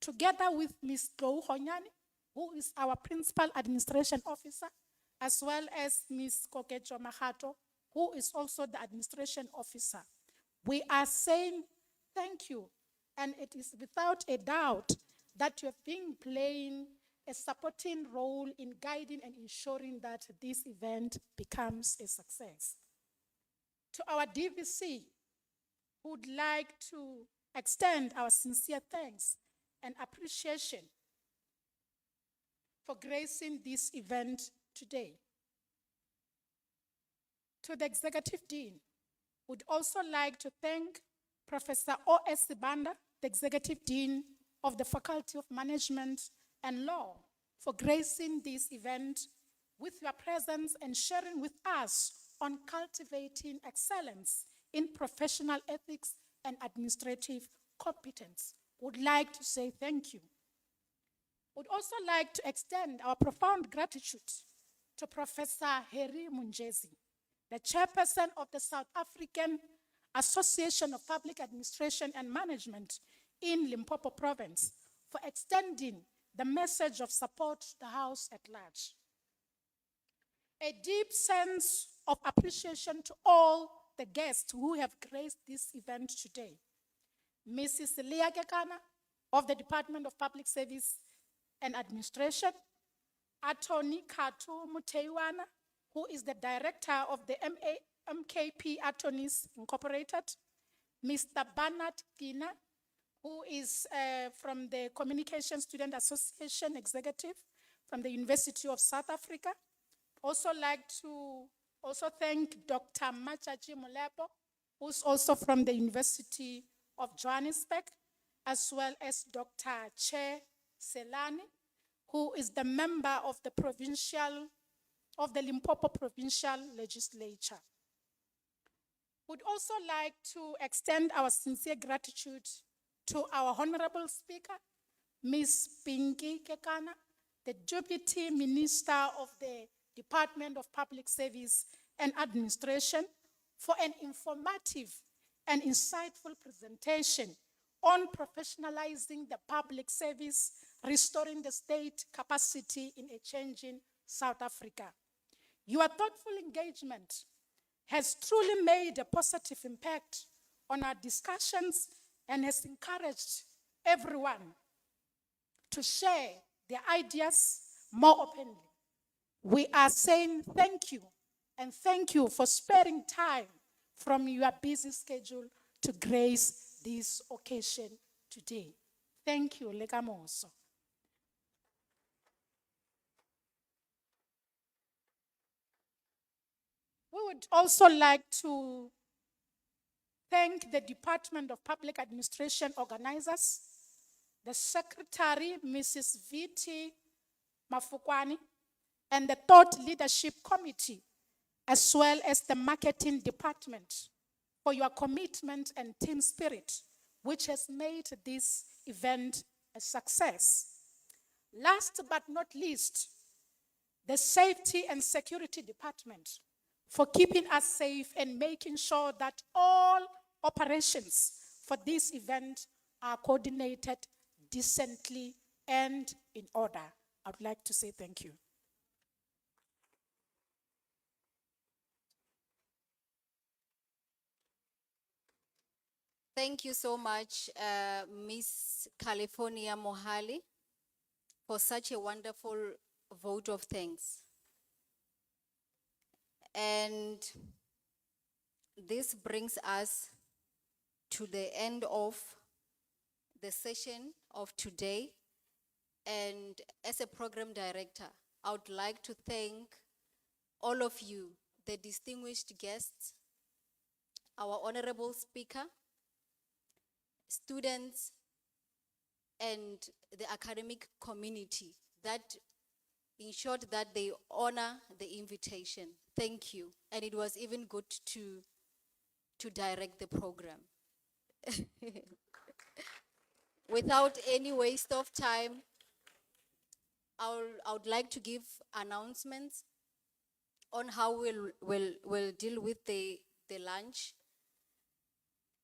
together with Ms. Tou Honyani, who is our Principal Administration Officer, as well as Ms. Kokecho Mahato, who is also the Administration Officer. We are saying thank you, and it is without a doubt that you have been playing a supporting role in guiding and ensuring that this event becomes a success. To our DVC, who would like to extend our sincere thanks and appreciation for gracing this event today. To the Executive Dean, would also like to thank Professor O.S. Sibanda, the Executive Dean of the Faculty of Management and Law, for gracing this event with your presence and sharing with us on cultivating excellence in professional ethics and administrative competence. Would like to say thank you. Would also like to extend our profound gratitude to Professor Harry Munjezi, the chairperson of the South African Association of Public Administration and Management in Limpopo Province, for extending the message of support to the House at large. a deep sense of appreciation to all the guests who have graced this event today. Mrs. Leah Kekana of the Department of Public Service and Administration, Attorney Katu Muteiwana, who is the Director of the MKP Attorneys Incorporated, Mr. Bernard Kina, who is from the Communication Student Association Executive from the University of South Africa. Also like to thank Dr. Machachi Molepo, who's also from the University of Johannesburg, as well as Dr. Che Selani, who is the member of the Limpopo Provincial Legislature. Would also like to extend our sincere gratitude to our Honorable Speaker, Ms. Pinky Kekana, the Deputy Minister of the Department of Public Service and Administration, for an informative and insightful presentation on professionalizing the public service, restoring the state capacity in a changing South Africa. Your thoughtful engagement has truly made a positive impact on our discussions and has encouraged everyone to share their ideas more openly. We are saying thank you, and thank you for sparing time from your busy schedule to grace this occasion today. Thank you, Lekamoso. We would also like to thank the Department of Public Administration organizers, the Secretary, Mrs. V.T. Mafukwani, and the Thought Leadership Committee, as well as the Marketing Department, for your commitment and team spirit, which has made this event a success. Last but not least, the Safety and Security Department, for keeping us safe and making sure that all operations for this event are coordinated decently and in order. I would like to say thank you. Thank you so much, Miss California Mohali, for such a wonderful vote of thanks. And this brings us to the end of the session of today. And as a program director, I would like to thank all of you, the distinguished guests, our honorable speaker, students, and the academic community that ensured that they honor the invitation. Thank you. And it was even good to direct the program. Without any waste of time, I would like to give announcements on how we'll deal with the lunch.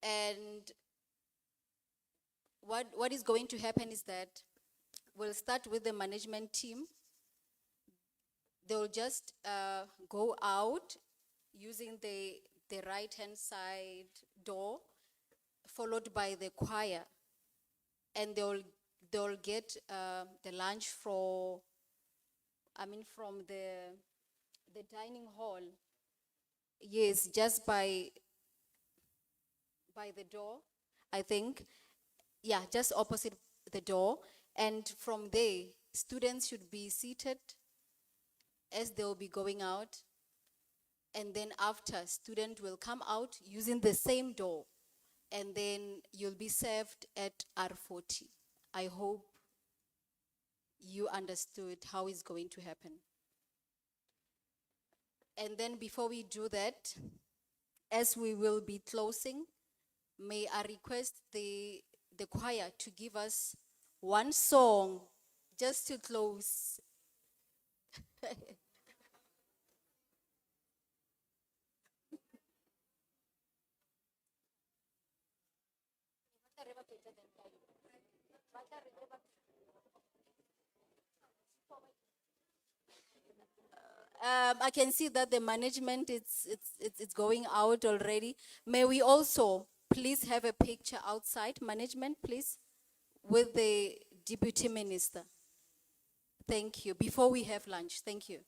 And what is going to happen is that we'll start with the management team. They'll just go out using the right-hand side door, followed by the choir. And they'll get the lunch from the dining hall. Yes, just by the door, I think. Yeah, just opposite the door. And from there, students should be seated as they'll be going out. And then after, student will come out using the same door. And then you'll be served at R40. I hope you understood how it's going to happen. And then before we do that, as we will be closing, may I request the choir to give us one song just to close. I can see that the management it's going out already. May we also please have a picture outside, management, please, with the deputy minister. Thank you. Before we have lunch, thank you.